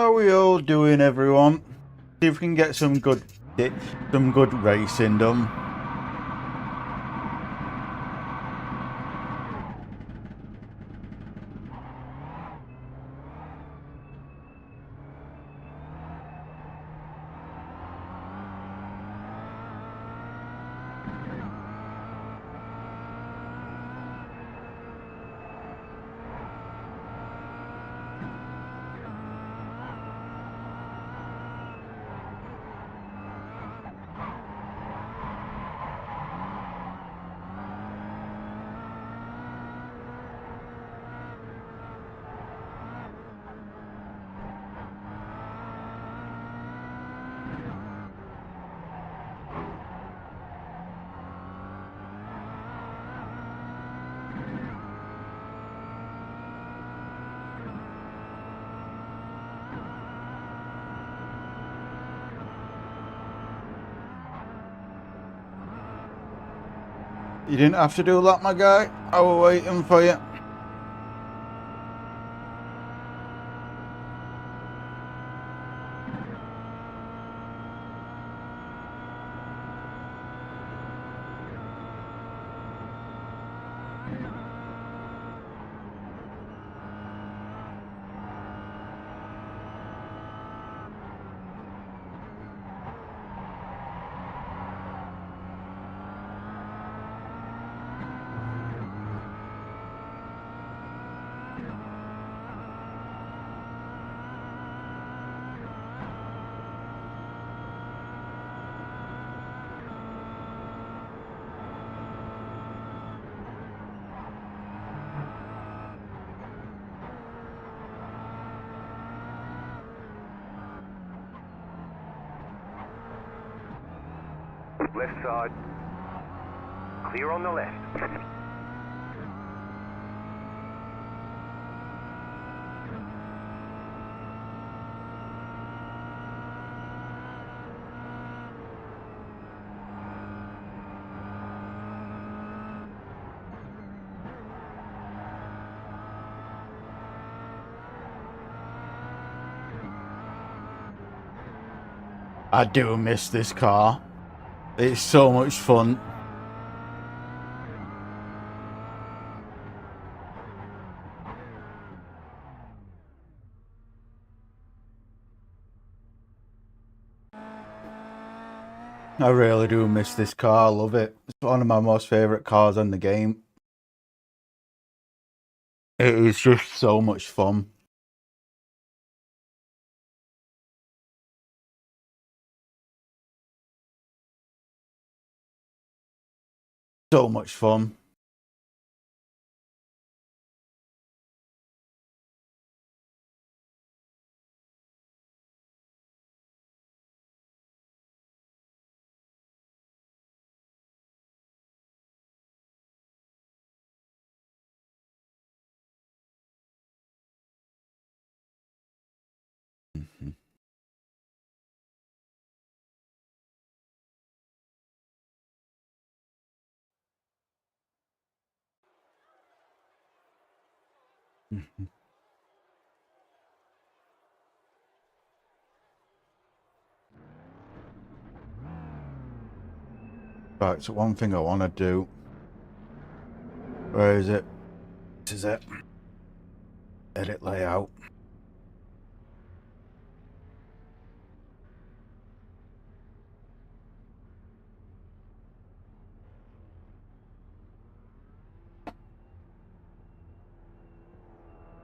How are we all doing, everyone? See if we can get some good racing done. You didn't have to do that, my guy. I was waiting for you. Left side. Clear on the left. I do miss this car. It's so much fun. I really do miss this car. I love it. It's one of my most favourite cars in the game. It is just so much fun. So much fun. Right, so one thing I want to do. Where is it? This is it. Edit layout.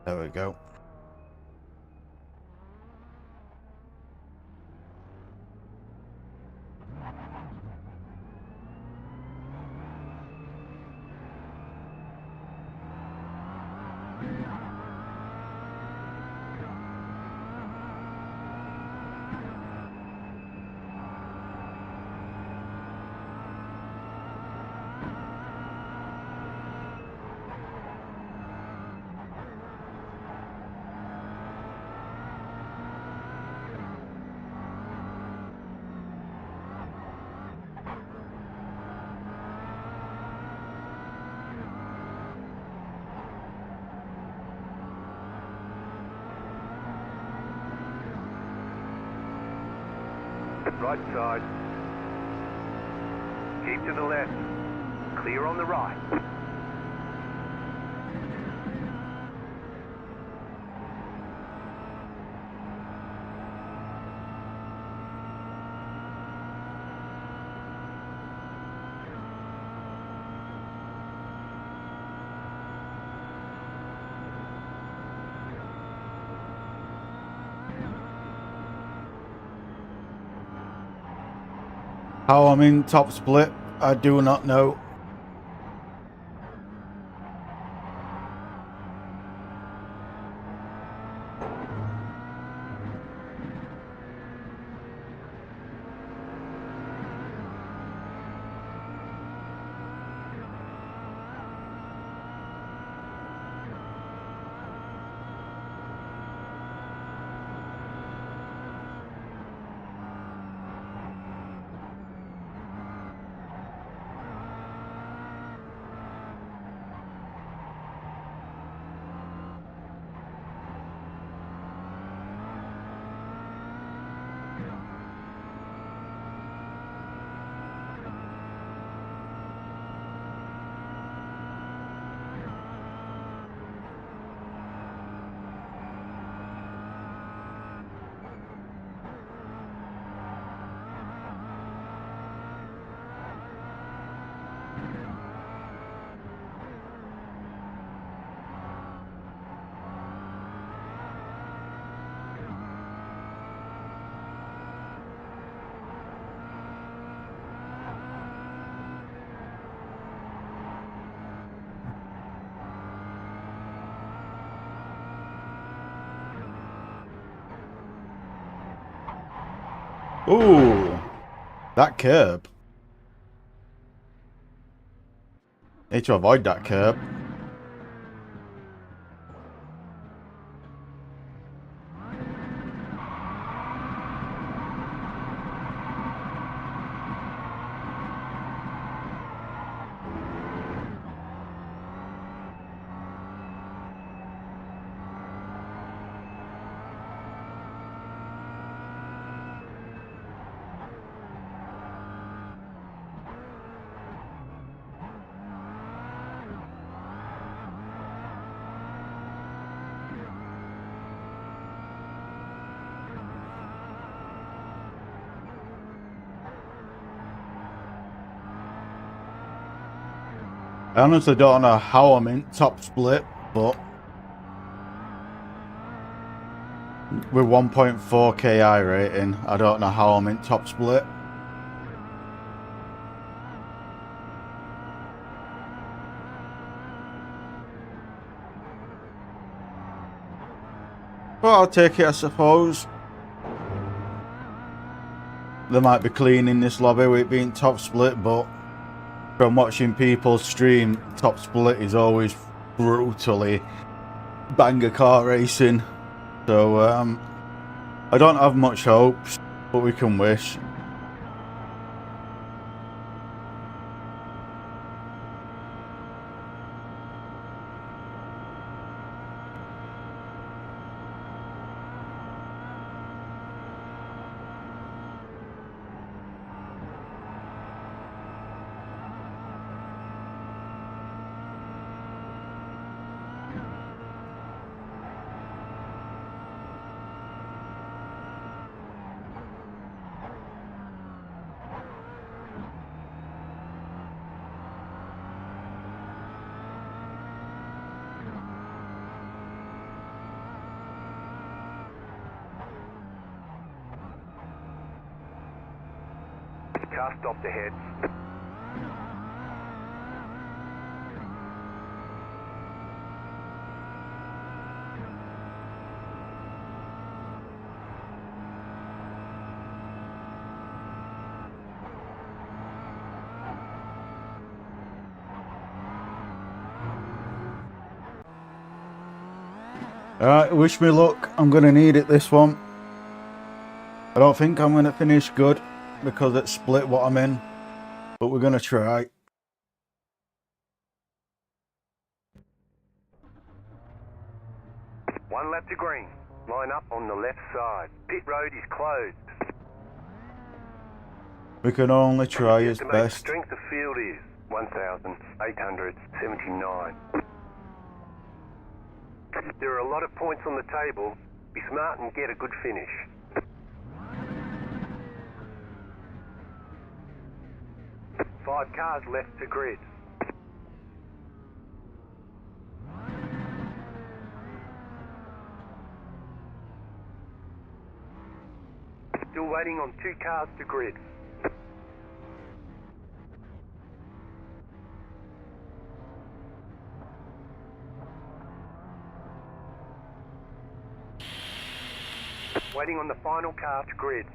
There we go. Right side. Keep to the left. Clear on the right. How I'm in top split, I do not know. Ooh, that curb. Need to avoid that curb. I honestly don't know how I'm in top split, but with 1.4 KI rating, I don't know how I'm in top split. Well, I'll take it, I suppose. They might be cleaning this lobby with it being top split, but from watching people stream, top split is always brutally banger car racing. So, I don't have much hopes, but we can wish. Car stopped ahead. Alright, wish me luck. I'm going to need it this one. I don't think I'm going to finish good because it's split what I'm in, but we're going to try. One lap to green. Line up on the left side. Pit road is closed. We can only try his Estimated best. strength of field is 1,879. There are a lot of points on the table. Be smart and get a good finish. Five cars left to grid. Still waiting on 2 cars to grid. Waiting on the final car to grid.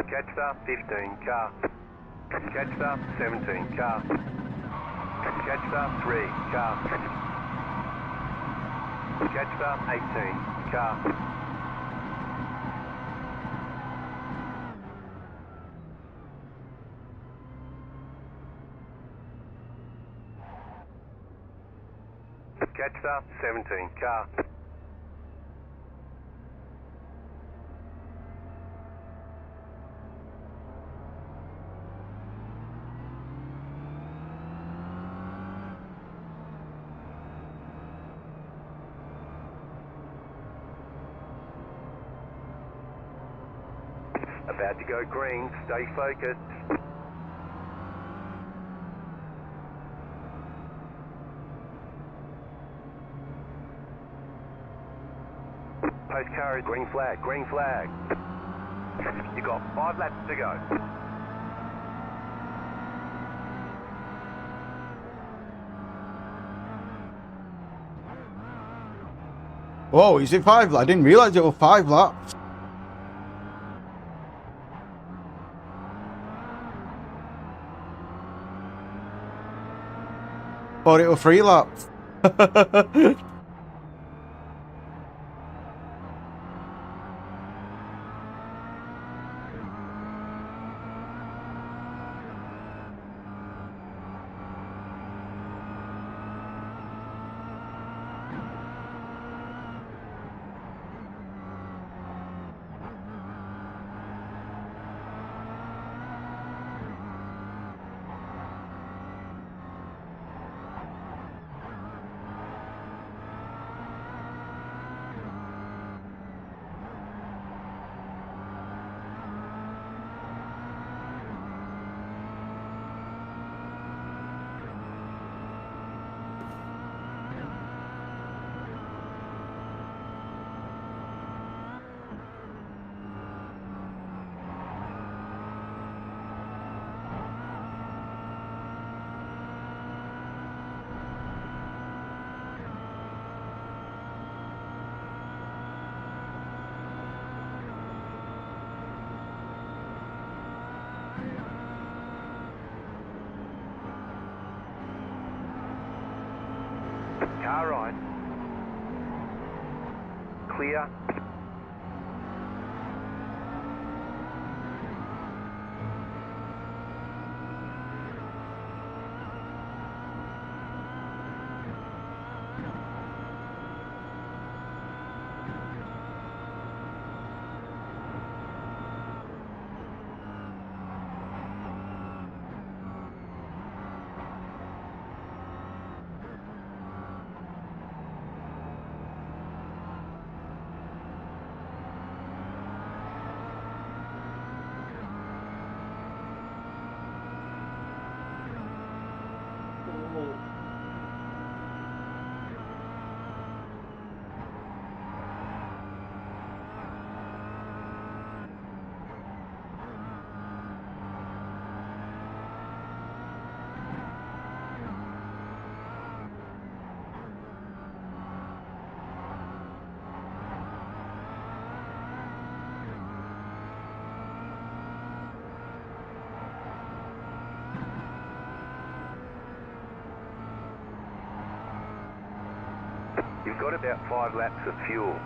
Catch start 15 car. Catch start 17 car. Catch start 3 car. Catch start 18 car. Catch start 17 car. About to go green, stay focused. Post car is green flag, green flag. You got 5 laps to go. Oh, is it 5? I didn't realise it was 5 laps. Thought it was 3 laps. Car right. Clear. You've got about 5 laps of fuel.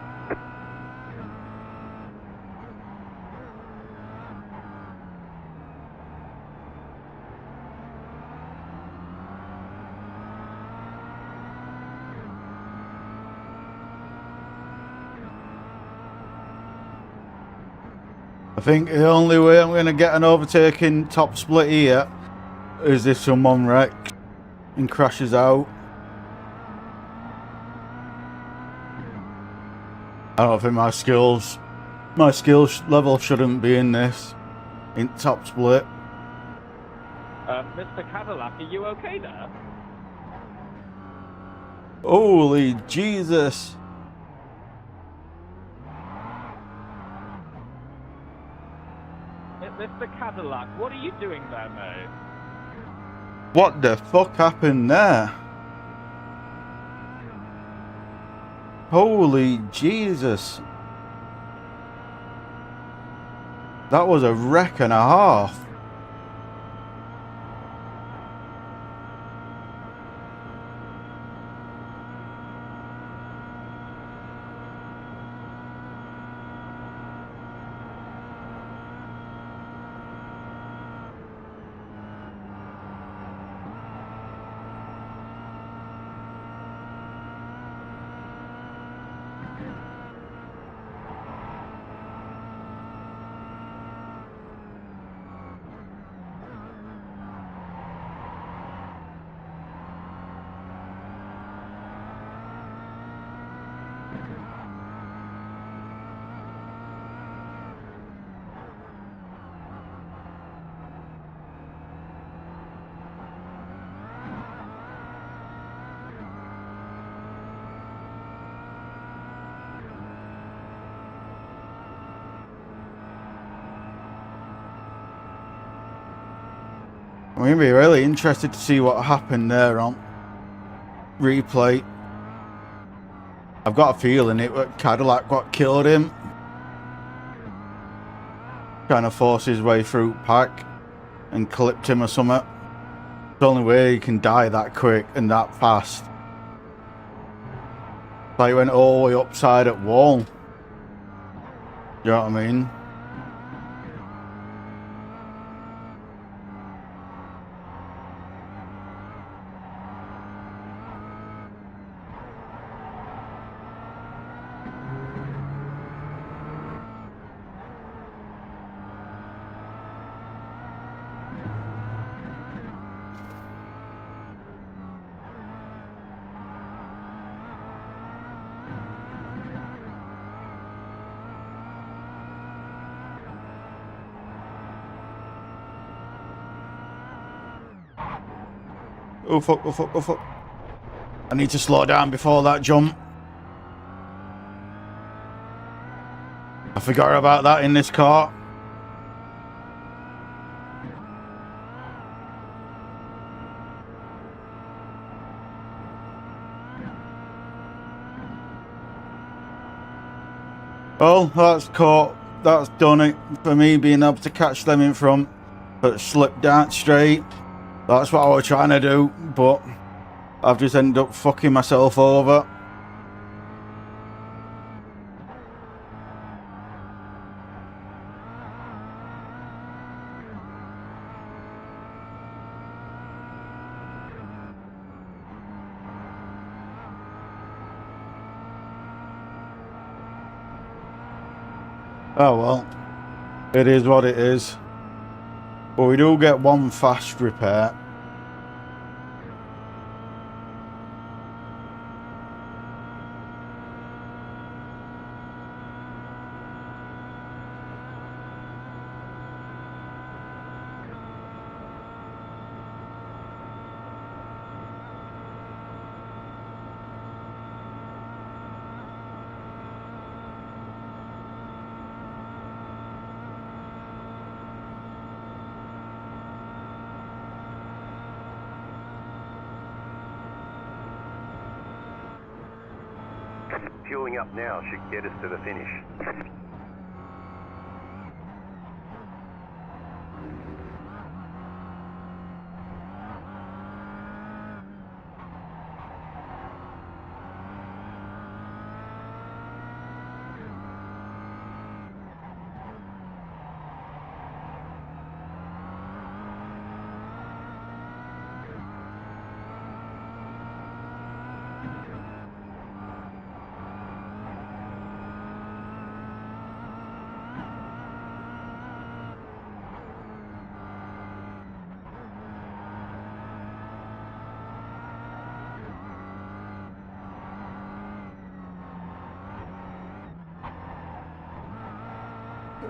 I think the only way I'm going to get an overtaking top split here is if someone wrecks and crashes out. I don't think my skills level shouldn't be in this, in top split. Mr. Cadillac, are you okay there? Holy Jesus. Mr. Cadillac, what are you doing there, mate? What the fuck happened there? Holy Jesus. That was a wreck and a half. I'm going to be really interested to see what happened there on replay. I've got a feeling it was Cadillac what killed him. Trying to force his way through pack and clipped him or something. It's the only way he can die that quick and that fast. Like he went all the way upside at wall. You know what I mean? Oh fuck, oh fuck, oh fuck. I need to slow down before that jump. I forgot about that in this car. Well, that's caught. That's done it for me being able to catch them in front. But slip down straight. That's what I was trying to do, but I've just ended up fucking myself over. Oh well, it is what it is. But we do get one fast repair. Fueling up now should get us to the finish.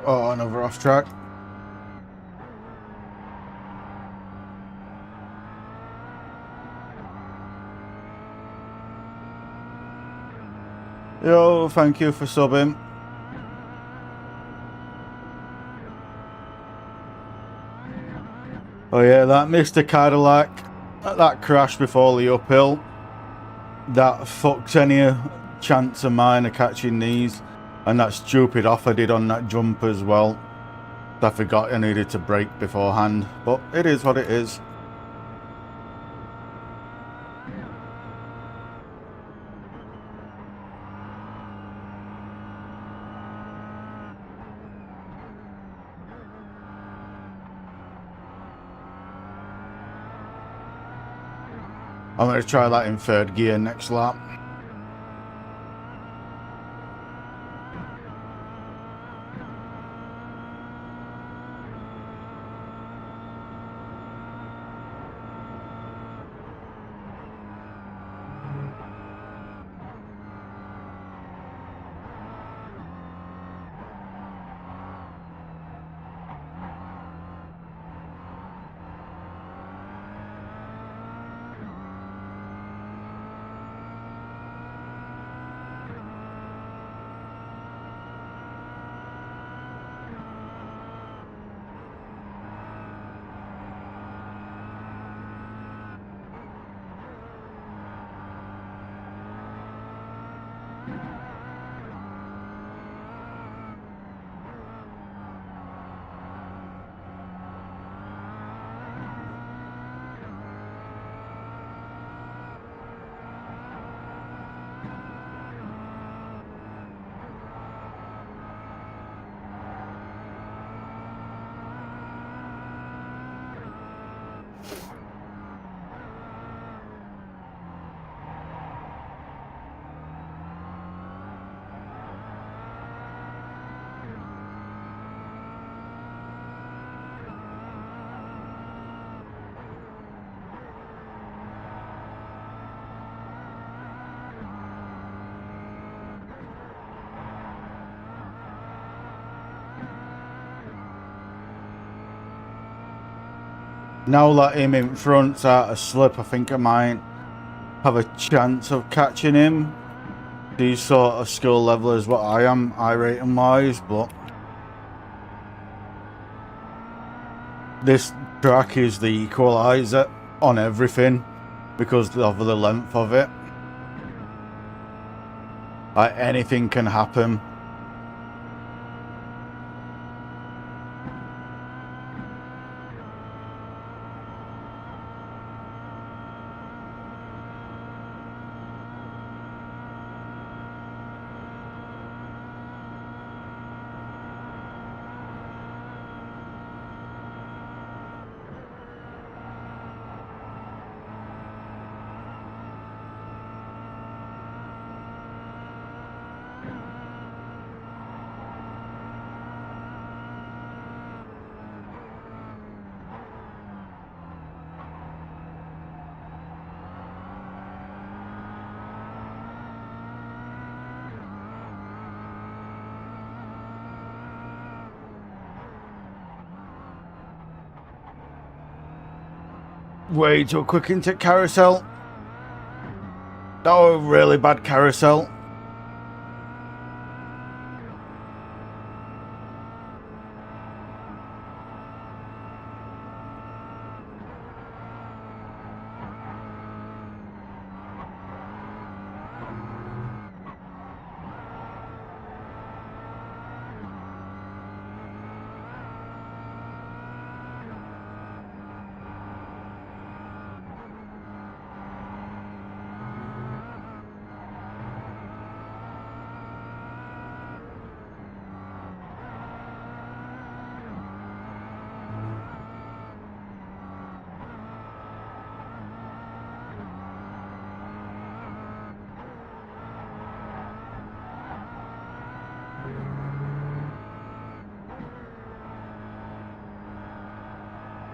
Oh, another off track. Yo, thank you for subbing. Oh yeah, that Mr. Cadillac, that crash before the uphill, that fucked any chance of mine of catching these. And that stupid off I did on that jump as well. I forgot I needed to brake beforehand, but it is what it is. I'm going to try that in third gear next lap. Now that him in front's out of slip, I think I might have a chance of catching him. These sort of skill level is what I am, I-rating wise, but this track is the equalizer on everything because of the length of it. Like, anything can happen. Way too quick into carousel. Oh, really bad carousel.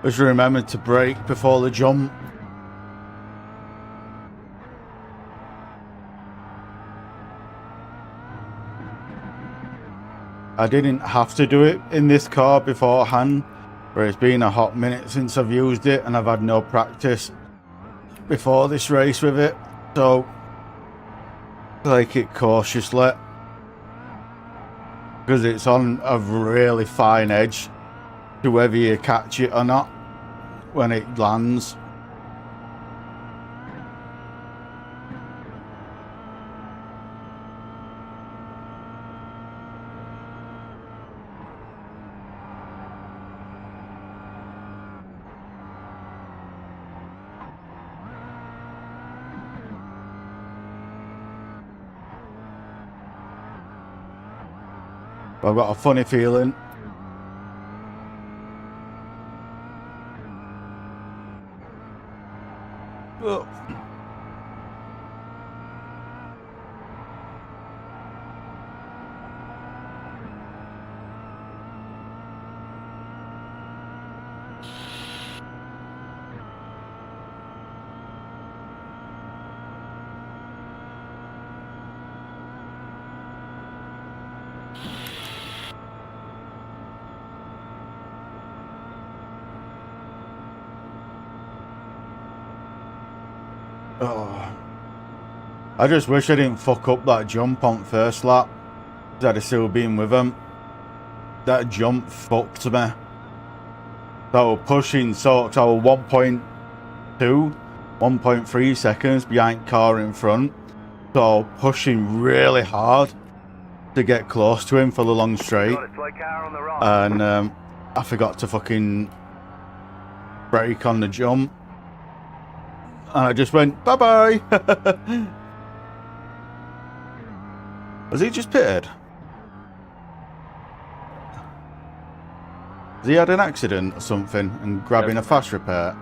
Just remember to brake before the jump. I didn't have to do it in this car beforehand, but it's been a hot minute since I've used it and I've had no practice before this race with it, so take it cautiously because it's on a really fine edge to whether you catch it or not when it lands. I've got a funny feeling. Oh. Oh. I just wish I didn't fuck up that jump on first lap. I'd have still been with them. That jump fucked me. That was pushing, so I was 1.2, 1.3 seconds behind car in front. So pushing really hard to get close to him for the long straight. Got a slow car on the right. And I forgot to fucking brake on the jump. And I just went, bye-bye. Has he just pitted? Has he had an accident or something and grabbing a fast repair?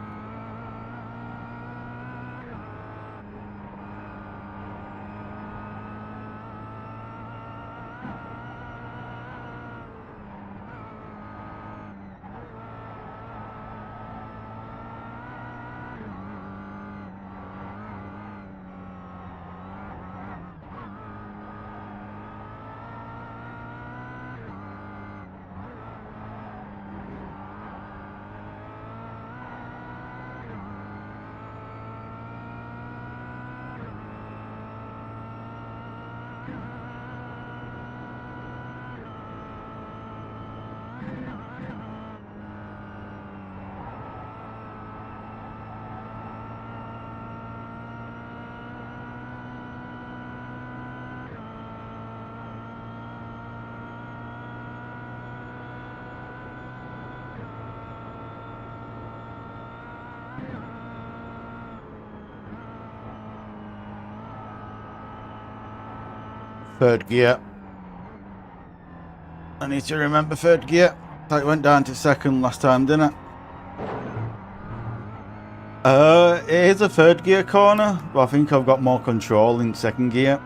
Third gear. I need to remember third gear. It went down to second last time, didn't it? It is a third gear corner, but I think I've got more control in second gear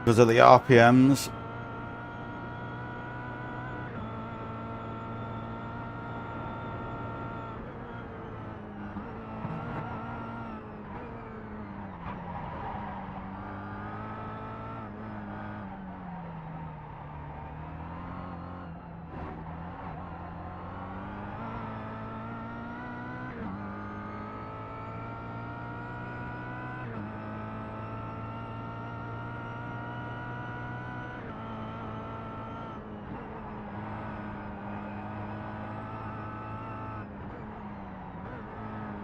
because of the RPMs.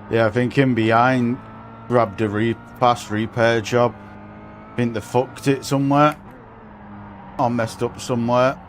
Yeah, I think in behind grabbed a fast repair job. I think they fucked it somewhere. Or messed up somewhere.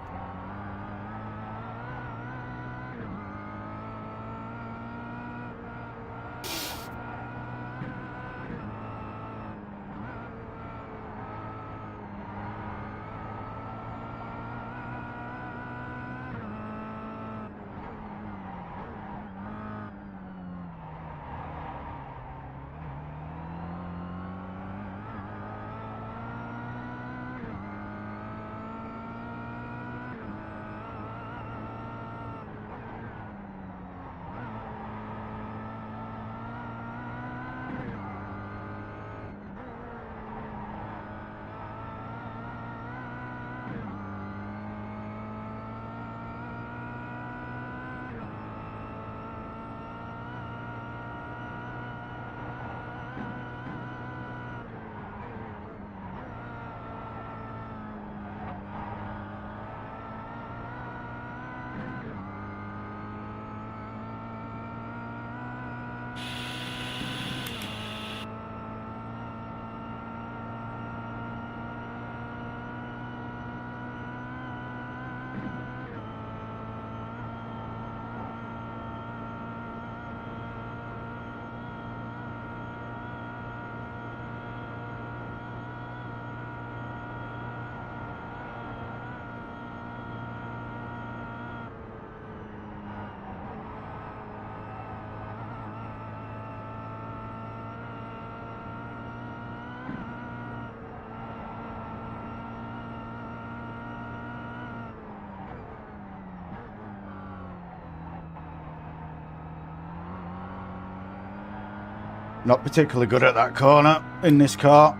Not particularly good at that corner in this car.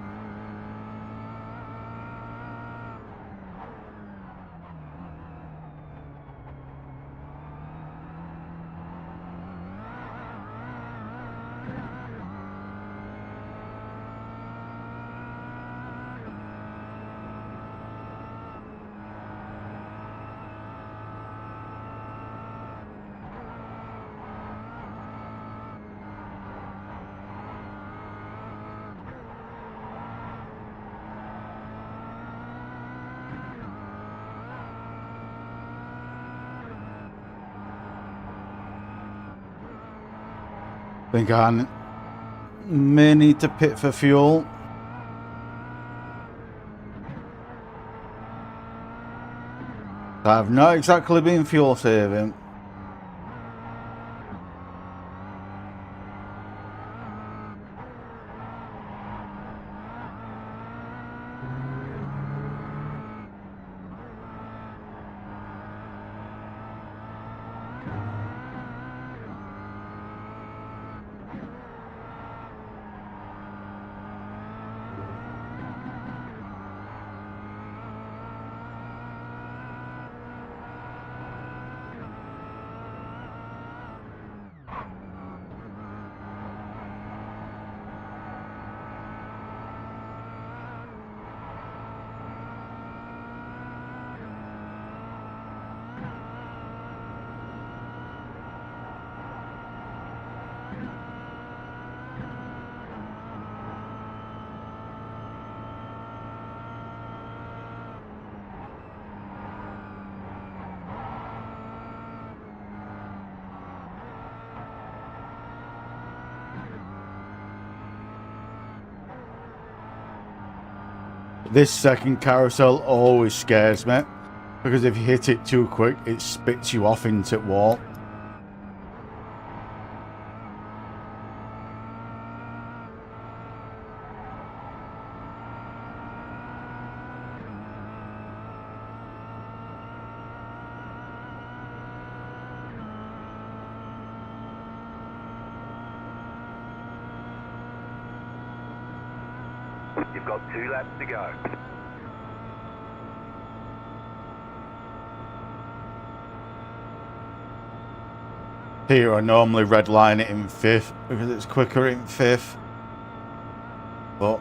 I think I may need to pit for fuel. I've not exactly been fuel saving. This second carousel always scares me, because if you hit it too quick, it spits you off into the wall. You've got 2 laps to go. Here I normally redline it in 5th because it's quicker in 5th. But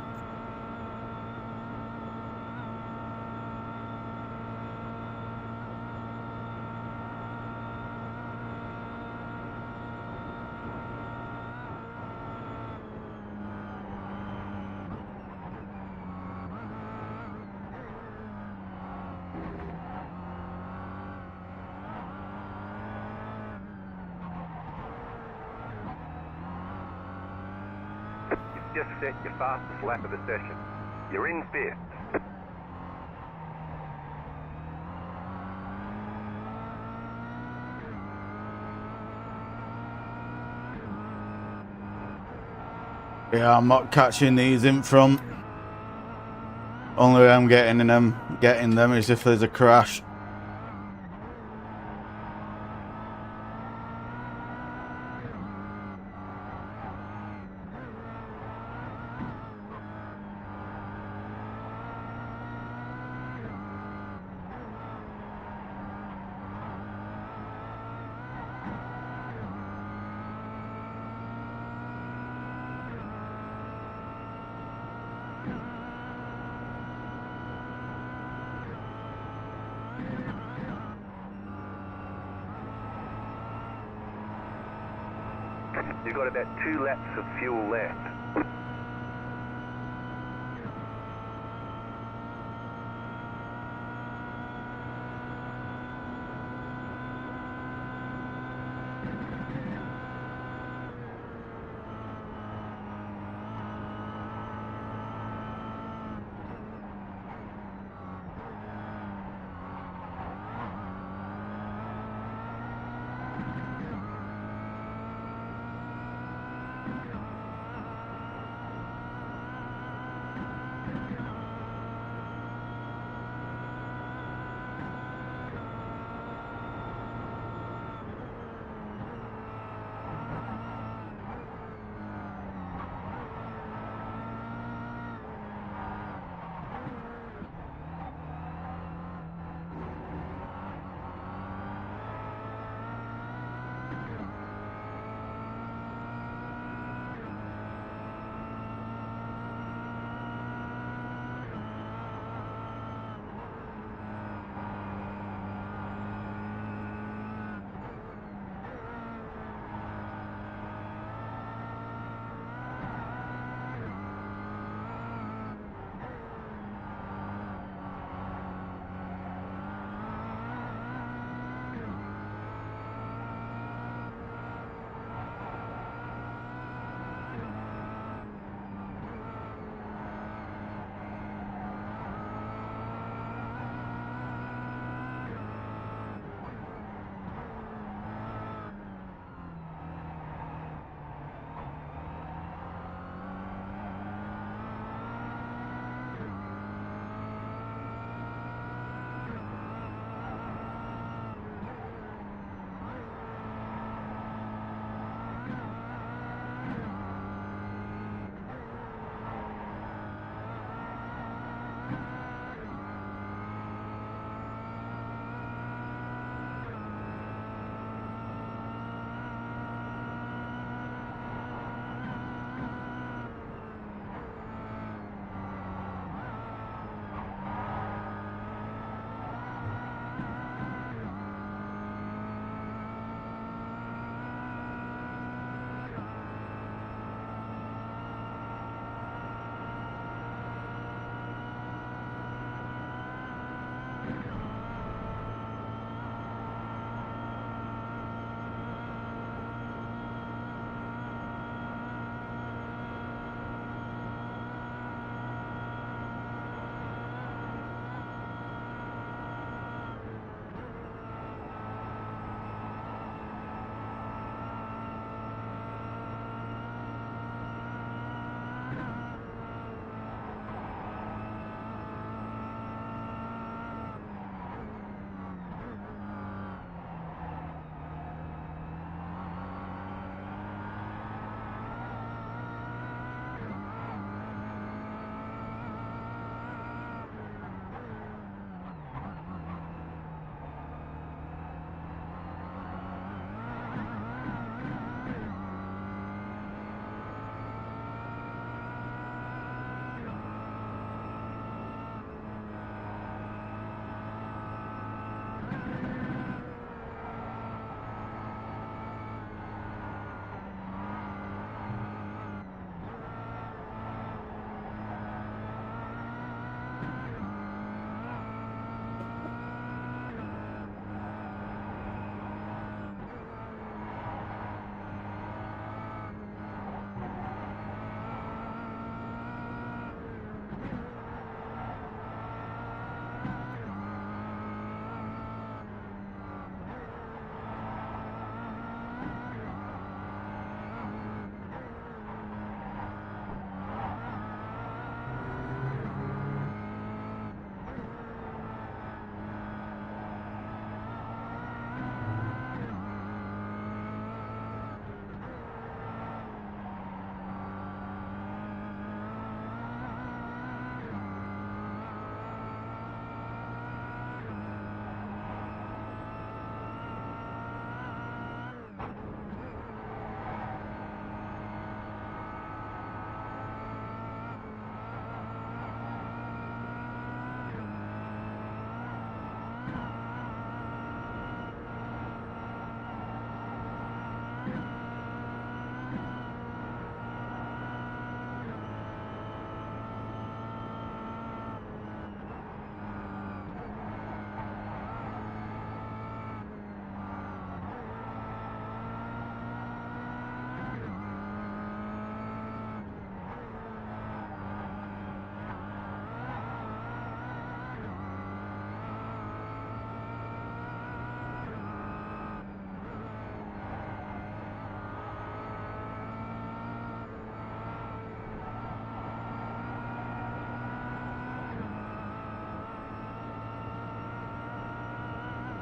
Just set your fastest lap of the session. You're in 5th. yeah, I'm not catching these in front. Only way I'm getting them is if there's a crash. You've got about 2 laps of fuel left.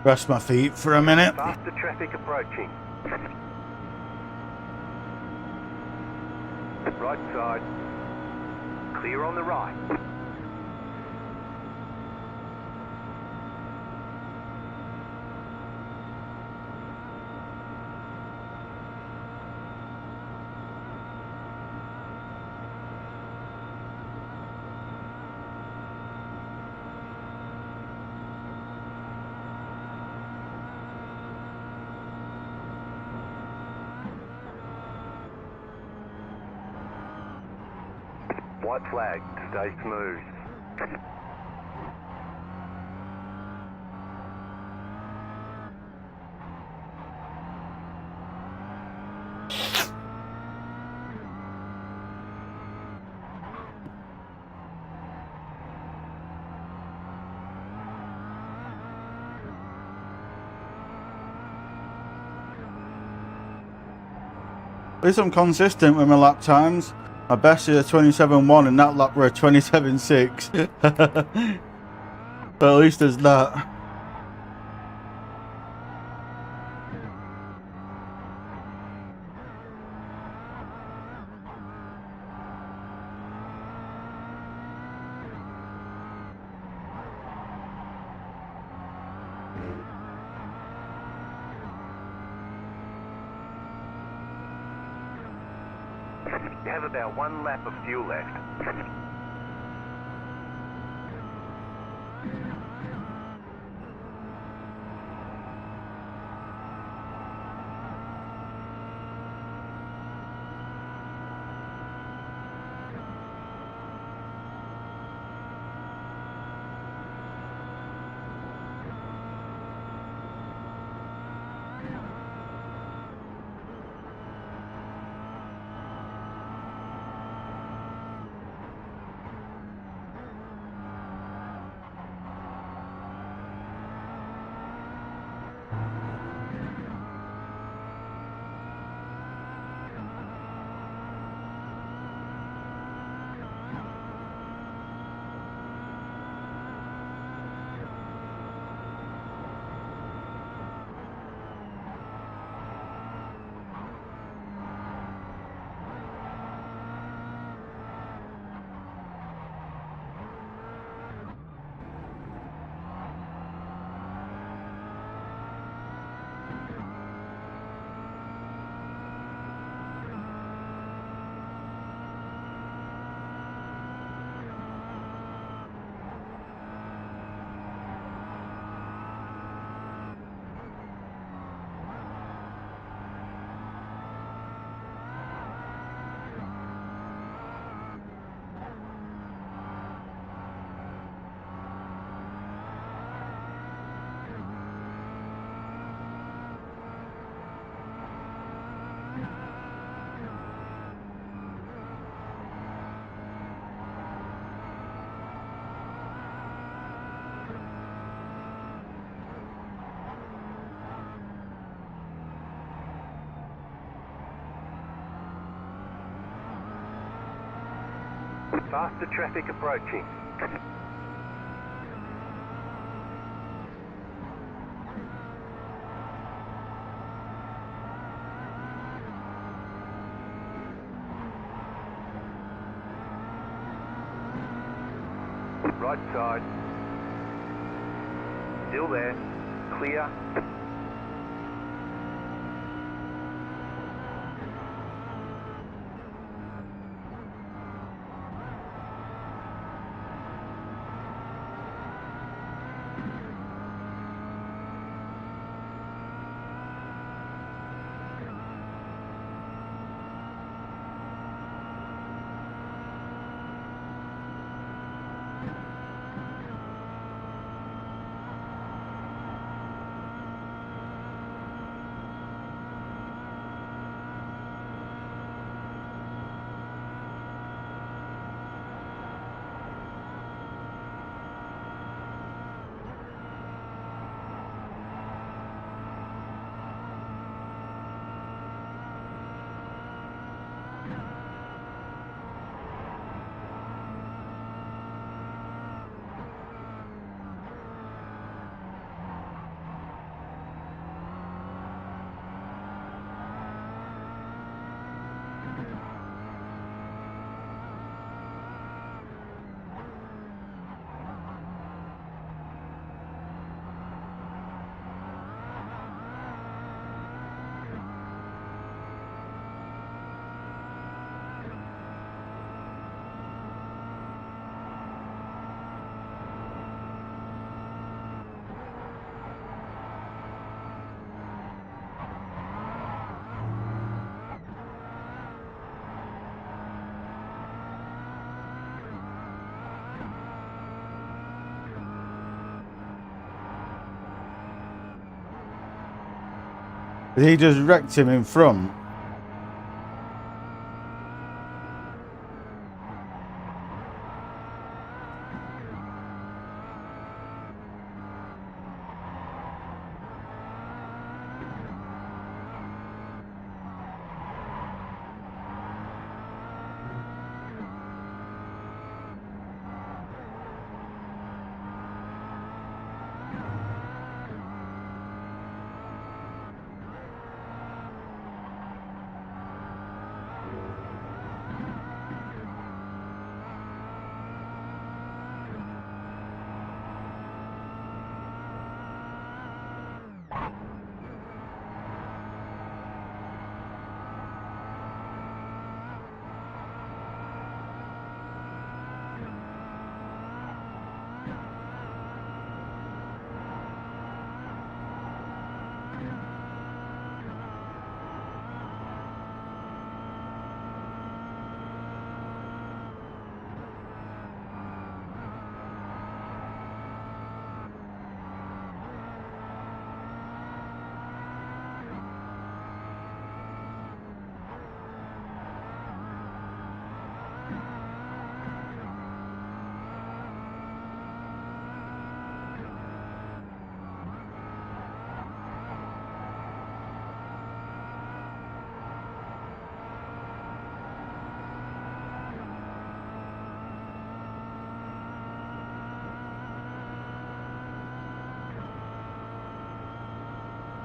rest my feet for a minute. Faster traffic approaching. Right side. Clear on the right. White flag, stay smooth. At least I'm consistent with my lap times. My best is a 27.1 and that lap were a 27.6. But at least there's that. You have about 1 lap of fuel left. Faster traffic approaching. Right side. Still there. Clear. He just wrecked him in front.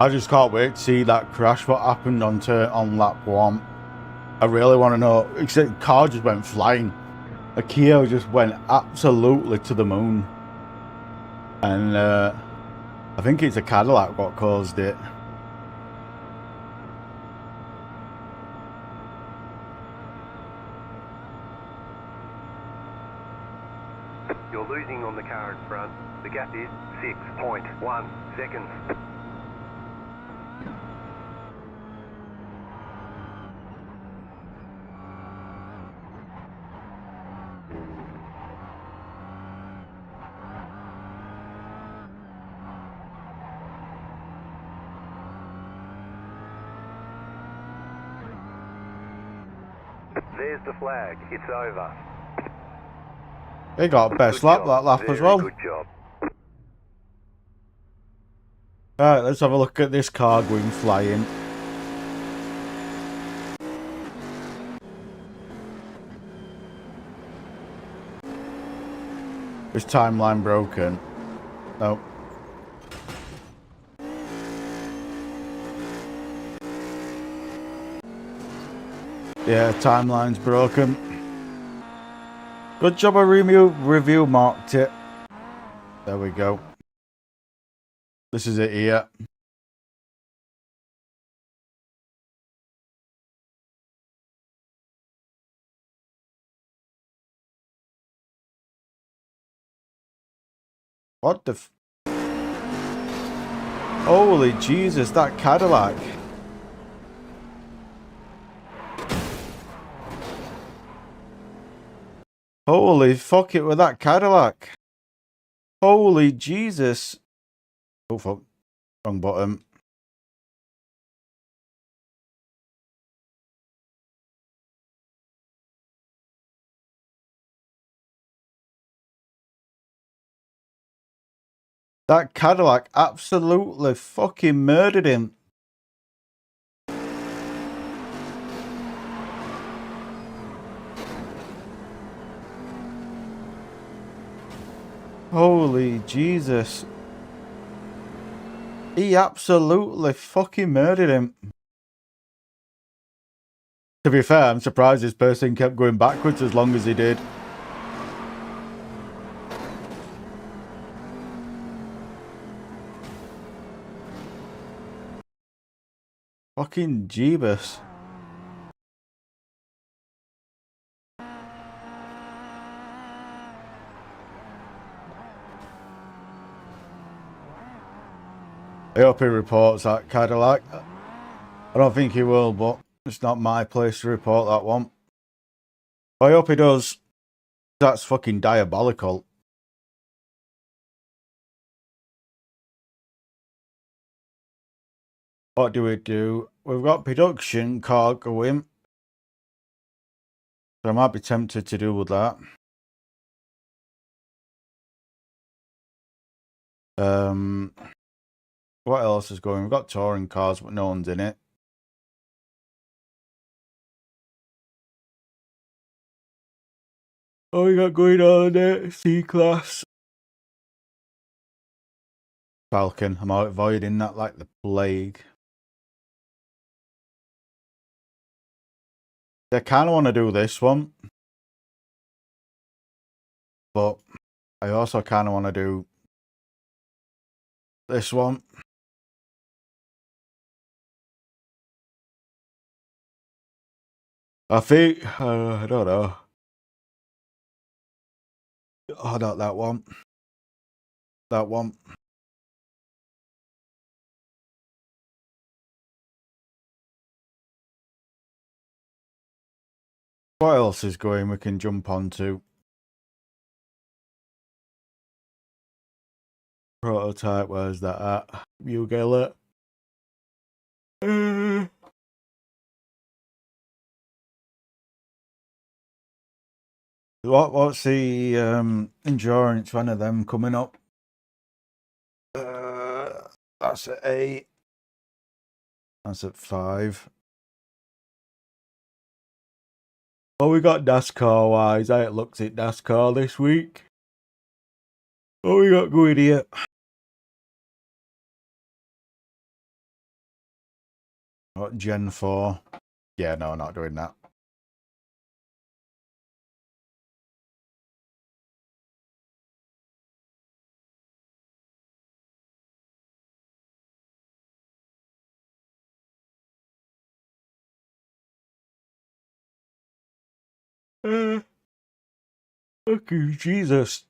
I just can't wait to see that crash. What happened on lap 1? I really want to know. Except the car just went flying. A Kia just went absolutely to the moon. And I think it's a Cadillac what caused it. You're losing on the car in front. The gap is 6.1 seconds. There's the flag. It's over. They got best Good lap job. that lap as Very well. Good job. Alright, let's have a look at this car going flying. Is timeline broken? No. Yeah, timeline's broken. Good job I review marked it. There we go. This is it here. What the f... Holy Jesus, that Cadillac. Holy fuck it with that Cadillac. Holy Jesus. Oh fuck. Wrong button. That Cadillac absolutely fucking murdered him. Holy Jesus. He absolutely fucking murdered him. To be fair, I'm surprised this person kept going backwards as long as he did. Fucking Jeebus. I hope he reports that Cadillac. I don't think he will, but it's not my place to report that one. I hope he does. That's fucking diabolical. What do we do? We've got production car going. So I might be tempted to do with that. What else is going? We've got touring cars, but no one's in it. Oh, we got going on there. C-Class. Falcon. I'm avoiding that like the plague. I kind of want to do this one. But I also kind of want to do this one. I think, I don't know. Oh, not that one. That one. What else is going we can jump onto? Prototype, where's that at? You get it? What's the endurance one of them coming up? That's at 8. That's at 5. Oh, we got NASCAR wise. I ain't looked at NASCAR this week. Oh, we got going here. What, Gen 4? Yeah, no, not doing that. Okay, Jesus.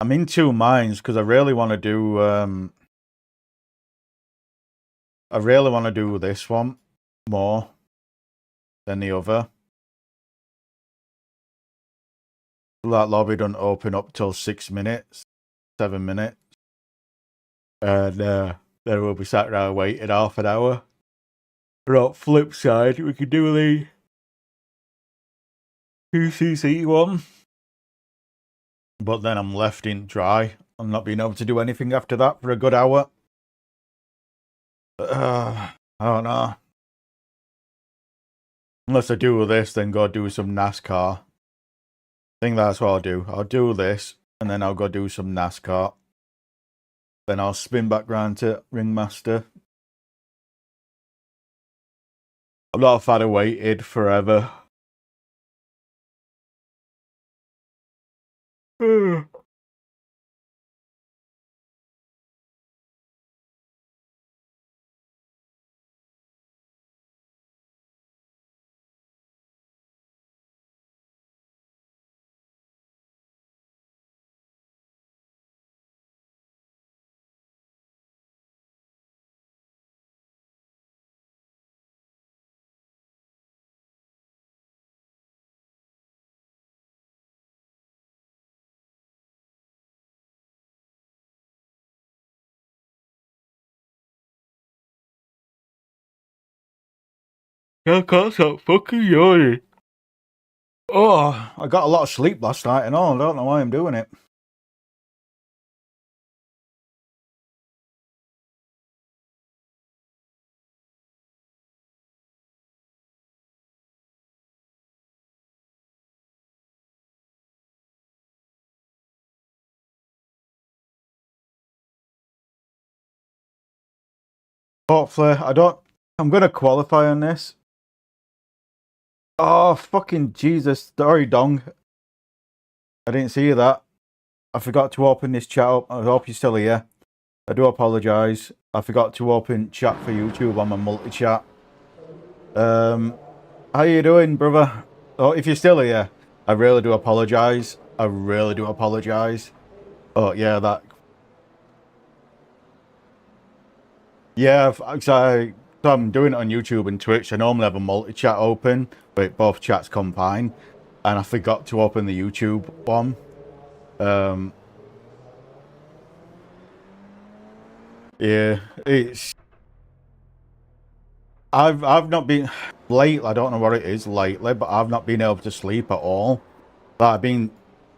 I'm in two minds because I really want to do this one more than the other. That lobby doesn't open up till 6 minutes, 7 minutes. And then we'll be sat around waiting half an hour. Right, flip side, we could do the PCC one. But then I'm left in dry. I'm not being able to do anything after that for a good hour. I don't know. Unless I do this, then go do some NASCAR. I think that's what I'll do. I'll do this, and then I'll go do some NASCAR. Then I'll spin back round to Ringmaster. I'm not a fan of waited forever. I can't stop fucking yawning. Oh, I got a lot of sleep last night and all. I don't know why I'm doing it. Hopefully, I'm going to qualify on this. Oh, fucking Jesus. Sorry, Dong. I didn't see that. I forgot to open this chat up. I hope you're still here. I do apologise. I forgot to open chat for YouTube on my multi-chat. How you doing, brother? Oh, if you're still here, I really do apologise. I really do apologise. Oh, yeah, that... Yeah, so I'm doing it on YouTube and Twitch. I normally have a multi-chat open, but both chats combine. And I forgot to open the YouTube one. Yeah, it's. I've not been late. I don't know what it is lately, but I've not been able to sleep at all. Like, I've been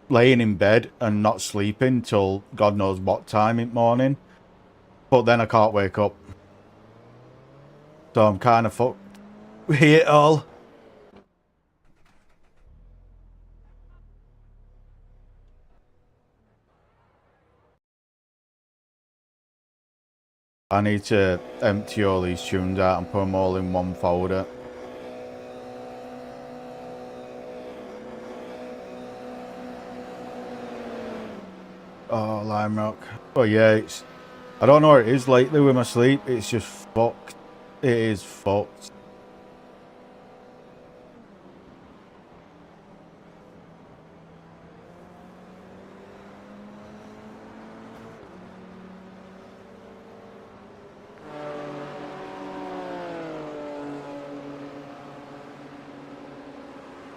laying in bed and not sleeping till God knows what time in the morning. But then I can't wake up, so I'm kind of fucked with it all. I need to empty all these tunes out and put them all in one folder. Oh, Lime Rock. Oh yeah, it's. I don't know what it is lately with my sleep. It's just fucked. It is fucked.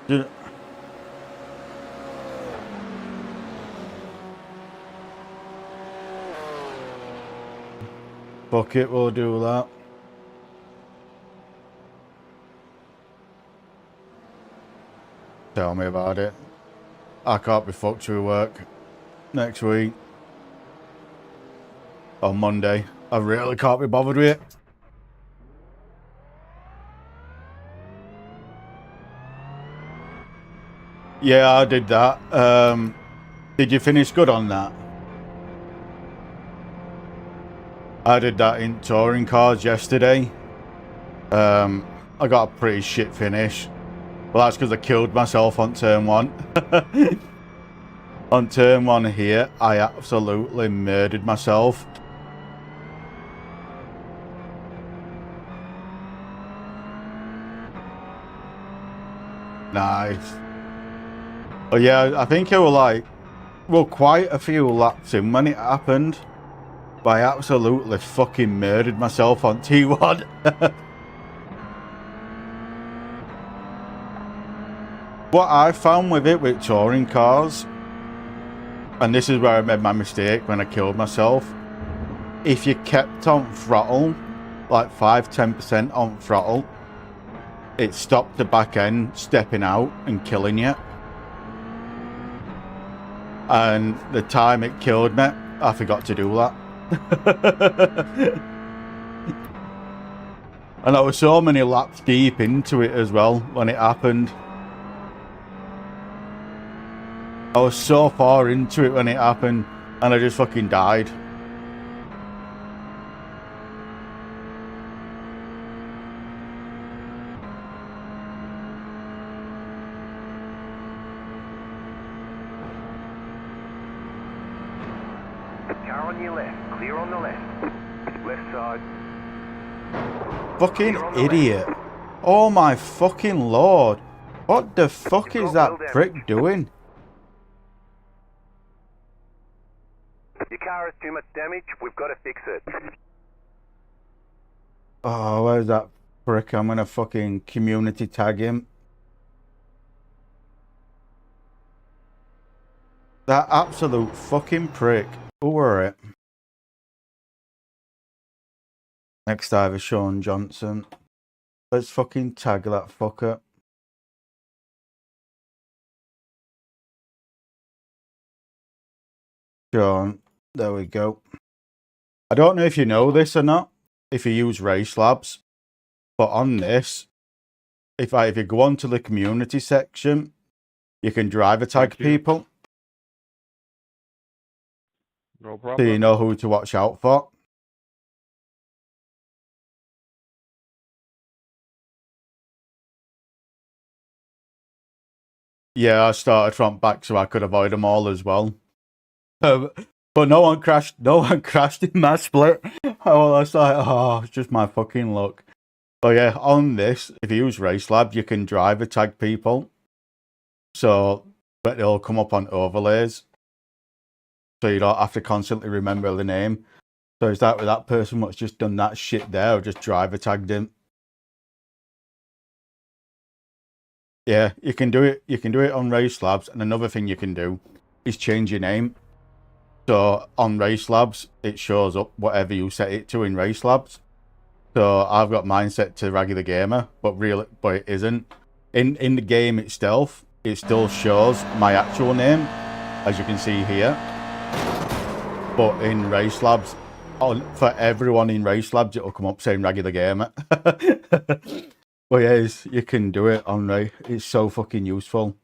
Ju- Fuck it, we'll do that. Tell me about it. I can't be fucked with work next week. On Monday. I really can't be bothered with it. Yeah, I did that. Did you finish good on that? I did that in touring cars yesterday. I got a pretty shit finish. Well, that's because I killed myself on turn one. On turn one here, I absolutely murdered myself. Nice. Oh yeah, I think it was like, well, quite a few laps in when it happened. But I absolutely fucking murdered myself on T1. What I found with it with touring cars, and this is where I made my mistake when I killed myself, if you kept on throttle, like 5-10% on throttle, it stopped the back end stepping out and killing you. And the time it killed me, I forgot to do that. And I was so many laps deep into it as well when it happened. I was so far into it when it happened, and I just fucking died. Car on your left. Clear on the left. Left side. Fucking idiot. Oh my fucking lord. What the fuck is that prick doing? Your car has too much damage. We've got to fix it. Oh, where's that prick? I'm gonna fucking community tag him. That absolute fucking prick. Who were it? Next diver, Sean Johnson. Let's fucking tag that fucker. Sean. There we go. I don't know if you know this or not, if you use Race Labs, but on this, if you go onto the community section, you can driver tag people. No So you problem. know who to watch out for. Yeah, I started front back so I could avoid them all as well. But no one crashed. No one crashed in my split. I was like, oh, it's just my fucking luck. But yeah, on this, if you use Race Lab, you can driver tag people. So, but they'll come up on overlays. So you don't have to constantly remember the name. So is that with that person what's just done that shit there, or just driver tagged him? Yeah, you can do it. You can do it on Race Labs, and another thing you can do is change your name. So on Race Labs, it shows up whatever you set it to in Race Labs. So I've got mine set to WraggyTheGamer, but it isn't. In the game itself, it still shows my actual name, as you can see here. But in Race Labs, for everyone in Race Labs, it'll come up saying WraggyTheGamer. But yeah, you can do it on Ray. It's so fucking useful.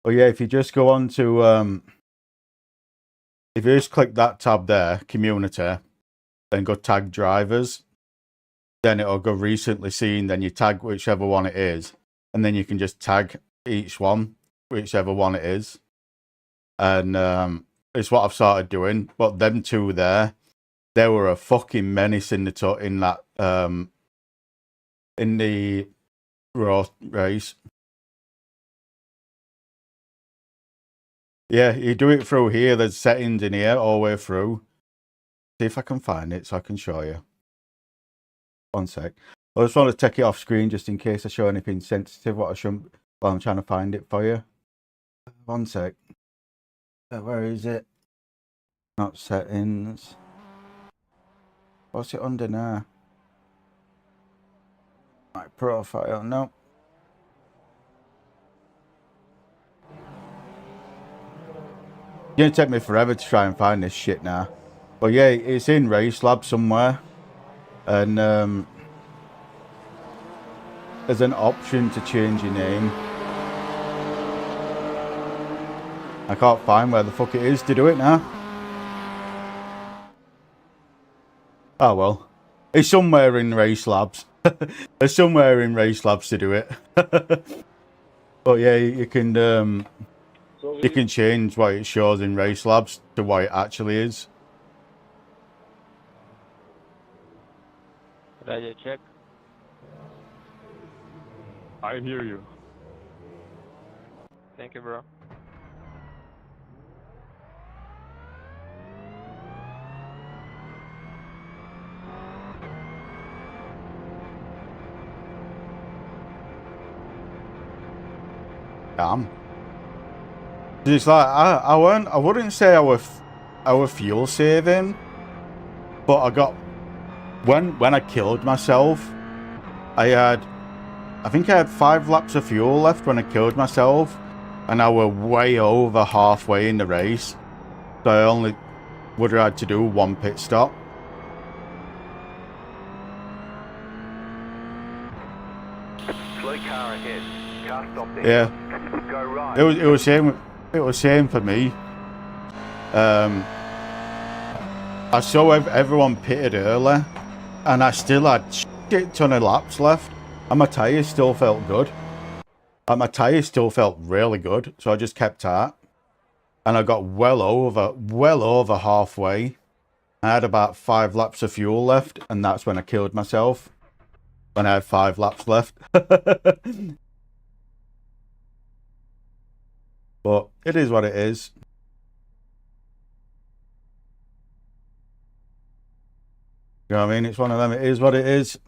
But yeah, if you just go on to if you just click that tab there, community, then go tag drivers, then it'll go recently seen, then you tag whichever one it is, and then you can just tag each one, whichever one it is. And it's what I've started doing. But them two there, they were a fucking menace in that in the raw race. Yeah, you do it through here. There's settings in here all the way through. See if I can find it so I can show you. One sec. I just want to take it off screen just in case I show anything sensitive what I shouldn't while I'm trying to find it for you. One sec. Where is it? Not settings. What's it under now? My profile, no. It's gonna take me forever to try and find this shit now. But yeah, it's in Race Lab somewhere. And there's an option to change your name. I can't find where the fuck it is to do it now. Oh well. It's somewhere in Race Labs. There's somewhere in Race Labs to do it. But yeah, you can change what it shows in Race Labs to what it actually is. Ready, check. I hear you. Thank you, bro. Damn. It's like I wouldn't say I were fuel saving, but I got when I killed myself, I think I had 5 laps of fuel left when I killed myself, and I were way over halfway in the race, so I only would have had to do 1 pit stop. Slow car ahead. Car stop there. Yeah. Go right. It was same for me. I saw everyone pitted early, and I still had shit ton of laps left, and my tyres still felt good. Like, my tyres still felt really good, so I just kept at, and I got well over halfway. I had about 5 laps of fuel left, and that's when I killed myself. When I had 5 laps left. But it is what it is. You know what I mean? It's one of them. It is what it is.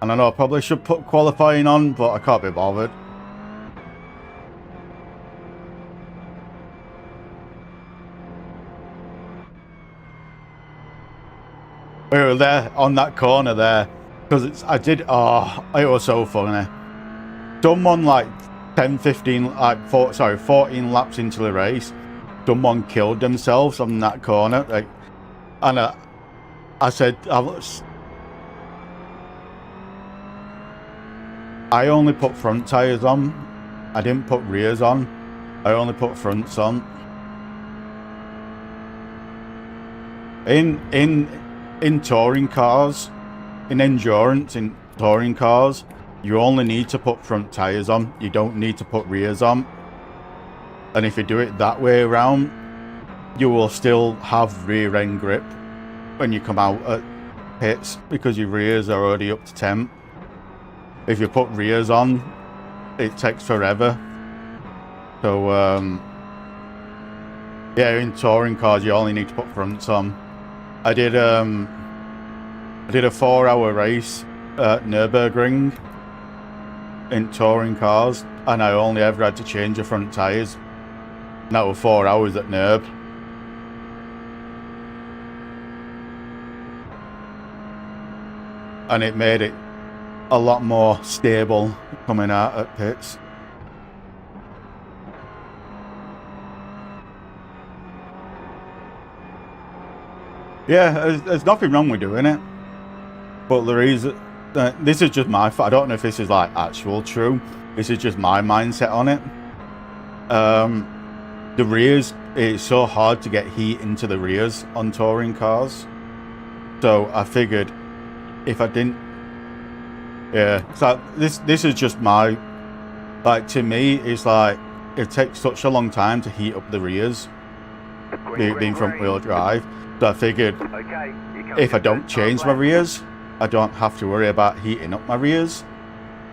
And I know I probably should put qualifying on, but I can't be bothered. We were there on that corner there. Because it was so funny. Someone like 10, 15, 14 laps into the race, someone killed themselves on that corner. Like, and I said, I only put front tyres on. I didn't put rears on. I only put fronts on. In touring cars, in endurance, in touring cars, you only need to put front tyres on. You don't need to put rears on. And if you do it that way around, you will still have rear end grip when you come out at pits because your rears are already up to temp. If you put rears on, it takes forever. So yeah, in touring cars you only need to put fronts on. I did a 4-hour race at Nürburgring in touring cars, and I only ever had to change the front tyres. And that was 4 hours at NERB. And it made it a lot more stable coming out at pits. Yeah, there's nothing wrong with doing it. But there is, this is just my, I don't know if this is like actual true. This is just my mindset on it. The rears, it's so hard to get heat into the rears on touring cars. So I figured if I didn't, yeah, so this is just my, like, to me, it's like, it takes such a long time to heat up the rears, being front wheel drive. So I figured, if I don't change my rears, I don't have to worry about heating up my rears.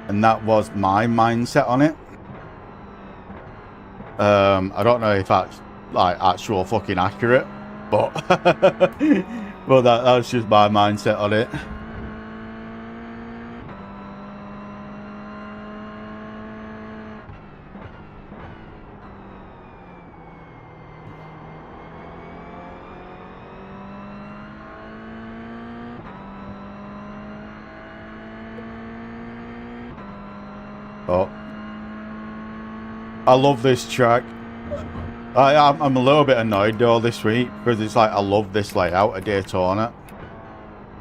And that was my mindset on it. I don't know if that's like actual fucking accurate, but but that's just my mindset on it. But I love this track. I'm a little bit annoyed though this week because it's like I love this layout of Daytona,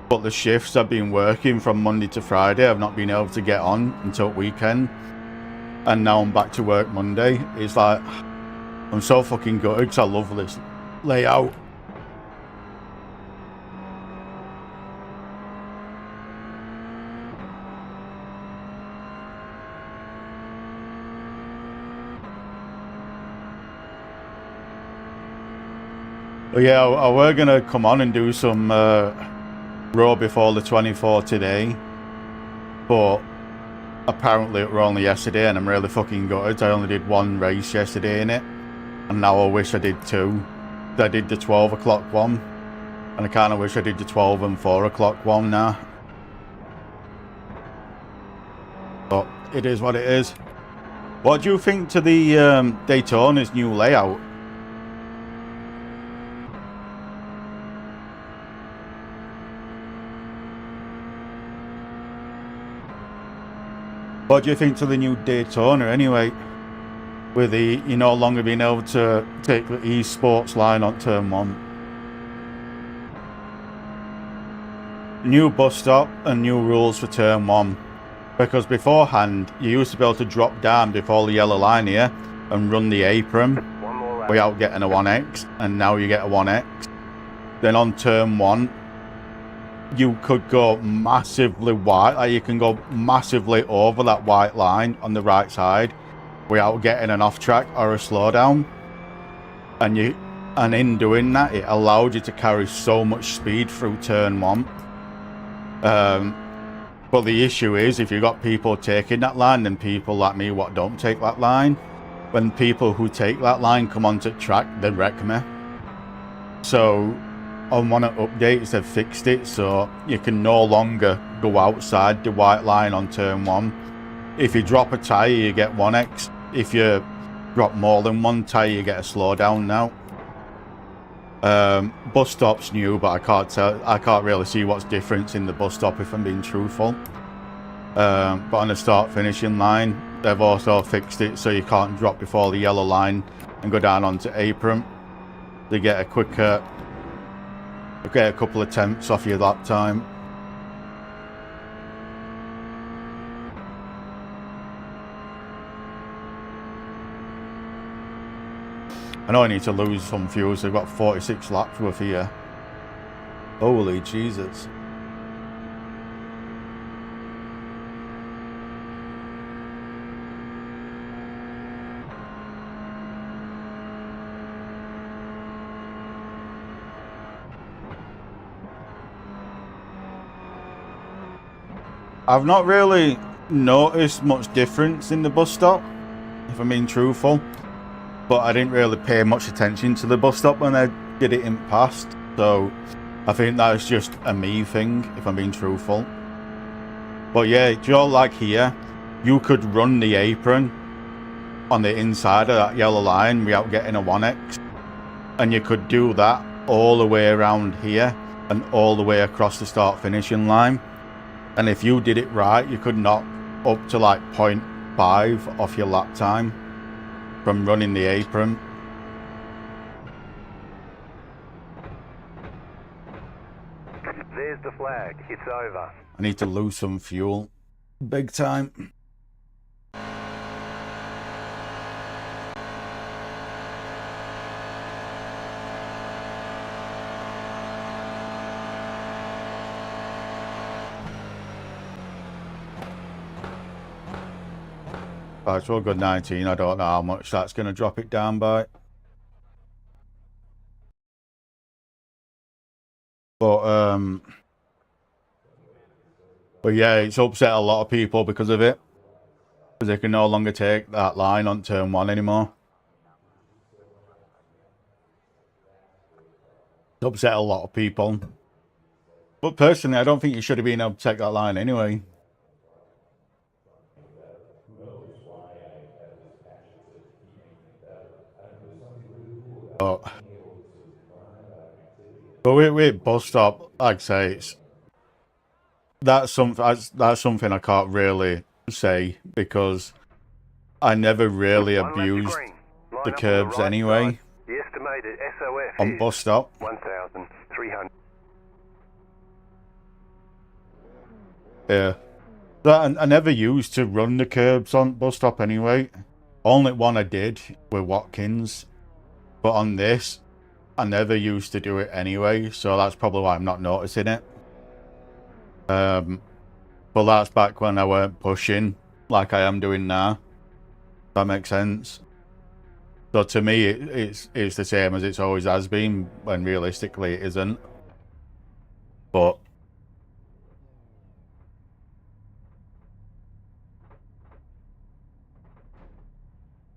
but the shifts I've been working from Monday to Friday I've not been able to get on until weekend, and now I'm back to work Monday. It's like I'm so fucking gutted because I love this layout. But yeah, we're gonna come on and do some Raw before the 24 today, but apparently it were only yesterday and I'm really fucking gutted. I only did one race yesterday in it, and now I wish I did two. I did the 12 o'clock one, and I kind of wish I did the 12 and 4 o'clock one now. But it is what it is. What do you think to the Daytona's new layout? What do you think to the new Daytona anyway? With the, you no longer being able to take the esports line on turn 1. New bus stop and new rules for turn 1. Because beforehand, you used to be able to drop down before the yellow line here and run the apron without getting a 1X, and now you get a 1X. Then on turn 1, you could go massively wide, like you can go massively over that white line on the right side without getting an off track or a slowdown. And in doing that, it allowed you to carry so much speed through turn 1. But the issue is, if you've got people taking that line and people like me what don't take that line, when people who take that line come onto track, they wreck me. So on one of the updates they've fixed it so you can no longer go outside the white line on turn 1. If you drop a tyre you get 1X. If you drop more than one tyre you get a slowdown now. Bus stop's new, but I can't really see what's different in the bus stop if I'm being truthful. But on the start finishing line they've also fixed it so you can't drop before the yellow line and go down onto apron. They get a quicker, get a couple of tenths off your lap time. I know I need to lose some fuel, so I've got 46 laps worth here. Holy Jesus. I've not really noticed much difference in the bus stop, if I'm being truthful. But I didn't really pay much attention to the bus stop when I did it in past. So I think that's just a me thing, if I'm being truthful. But yeah, Joe, like here, you could run the apron on the inside of that yellow line without getting a 1x. And you could do that all the way around here and all the way across the start finishing line. And if you did it right, you could knock up to like 0.5 off your lap time from running the apron. There's the flag. It's over. I need to lose some fuel. Big time. Right, so we'll go 19. I don't know how much that's going to drop it down by. But yeah, it's upset a lot of people because of it. Because they can no longer take that line on turn 1 anymore. It's upset a lot of people. But personally, I don't think you should have been able to take that line anyway. But with bus stop, like I say, that's something I can't really say because I never really abused the curbs anyway. The estimated SOF on bus stop. 1,300. Yeah. That I never used to run the curbs on bus stop anyway. Only one I did with Watkins. But on this, I never used to do it anyway, so that's probably why I'm not noticing it. But that's back when I weren't pushing like I am doing now. That makes sense. So to me, it's the same as it's always has been, when realistically it isn't. But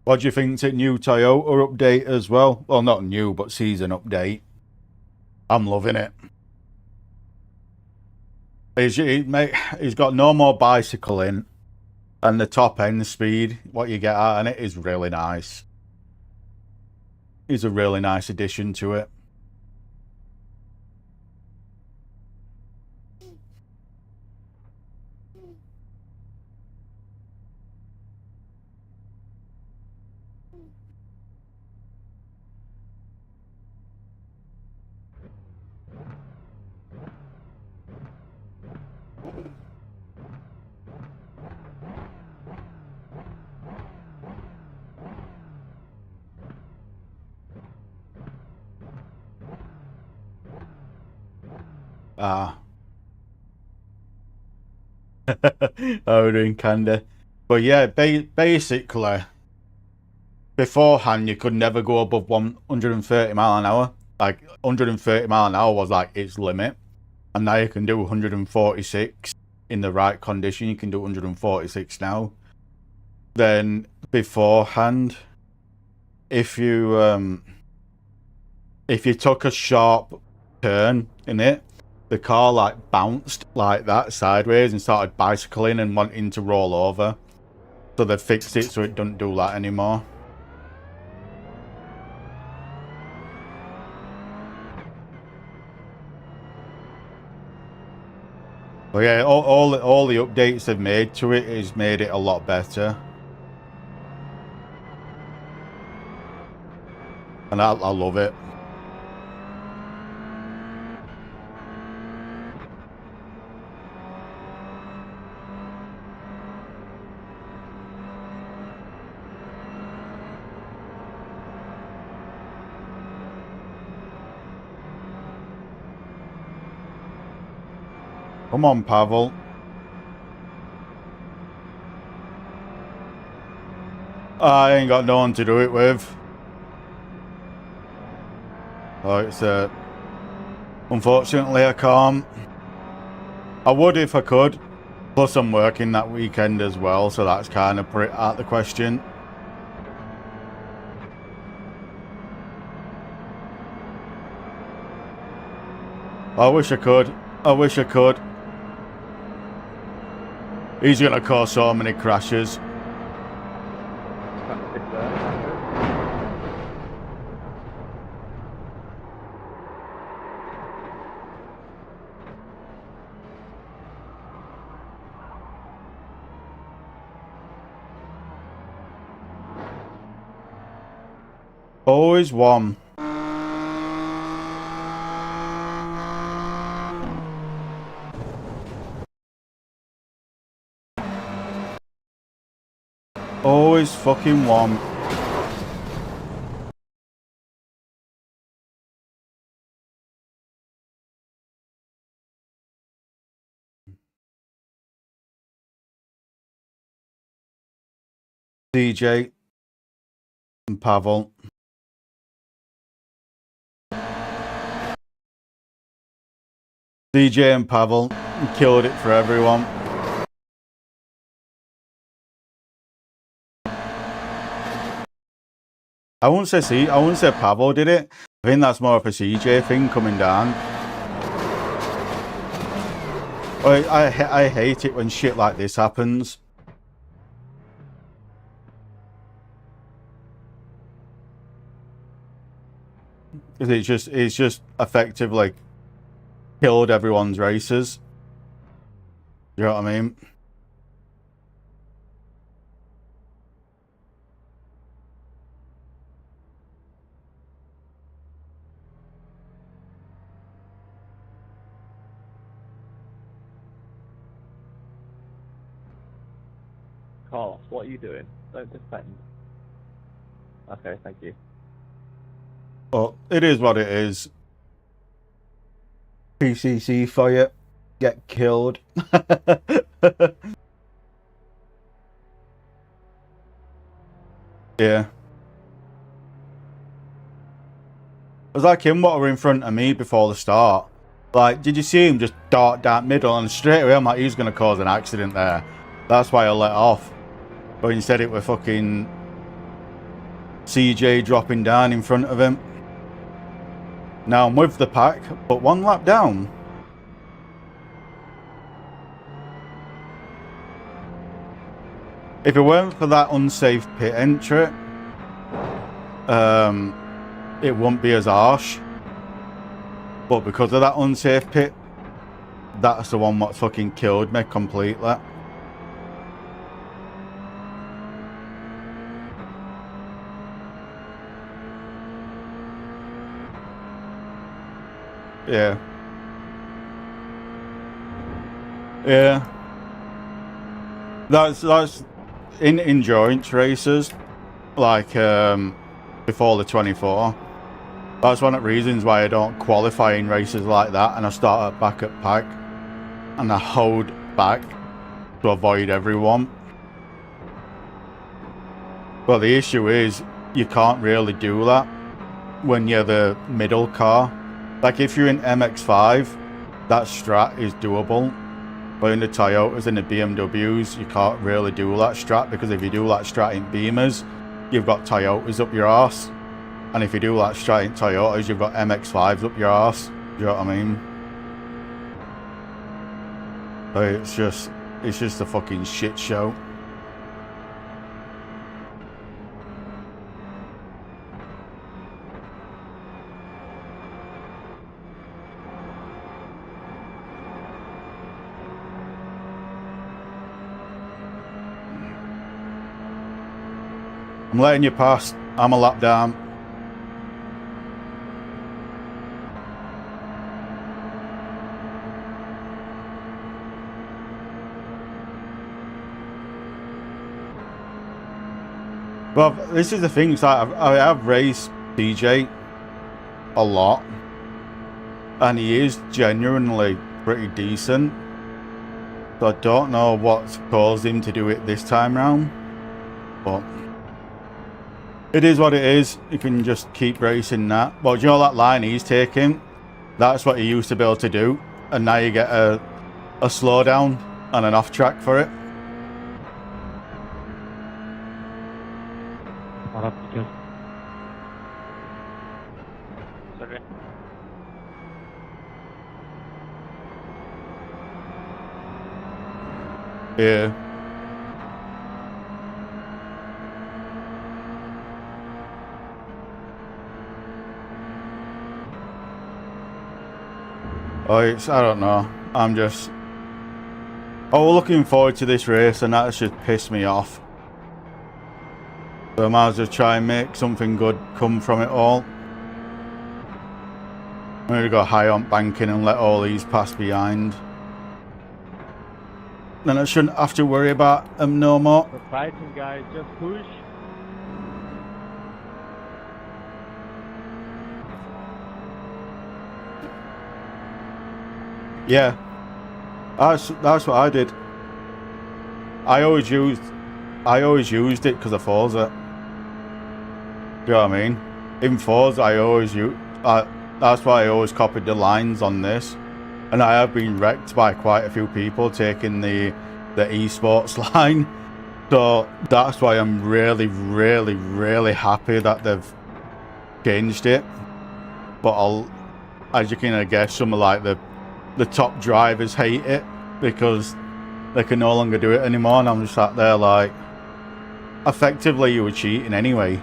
what do you think to new Toyota update as well? Well, not new, but season update. I'm loving it. He's got no more bicycling, and the top end speed, what you get out of it, is really nice. It's a really nice addition to it. Oh, doing candy. But yeah, basically, beforehand you could never go above 130 mile an hour. Like 130 mile an hour was like its limit, and now you can do 146 in the right condition. You can do 146 now. Then beforehand, if you took a sharp turn in it, the car like bounced like that sideways and started bicycling and wanting to roll over. So they fixed it so it doesn't do that anymore. But yeah, all the updates they've made to it has made it a lot better. And I love it. Come on, Pavel. I ain't got no one to do it with. Oh, it's unfortunately I can't. I would if I could. Plus I'm working that weekend as well, so that's kind of put it out the question. I wish I could. I wish I could. He's gonna cause so many crashes. Always one. Always fucking one. DJ and Pavel. DJ and Pavel killed it for everyone. I wouldn't say Pavel did it. I think that's more of a CJ thing coming down. I hate it when shit like this happens. Because it's just effectively killed everyone's races. You know what I mean? Carlos, what are you doing? Don't defend. Okay, thank you. But it is what it is. PCC fire, get killed. Yeah. It was like him what were in front of me before the start. Like, did you see him just dart down middle, and straight away I'm like, he's gonna cause an accident there. That's why I let off. But instead it was fucking CJ dropping down in front of him. Now I'm with the pack, but one lap down. If it weren't for that unsafe pit entry, it wouldn't be as harsh. But because of that unsafe pit, that's the one what fucking killed me completely. Yeah. Yeah. That's in endurance races, like before the 24. That's one of the reasons why I don't qualify in races like that, and I start back at pack and I hold back to avoid everyone. But the issue is you can't really do that when you're the middle car. Like if you're in MX5, that strat is doable. But in the Toyotas and the BMWs, you can't really do that strat, because if you do that strat in Beamers, you've got Toyotas up your arse. And if you do that strat in Toyotas, you've got MX5s up your arse. Do you know what I mean? But it's just a fucking shit show. I'm letting you pass. I'm a lap down. Well, this is the thing. So I have raced DJ a lot, and he is genuinely pretty decent. So I don't know what's caused him to do it this time round, but it is what it is. You can just keep racing that. But you know that line he's taking? That's what he used to be able to do. And now you get a slowdown and an off track for it. Sorry. Yeah. Oh, I don't know. I'm just... Oh, we're looking forward to this race, and that's just pissed me off. So I might as well try and make something good come from it all. I'm going to go high on banking and let all these pass behind. Then I shouldn't have to worry about them no more. We're fighting, guys. Just push. Yeah, that's what I did. I always used it because of Forza. Do you know what I mean? In Forza, that's why I always copied the lines on this, and I have been wrecked by quite a few people taking the esports line. So that's why I'm really, really, really happy that they've changed it. But as you can guess, some of like the top drivers hate it because they can no longer do it anymore, and I'm just sat there like, effectively you were cheating anyway.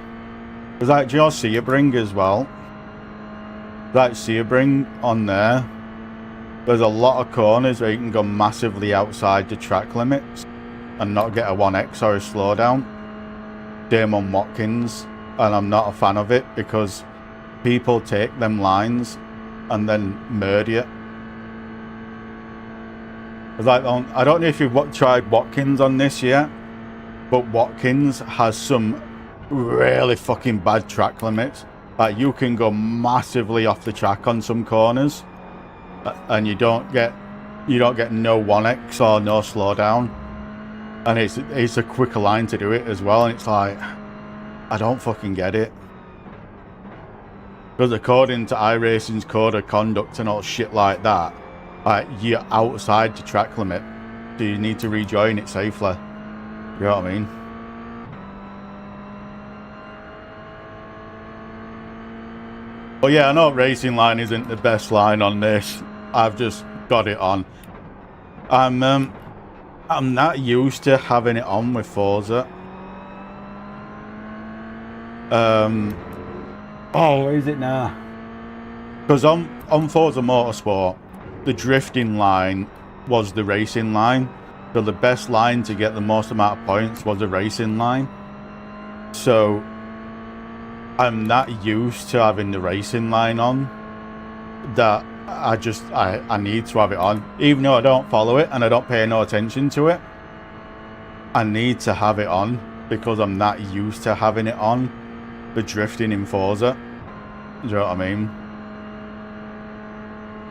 Because like, do you know Sebring as well? Like Sebring on there's a lot of corners where you can go massively outside the track limits and not get a 1x or a slowdown. Damon Watkins, and I'm not a fan of it because people take them lines and then murder you. Like, I don't know if you've tried Watkins on this yet, but Watkins has some really fucking bad track limits. Like, you can go massively off the track on some corners, and you don't get no 1x or no slowdown, and it's a quicker line to do it as well. And it's like, I don't fucking get it, because according to iRacing's code of conduct and all shit like that, you're outside the track limit, so you need to rejoin it safely. You know what I mean? But yeah, I know racing line isn't the best line on this. I've just got it on. I'm not used to having it on with Forza. Oh, where is it now? Because on Forza Motorsport, the drifting line was the racing line. So the best line to get the most amount of points was the racing line. So I'm not used to having the racing line on. That I need to have it on. Even though I don't follow it and I don't pay no attention to it, I need to have it on because I'm not used to having it on. The drifting in Forza. Do you know what I mean?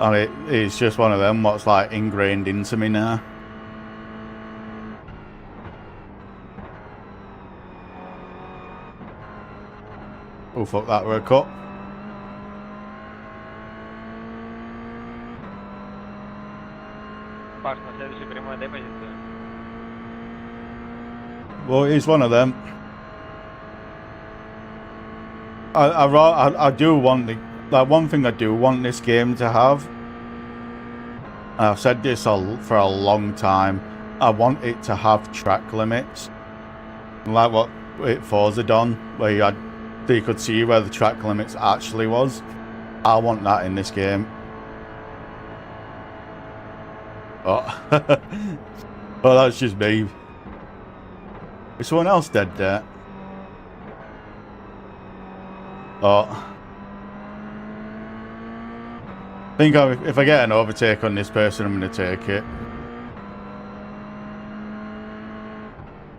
And it's just one of them what's like ingrained into me now. Oh fuck, that were a cut. Паш, на следующей прямой дай позицию. Well, it's one of them. I do want one thing I do want this game to have. And I've said this for a long time. I want it to have track limits, like what Forza done, where you could see where the track limits actually was. I want that in this game. Oh, well, that's just me. Is someone else dead there? Oh. I think if I get an overtake on this person, I'm going to take it.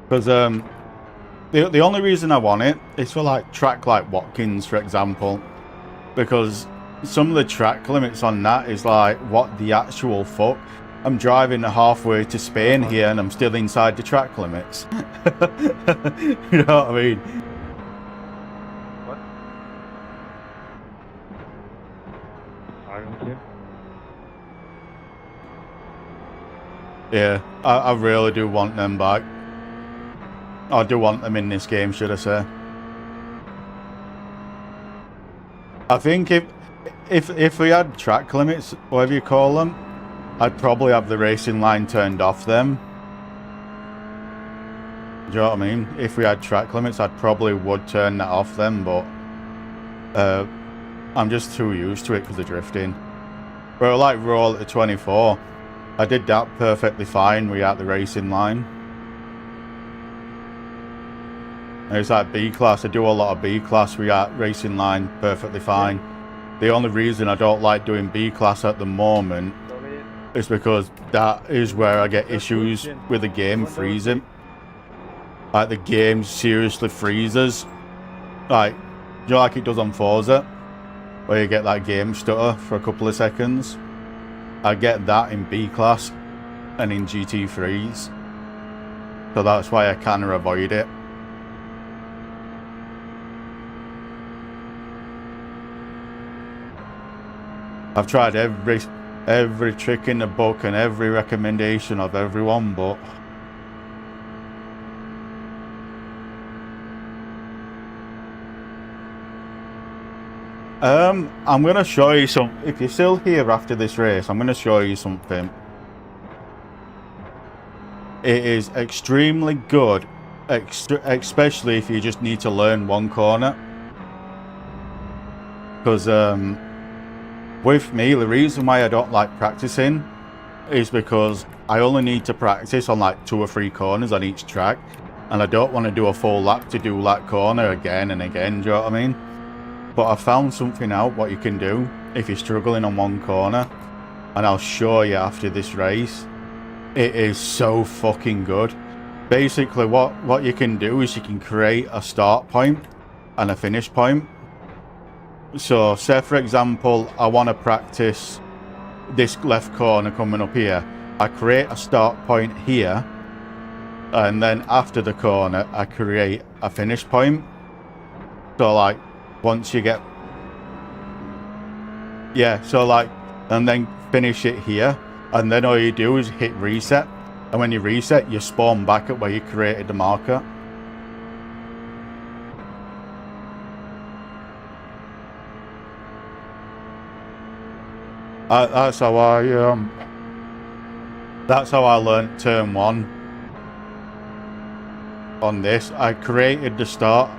Because the only reason I want it is for like track like Watkins, for example. Because some of the track limits on that is like, what the actual fuck? I'm driving halfway to Spain here and I'm still inside the track limits. You know what I mean? What? Yeah, I really do want them back. I do want them in this game, should I say. I think if we had track limits, whatever you call them, I'd probably have the racing line turned off them. Do you know what I mean? If we had track limits, I probably would turn that off then, but I'm just too used to it because of drifting. But like roll at the 24, I did that perfectly fine without the racing line. And it's like B class. I do a lot of B class. We got racing line perfectly fine. The only reason I don't like doing B class at the moment is because that is where I get issues with the game freezing. Like the game seriously freezes. Like, you know, like it does on Forza, where you get that game stutter for a couple of seconds. I get that in B class and in GT3s. So that's why I kind of avoid it. I've tried every trick in the book and every recommendation of everyone, but I'm gonna show you some. If you're still here after this race, I'm gonna show you something. It is extremely good, especially if you just need to learn one corner. Because with me, the reason why I don't like practicing is because I only need to practice on like 2 or 3 corners on each track, and I don't want to do a full lap to do that corner again and again. Do you know what I mean? But I found something out what you can do if you're struggling on one corner, and I'll show you after this race. It is so fucking good. Basically what you can do is you can create a start point and a finish point. So say for example I want to practice this left corner coming up here. I create a start point here, and then after the corner I create a finish point. So like once you get, yeah, so like, and then finish it here, and then all you do is hit reset, and when you reset you spawn back at where you created the marker. That's how I learned turn 1 on this. I created a start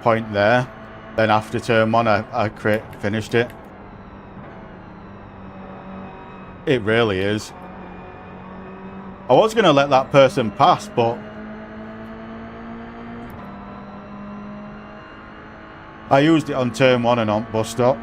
point there, then after turn 1 I finished it. It really is. I was gonna let that person pass, but I used it on turn 1 and on bus stop.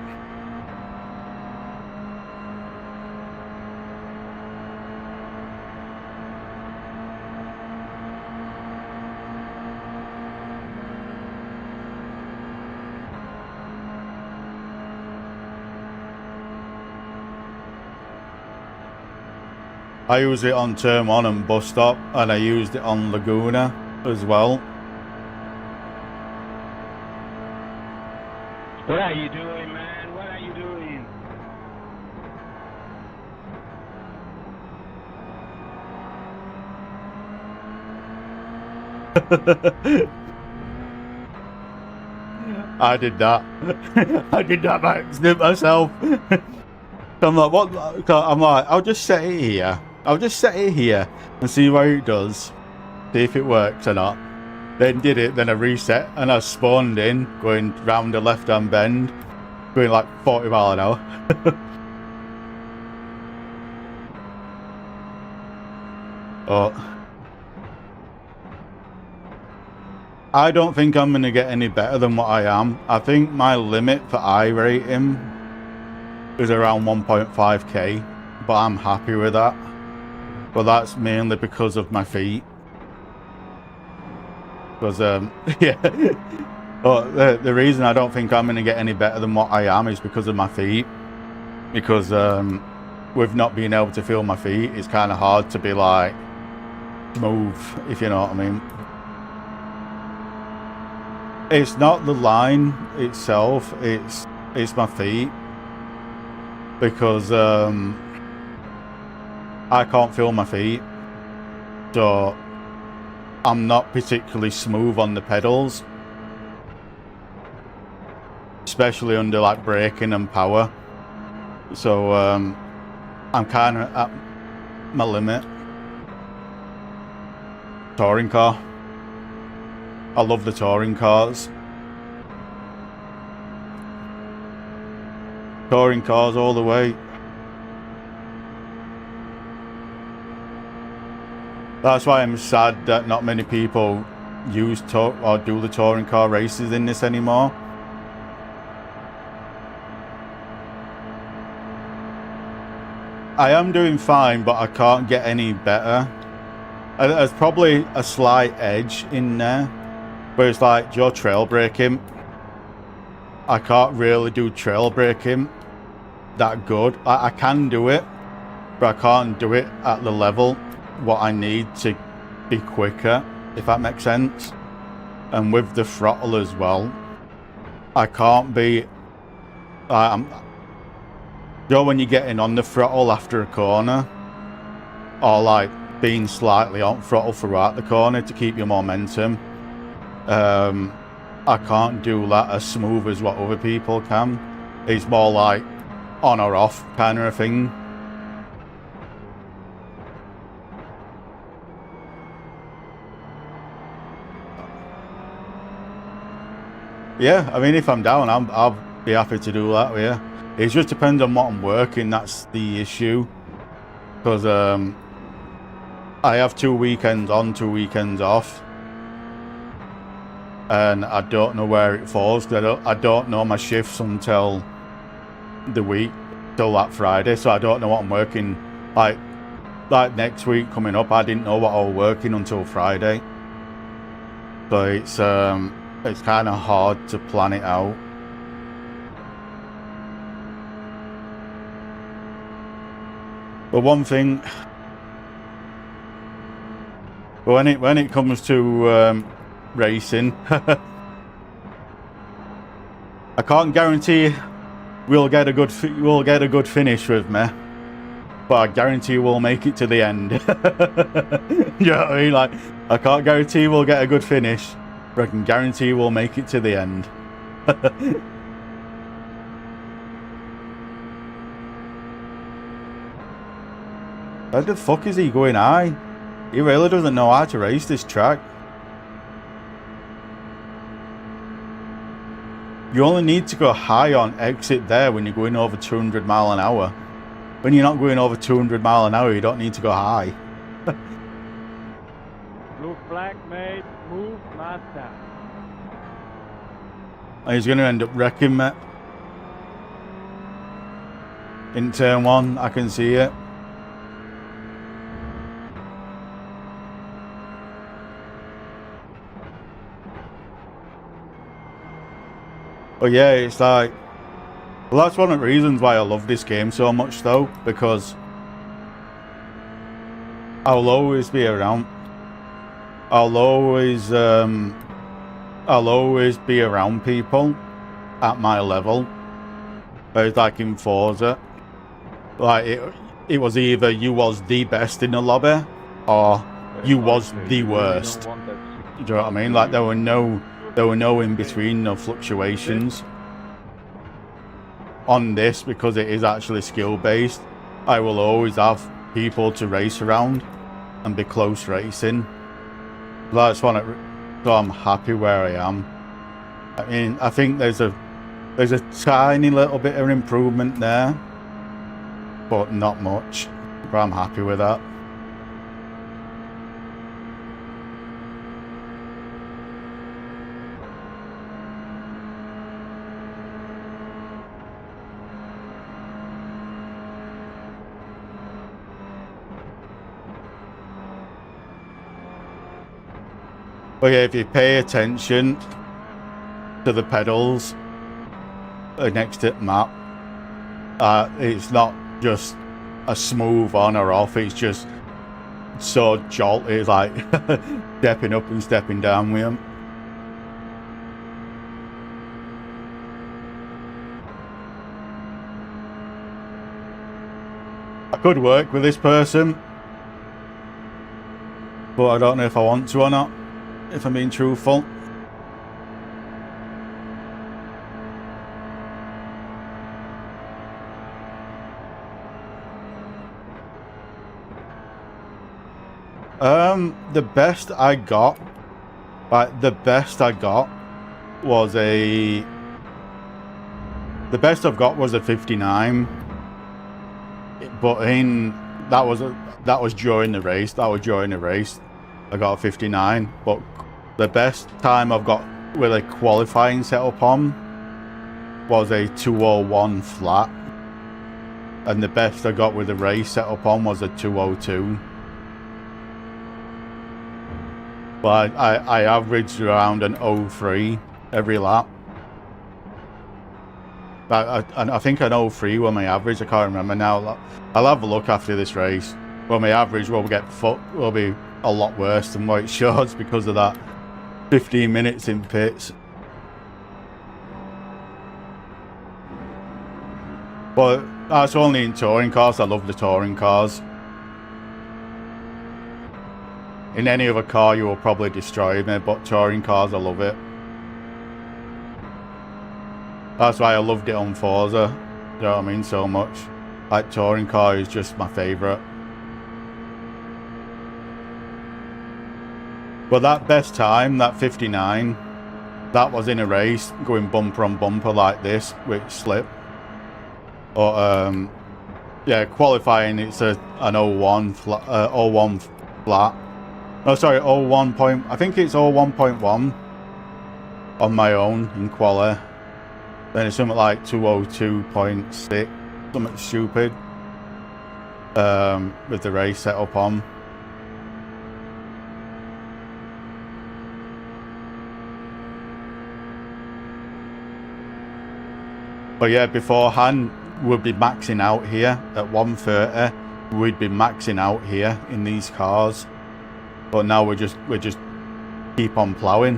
I use it on turn 1 and bus stop, and I used it on Laguna as well. What are you doing, man? What are you doing? I did that. I did that by accident myself. I'm like, what? I'm like, I'll just set it here. I'll just set it here and see what it does. See if it works or not. Then did it, then I reset, and I spawned in, going round the left-hand bend, going like 40 miles an hour. Oh. I don't think I'm going to get any better than what I am. I think my limit for I rating is around 1.5k, but I'm happy with that. But that's mainly because of my feet. Because, yeah. But the reason I don't think I'm going to get any better than what I am is because of my feet. Because with not being able to feel my feet, it's kind of hard to be like smooth, if you know what I mean. It's not the line itself, it's my feet. Because I can't feel my feet, so I'm not particularly smooth on the pedals, especially under like braking and power. So I'm kind of at my limit. Touring car. I love the touring cars. Touring cars all the way. That's why I'm sad that not many people use or do the touring car races in this anymore. I am doing fine, but I can't get any better. There's probably a slight edge in there, but it's like your trail braking. I can't really do trail braking that good. I can do it, but I can't do it at the level what I need to be quicker, if that makes sense. And with the throttle as well, I can't be you know when you're getting on the throttle after a corner, or like being slightly on throttle throughout the corner to keep your momentum, I can't do that as smooth as what other people can. It's more like on or off kind of a thing. Yeah, I mean, if I'm down, I'll be happy to do that, yeah. It just depends on what I'm working, that's the issue. Because I have 2 weekends on, 2 weekends off. And I don't know where it falls, because I don't know my shifts until the week, till that Friday. So I don't know what I'm working. Like next week coming up, I didn't know what I was working until Friday. So it's kind of hard to plan it out. But one thing, when it comes to racing, I can't guarantee we'll get a good finish with me, but I guarantee we'll make it to the end. You know what I mean? Like, I can't guarantee we'll get a good finish, but I can guarantee we'll make it to the end. How the fuck is he going high? He really doesn't know how to race this track. You only need to go high on exit there when you're going over 200 mile an hour. When you're not going over 200 mile an hour, you don't need to go high. Blue flag, mate. Move, master. And he's going to end up wrecking me. In turn one, I can see it. But yeah, it's like, well, that's one of the reasons why I love this game so much though, because I'll always be around. I'll always be around people at my level. It's like in Forza, like it was either you was the best in the lobby or you was the worst. Do you know what I mean? Like there were no in between, no fluctuations. On this, because it is actually skill based, I will always have people to race around and be close racing. That's one. So I'm happy where I am. I mean, I think there's a tiny little bit of improvement there, but not much. But I'm happy with that. But yeah, if you pay attention to the pedals next to the map, it's not just a smooth on or off, it's just so jolty, it's like stepping up and stepping down with them. I could work with this person, but I don't know if I want to or not, if I'm being truthful. The best I got, was a... The best I've got was a 59, but that was during the race. I got a 59, but The best time I've got with a qualifying setup on was a 201 flat. And the best I got with a race setup on was a 202. But I averaged around an 03 every lap. I think an 03 was my average. I can't remember now. I'll have a look after this race. Well, my average will be a lot worse than what it shows because of that 15 minutes in pits. But that's only in touring cars. I love the touring cars. In any other car, you will probably destroy me, but touring cars, I love it. That's why I loved it on Forza. You know what I mean? So much. Like, touring car is just my favourite. But that best time, that 59, that was in a race, going bumper on bumper like this, with slip. Or, yeah, qualifying, it's an 01 flat. 01 flat. No, sorry, 01 point, I think it's 01.1 on my own in quali. Then it's something like 202.6, something stupid, with the race setup on. But yeah, beforehand, we'd be maxing out here at 130. We'd be maxing out here in these cars. But now we just keep on ploughing.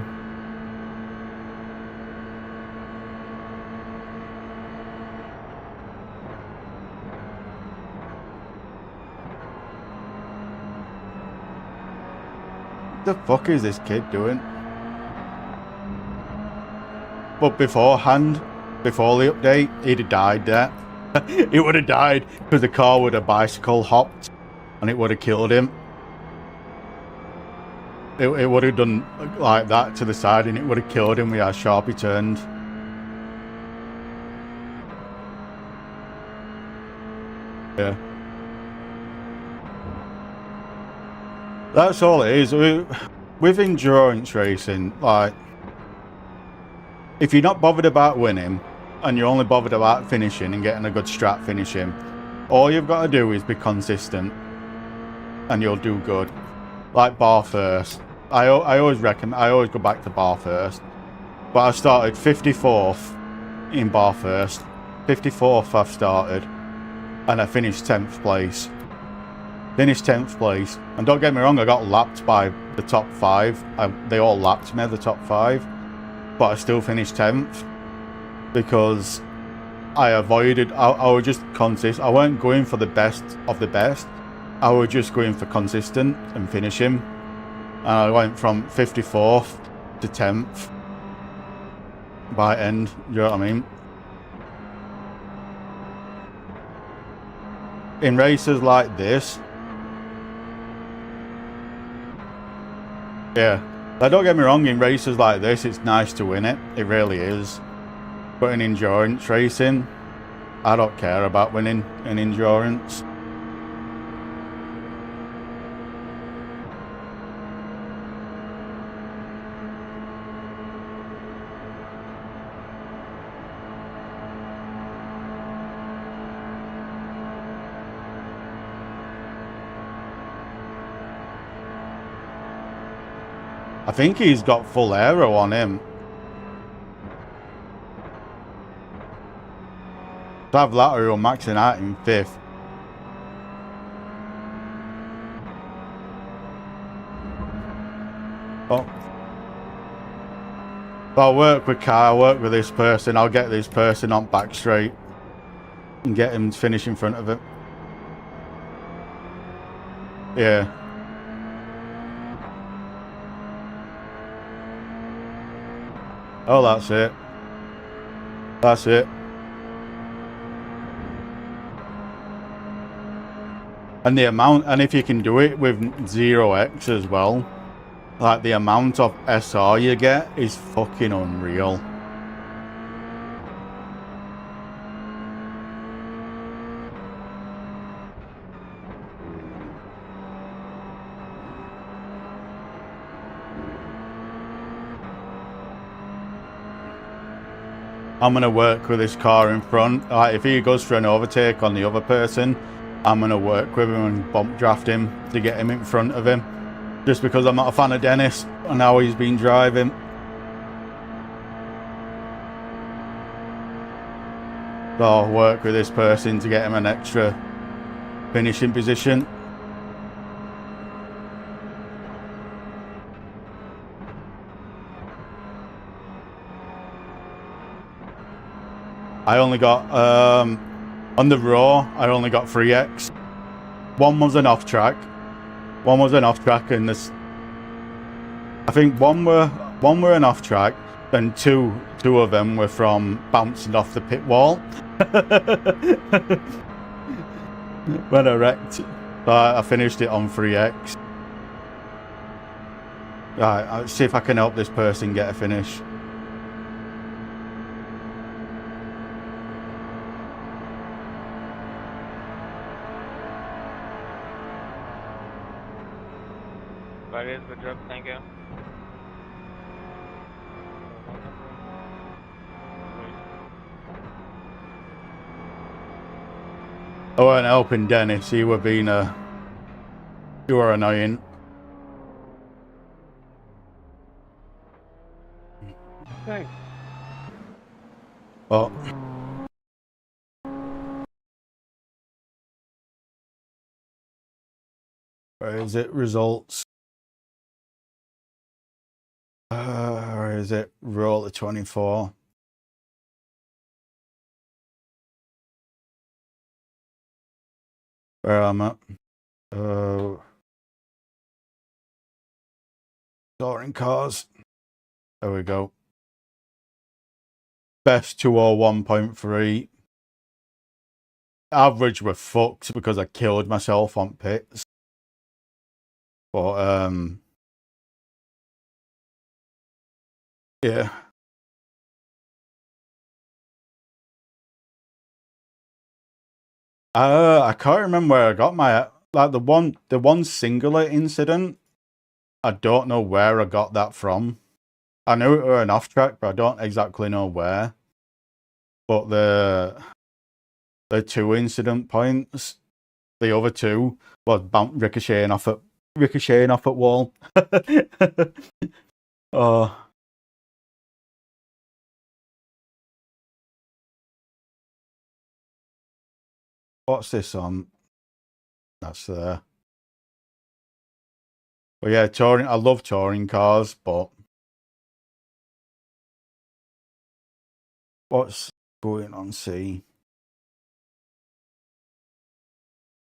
What the fuck is this kid doing? But beforehand, before the update, he'd have died there. It would have died because the car would have bicycle hopped and it would have killed him. It would have done like that to the side and it would have killed him with how sharp he turned. Yeah. That's all it is. With endurance racing, like, if you're not bothered about winning and you're only bothered about finishing and getting a good strat finishing, all you've got to do is be consistent and you'll do good. Like bar first. I always go back to bar first. But I started 54th in bar first. 54th I've started. And I finished 10th place. Finished 10th place. And don't get me wrong, I got lapped by the top 5. They all lapped me, the top 5. But I still finished 10th. Because I avoided, I was just consistent. I weren't going for the best of the best. I was just going for consistent and finishing. And I went from 54th to 10th by end, you know what I mean? In races like this, yeah, now don't get me wrong, in races like this, it's nice to win it. It really is. But in endurance racing, I don't care about winning in endurance. I think he's got full aero on him. To have lateral maxing out in 5th. Oh. I'll work with Kai, I'll work with this person, I'll get this person on back straight. And get him to finish in front of it. Yeah. Oh, that's it. That's it. And the amount, and if you can do it with 0x as well, like the amount of SR you get is fucking unreal. I'm going to work with this car in front. If he goes for an overtake on the other person, I'm going to work with him and bump draft him to get him in front of him. Just because I'm not a fan of Dennis and how he's been driving. So I'll work with this person to get him an extra finishing position. I only got, on the Raw, I only got 3x. One was an off track. One was an off track, and this, I think one were an off track, then two of them were from bouncing off the pit wall. When I wrecked, I finished it on 3x. Right, I'll see if I can help this person get a finish. Where is the drop? Thank you. I weren't helping Dennis, he were being you were annoying. Thanks. Oh. Where is it? Results. Where is it? Roll the 24. Where am I? Touring cars. There we go. Best 201.3. Average were fucked because I killed myself on pits. But yeah. I can't remember where I got my, like, the one singular incident. I don't know where I got that from. I knew it were an off track, but I don't exactly know where. But the two incident points, the other two was ricocheting off at wall. Oh. What's this on? That's there. But yeah, touring. I love touring cars, but what's going on? See,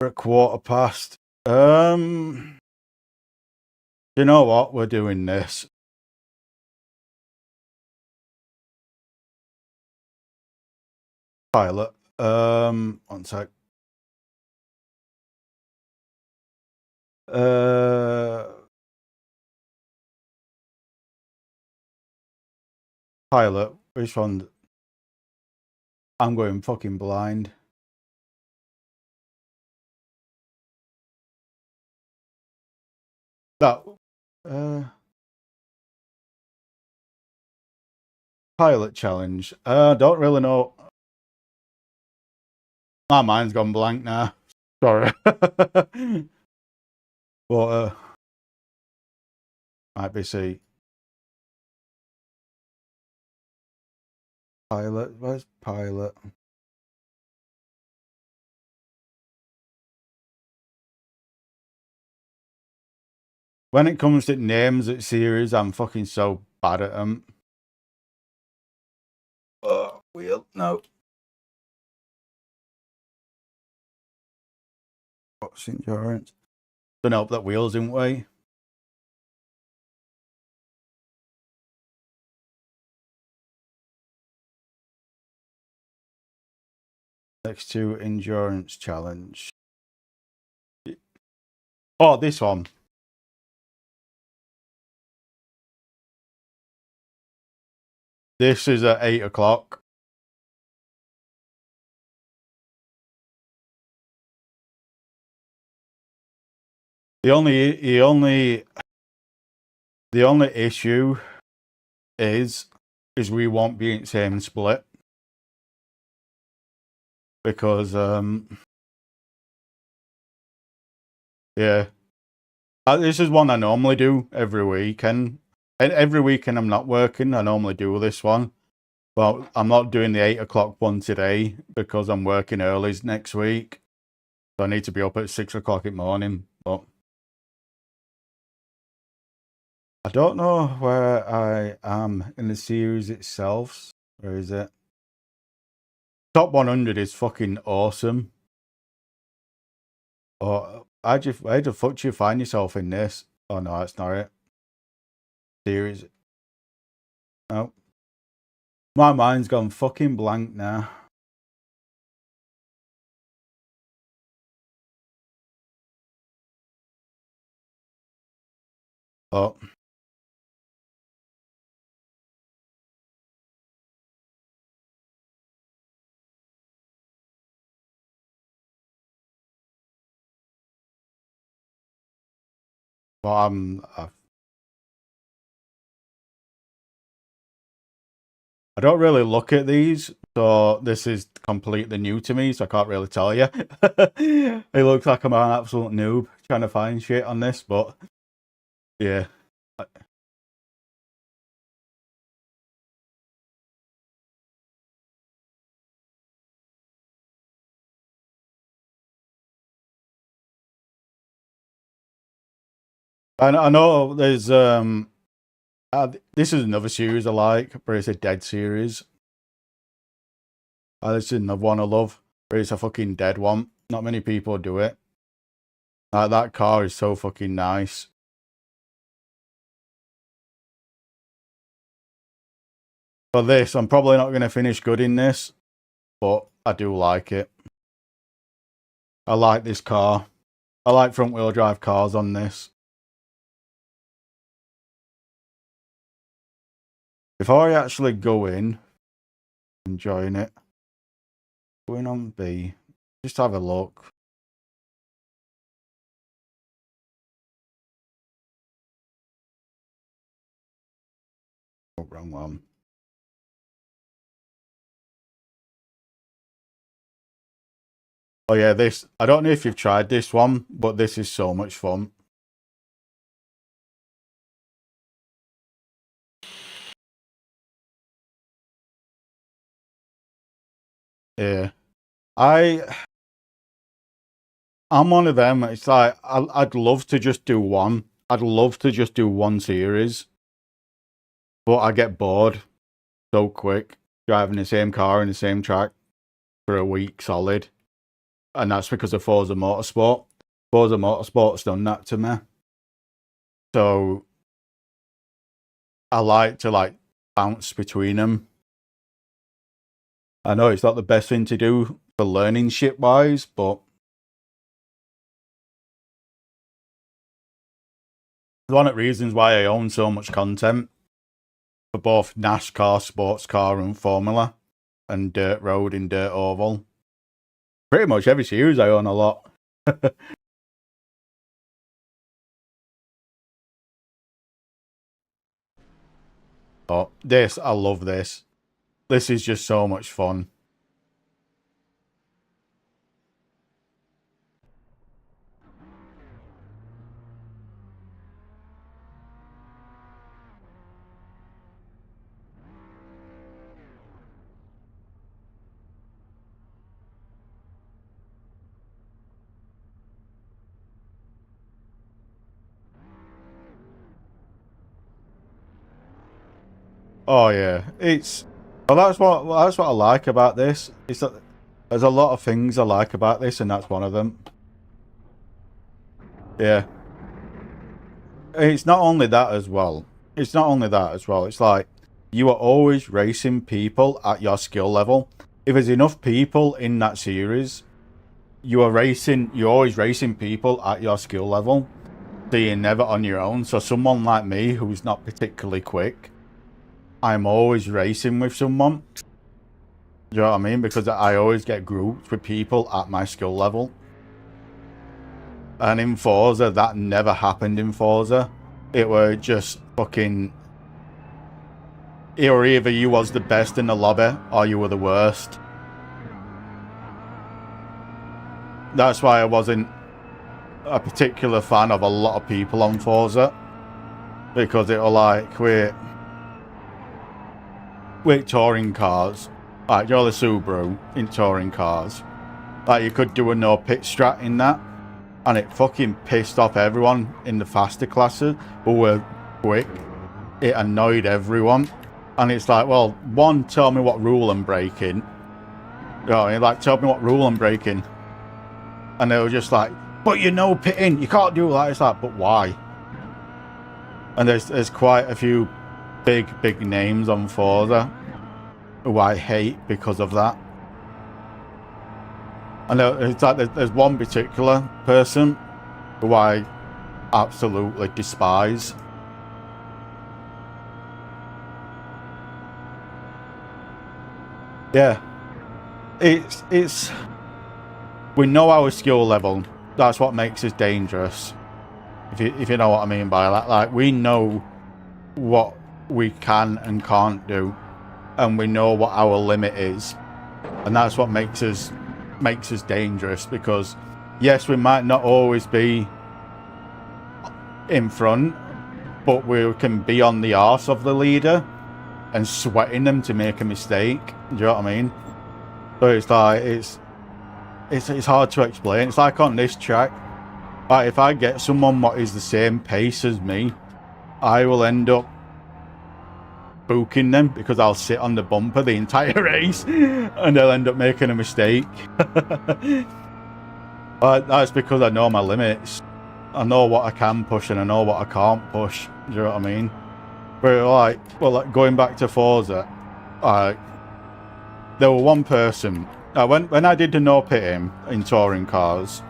we're at 1:15. You know what? We're doing this. Pilot. One sec. Pilot. Which one? I'm going fucking blind. That. Pilot challenge. Don't really know. My mind's gone blank now. Sorry. But might be C. Pilot. Where's pilot? When it comes to names at series, I'm fucking so bad at them. Wheel. No. What's endurance? Don't help that wheel's in way. Next to endurance challenge. Oh, this one. This is at 8 o'clock. The only issue is we won't be in the same split. because yeah, this is one I normally do every weekend. And every weekend I'm not working. I normally do this one, but I'm not doing the 8 o'clock one today because I'm working early next week. So I need to be up at 6 o'clock in the morning. But I don't know where I am in the series itself. Where is it? Top 100 is fucking awesome. Oh, how the fuck do you find yourself in this? Oh no, that's not it. Series. Oh. My mind's gone fucking blank now. Oh. But I don't really look at these, so this is completely new to me, so I can't really tell you. It looks like I'm an absolute noob trying to find shit on this, but yeah. I know there's this is another series I like, but it's a dead series. This is another one I love, but it's a fucking dead one. Not many people do it. That car is so fucking nice. For this, I'm probably not going to finish good in this, but I do like it. I like this car. I like front wheel drive cars on this. Before I actually go in, enjoying it, going on B, just have a look. Oh, wrong one. Oh yeah, this, I don't know if you've tried this one, but this is so much fun. Yeah. I'm one of them. It's like, I'd love to just do one. I'd love to just do one series. But I get bored so quick driving the same car in the same track for a week solid. And that's because of Forza Motorsport. Forza Motorsport's done that to me. So I like to bounce between them. I know it's not the best thing to do for learning shit wise, but it's one of the reasons why I own so much content for both NASCAR, sports car, and Formula, and dirt road and dirt oval. Pretty much every series I own a lot. But this, I love this. This is just so much fun. Oh yeah, it's that's what I like about this. It's that there's a lot of things I like about this, and that's one of them. Yeah, it's not only that as well. It's not only that as well. It's like you are always racing people at your skill level. If there's enough people in that series, you're always racing people at your skill level. So you're never on your own. So someone like me who's not particularly quick, I'm always racing with someone. Do you know what I mean? Because I always get grouped with people at my skill level. And in Forza, that never happened in Forza. It were just fucking... Or either you was the best in the lobby, or you were the worst. that's why I wasn't a particular fan of a lot of people on Forza, because it were like with touring cars, like you're the Subaru in touring cars, like you could do a no pit strat in that, and it fucking pissed off everyone in the faster classes who were quick. It annoyed everyone, and it's like, well, one, tell me what rule I'm breaking. You know, like, tell me what rule I'm breaking. And they were just like, but you know pitting, you can't do that. It's like, but why? And there's quite a few big names on Forza who I hate because of that. And it's like there's one particular person who I absolutely despise. Yeah, it's we know our skill level. That's what makes us dangerous. If you know what I mean by that, like we know what we can and can't do, and we know what our limit is, and that's what makes us dangerous. Because yes, we might not always be in front, but we can be on the arse of the leader and sweating them to make a mistake. Do you know what I mean? So it's like it's hard to explain. It's like on this track, like if I get someone what is the same pace as me, I will end up booking them because I'll sit on the bumper the entire race and they'll end up making a mistake. But that's because I know my limits. I know what I can push and I know what I can't push. Do you know what I mean? But like going back to Forza, there were one person. When I did the no pitting in touring cars,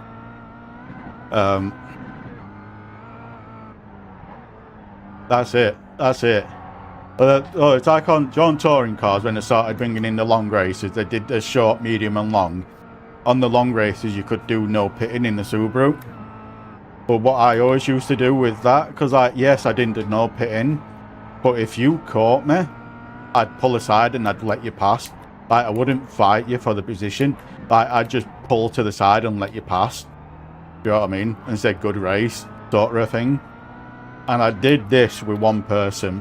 that's it. It's like on touring cars when they started bringing in the long races. They did the short, medium, and long. On the long races, you could do no pitting in the Subaru. But what I always used to do with that, because yes, I didn't do no pitting, but if you caught me, I'd pull aside and I'd let you pass. Like, I wouldn't fight you for the position. Like, I'd just pull to the side and let you pass. You know what I mean? And say, good race, sort of thing. And I did this with one person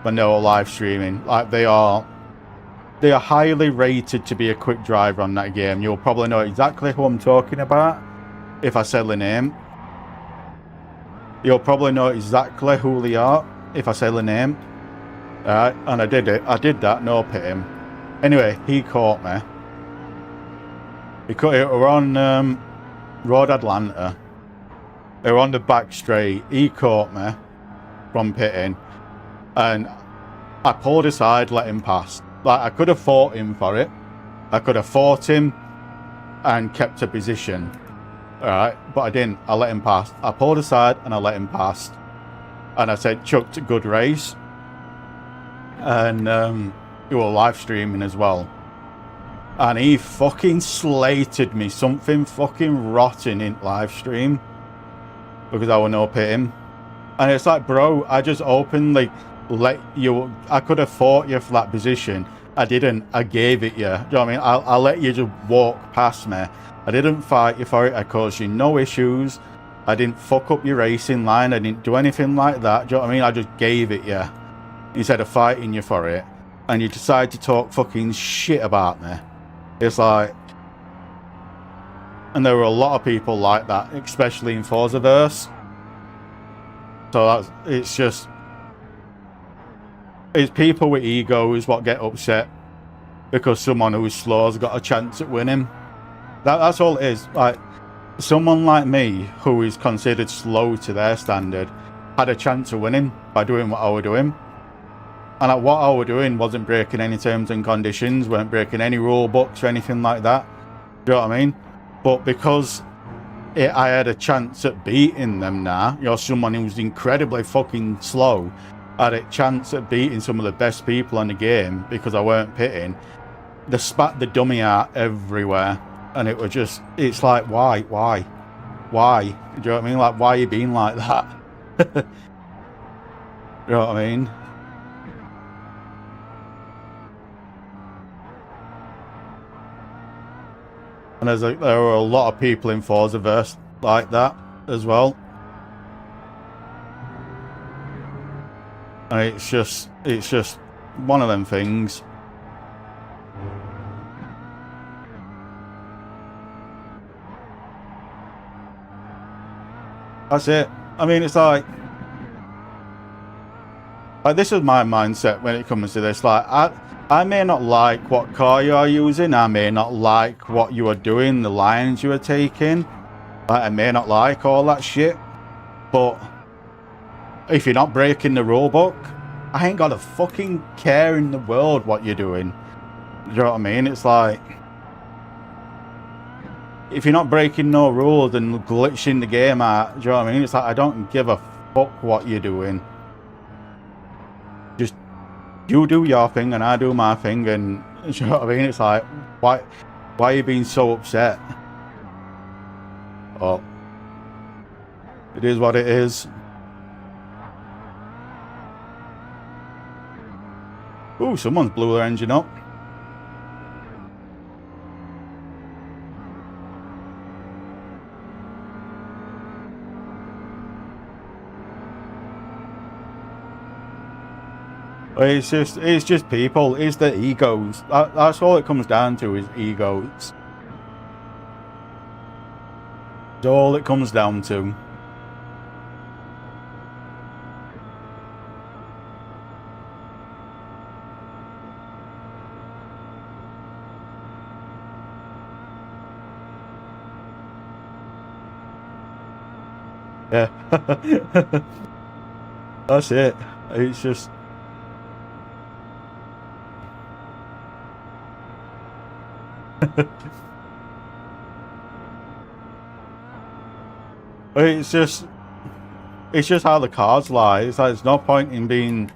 when they were live streaming. Like, they are highly rated to be a quick driver on that game. You'll probably know exactly who I'm talking about if I say the name. You'll probably know exactly who they are if I say the name. Alright, and I did it. I did that, no pitting. Anyway, he caught me. We were on Road Atlanta. We were on the back straight. He caught me from pitting. And I pulled aside, let him pass. Like, I could have fought him for it. I could have fought him and kept a position. Alright, but I didn't. I let him pass. I pulled aside and I let him pass. And I said, chucked, good race. And you were live streaming as well. And he fucking slated me something fucking rotten in live stream because I was no pitting. And it's like, bro, I just openly let you. I could have fought you for that position. I didn't. I gave it you. Do you know what I mean? I let you just walk past me. I didn't fight you for it. I caused you no issues. I didn't fuck up your racing line. I didn't do anything like that. Do you know what I mean? I just gave it you instead of fighting you for it. And you decide to talk fucking shit about me. It's like, and there were a lot of people like that, especially in Forzaverse. So it's people with egos what get upset because someone who's slow has got a chance at winning. That's all it is. Like, someone like me who is considered slow to their standard had a chance of winning by doing what I was doing. And what I was doing wasn't breaking any terms and conditions, weren't breaking any rule books or anything like that. Do you know what I mean? But because I had a chance at beating them now, you know, someone who's incredibly fucking slow, I had a chance at beating some of the best people in the game because I weren't pitting. They spat the dummy out everywhere. And it was just, it's like, why? Do you know what I mean? Like, why are you being like that? You know what I mean? And And there are a lot of people in Forzaverse like that as well. And it's just one of them things. That's it. I mean, it's like this is my mindset when it comes to this. Like, I may not like what car you are using. I may not like what you are doing, the lines you are taking. I may not like all that shit. But if you're not breaking the rule book, I ain't got a fucking care in the world what you're doing. Do you know what I mean? It's like, if you're not breaking no rules and glitching the game out, do you know what I mean? It's like, I don't give a fuck what you're doing. Just, you do your thing and I do my thing, and do you know what I mean? It's like, why are you being so upset? Oh, it is what it is. Ooh, someone's blew their engine up. It's just people. It's the egos. That's all it comes down to, is egos. That's all it comes down to. Yeah. That's it. It's just... it's just how the cards lie. It's like, there's no point in being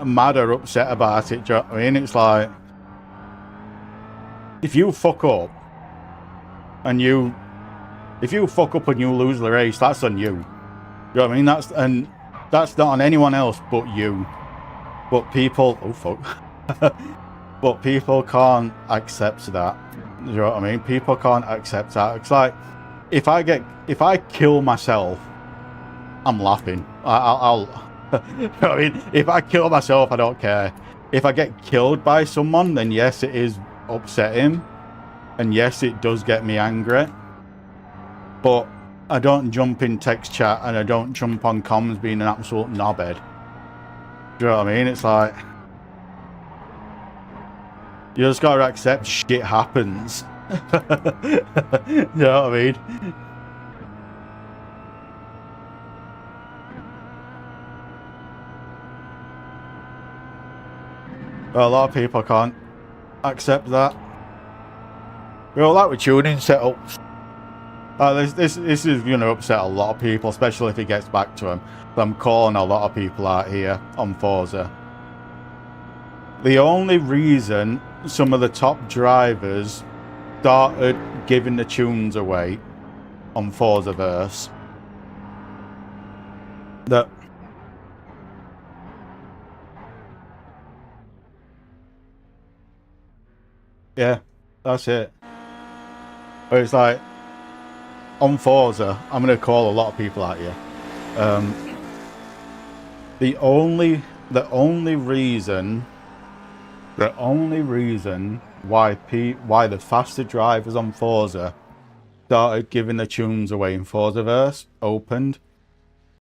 mad or upset about it. Do you know what I mean? It's like, if you fuck up and you lose the race, that's on you. You know what I mean? That's not on anyone else but you. But people, oh fuck. But people can't accept that. You know what I mean? People can't accept that. It's like, if I kill myself, I'm laughing. I'll you know what I mean? If I kill myself, I don't care. If I get killed by someone, then yes, it is upsetting. And yes, it does get me angry. But I don't jump in text chat and I don't jump on comms being an absolute knobhead. Do you know what I mean? It's like, you just gotta accept shit happens. You know what I mean? Well, a lot of people can't accept that. Well, like with tuning setups, this is going to upset a lot of people, especially if it gets back to them. So I'm calling a lot of people out here on Forza. The only reason some of the top drivers started giving the tunes away on Forzaverse, that yeah, that's it. But it's like, on Forza, I'm going to call a lot of people out here. The only reason why the faster drivers on Forza started giving the tunes away in Forzaverse opened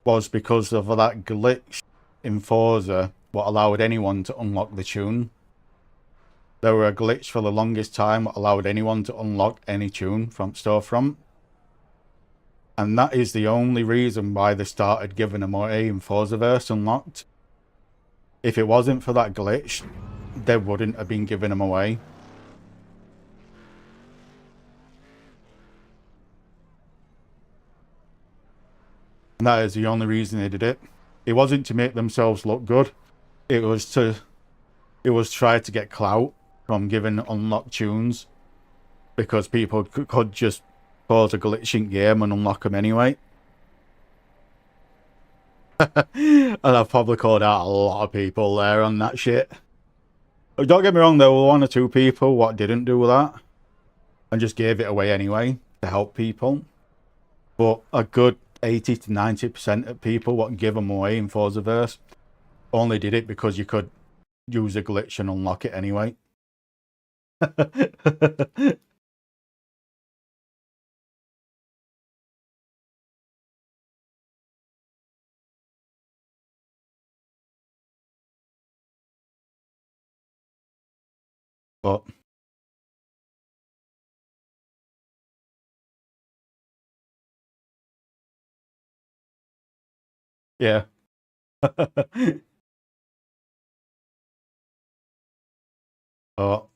was because of that glitch in Forza what allowed anyone to unlock the tune. There were a glitch for the longest time that allowed anyone to unlock any tune from storefront. And that is the only reason why they started giving them away in Forzaverse unlocked. If it wasn't for that glitch, they wouldn't have been giving them away. And that is the only reason they did it. It wasn't to make themselves look good. It was try to get clout from giving unlocked tunes, because people could just cause a glitch in game and unlock them anyway. And I've probably called out a lot of people there on that shit. Don't get me wrong, there were one or two people what didn't do that. and just gave it away anyway to help people. But a good 80 to 90% of people what give them away in Forzaverse only did it because you could use a glitch and unlock it anyway. But yeah. But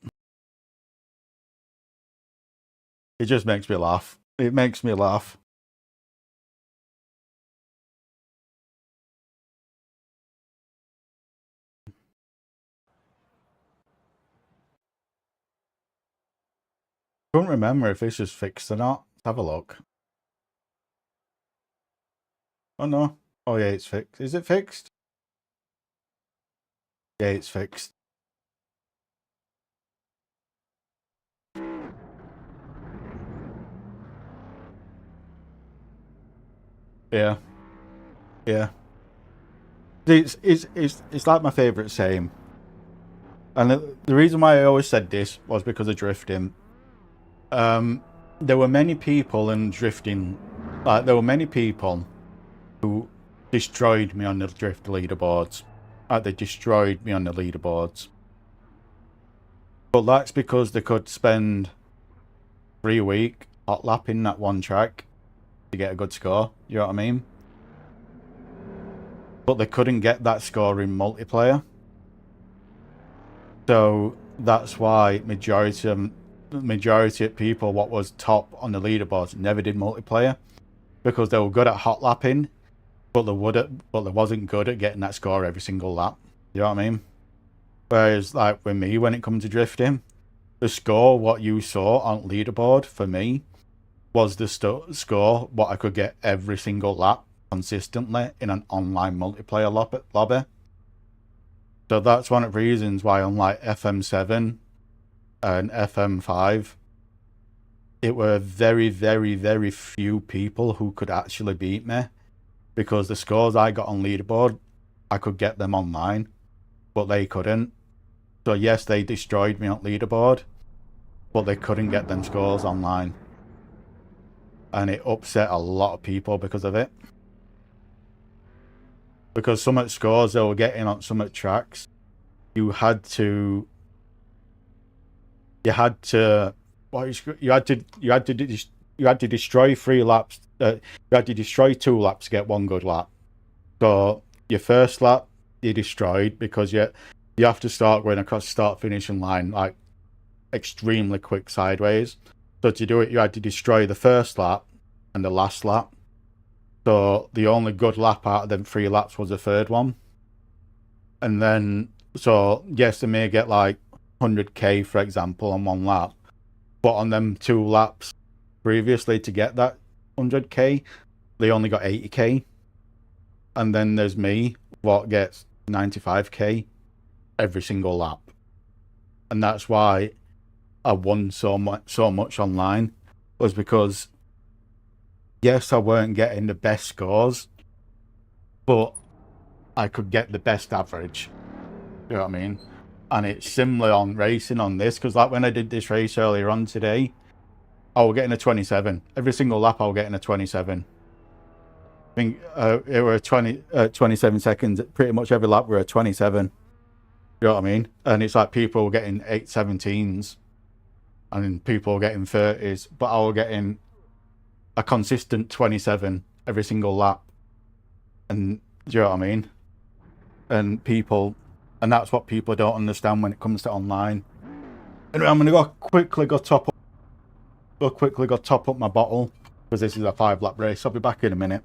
it just makes me laugh. It makes me laugh. Couldn't remember if this is fixed or not. Let's have a look. Oh no. Oh yeah, it's fixed. Is it fixed? Yeah, it's fixed. Yeah. Yeah. It's like my favourite saying. And the reason why I always said this was because of drifting. There were many people in drifting, like there were many people who destroyed me on the drift leaderboards. Like they destroyed me on the leaderboards. But that's because they could spend 3 weeks hot lapping that one track to get a good score. You know what I mean? But they couldn't get that score in multiplayer. So that's why majority of people what was top on the leaderboards never did multiplayer, because they were good at hot lapping, but they wasn't good at getting that score every single lap. You know what I mean? Whereas like with me, when it comes to drifting, the score what you saw on leaderboard for me was the score what I could get every single lap consistently in an online multiplayer lobby. So that's one of the reasons why on like FM7 and FM5, it were very, very, very few people who could actually beat me, because the scores I got on leaderboard, I could get them online, but they couldn't. So yes, they destroyed me on leaderboard, but they couldn't get them scores online. And it upset a lot of people because of it. Because some of the scores they were getting on some of the tracks, you had to destroy 3 laps. You had to destroy 2 laps to get 1 good lap. So your first lap you destroyed because you have to start going across the start finishing line like extremely quick sideways. So to do it, you had to destroy the first lap and the last lap. So the only good lap out of them 3 laps was the third one. And then, so yes, they may get like 100k, for example, on 1 lap. But on them 2 laps previously to get that 100k, they only got 80k. And then there's me, what gets 95k every single lap. And that's why I won so much online, was because yes, I weren't getting the best scores, but I could get the best average. You know what I mean? And it's similar on racing on this, because like when I did this race earlier on today, I was getting a 27. Every single lap I was getting a 27. I think it were 27 seconds. Pretty much every lap were a 27. You know what I mean? And it's like people were getting 817s and people were getting 30s, but I was getting a consistent 27 every single lap. And do you know what I mean? And that's what people don't understand when it comes to online. Anyway, I'm gonna go quickly top up my bottle, because this is a 5-lap race. I'll be back in a minute.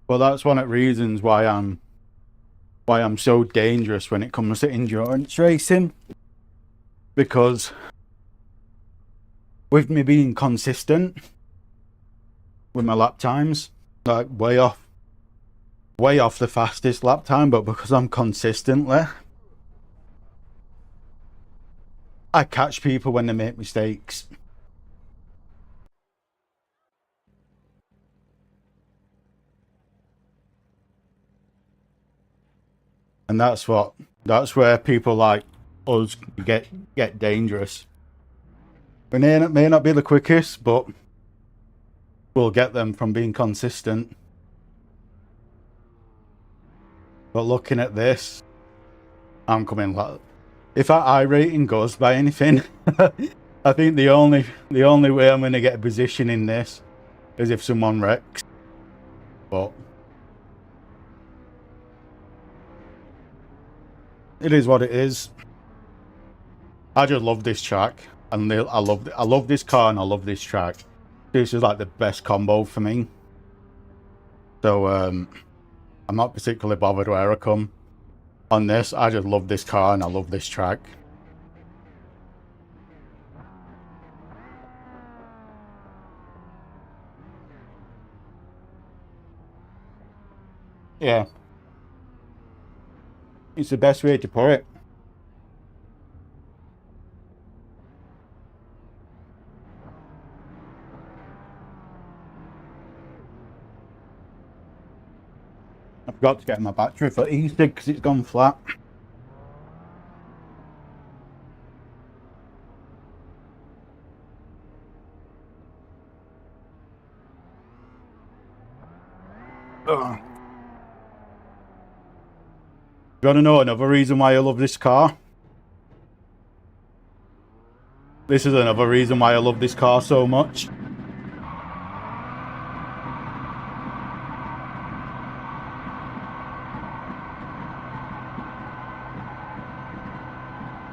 But that's one of the reasons why I'm so dangerous when it comes to endurance racing. Because with me being consistent with my lap times, like way off the fastest lap time, but because I'm consistently, I catch people when they make mistakes. And that's where people like us get dangerous. We may not be the quickest, but we'll get them from being consistent. But looking at this, I'm coming like, if our I rating goes by anything, I think the only way I'm gonna get a position in this is if someone wrecks. But it is what it is. I just love this track, and I love this car, and I love this track. This is like the best combo for me. So I'm not particularly bothered where I come on this. I just love this car and I love this track. Yeah. It's the best way to put it. I forgot to get my battery for Easter because it's gone flat. Ugh. You want to know another reason why I love this car? This is another reason why I love this car so much.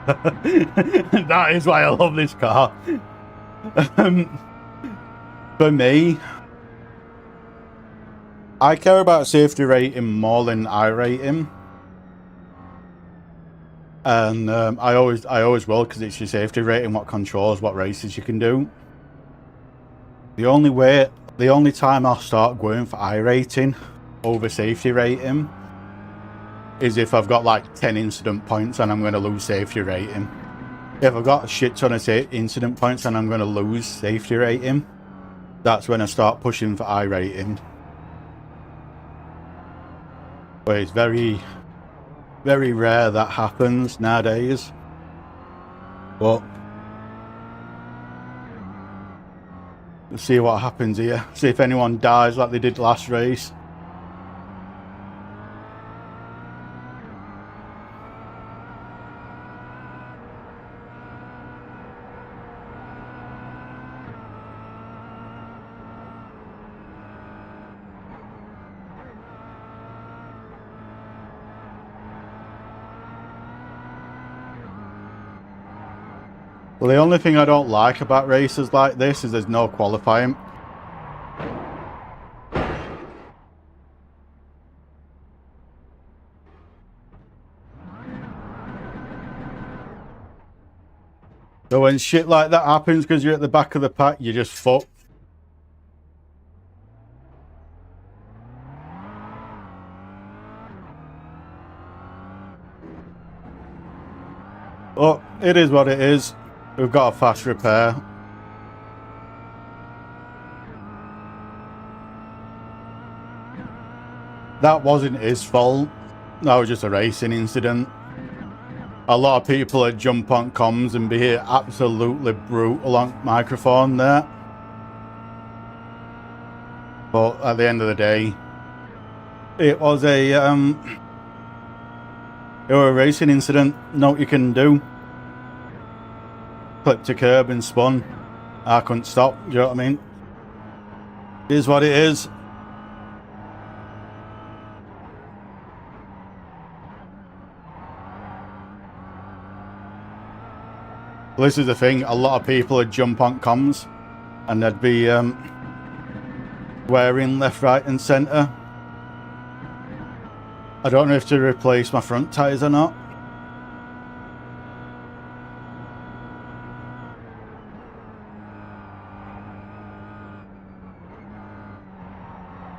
That is why I love this car. For me, I care about safety rating more than I rating. And I always will, because it's your safety rating what controls what races you can do. The only time I'll start going for I rating over safety rating is if I've got like 10 incident points and I'm going to lose safety rating. If I've got a shit ton of incident points and I'm going to lose safety rating, that's when I start pushing for I rating. But it's very, very rare that happens nowadays. But let's see what happens here. See if anyone dies like they did last race. Well, the only thing I don't like about races like this is there's no qualifying. So when shit like that happens because you're at the back of the pack, you're just fucked. Oh, it is what it is. We've got a fast repair. That wasn't his fault. That was just a racing incident. A lot of people would jump on comms and be absolutely brutal on microphone there. But at the end of the day, it was a racing incident. Nothing you can do. Clipped a curb and spun. I couldn't stop, do you know what I mean? It is what it is. Well, this is the thing, a lot of people would jump on comms and they'd be wearing left, right and centre I don't know if to replace my front tyres or not.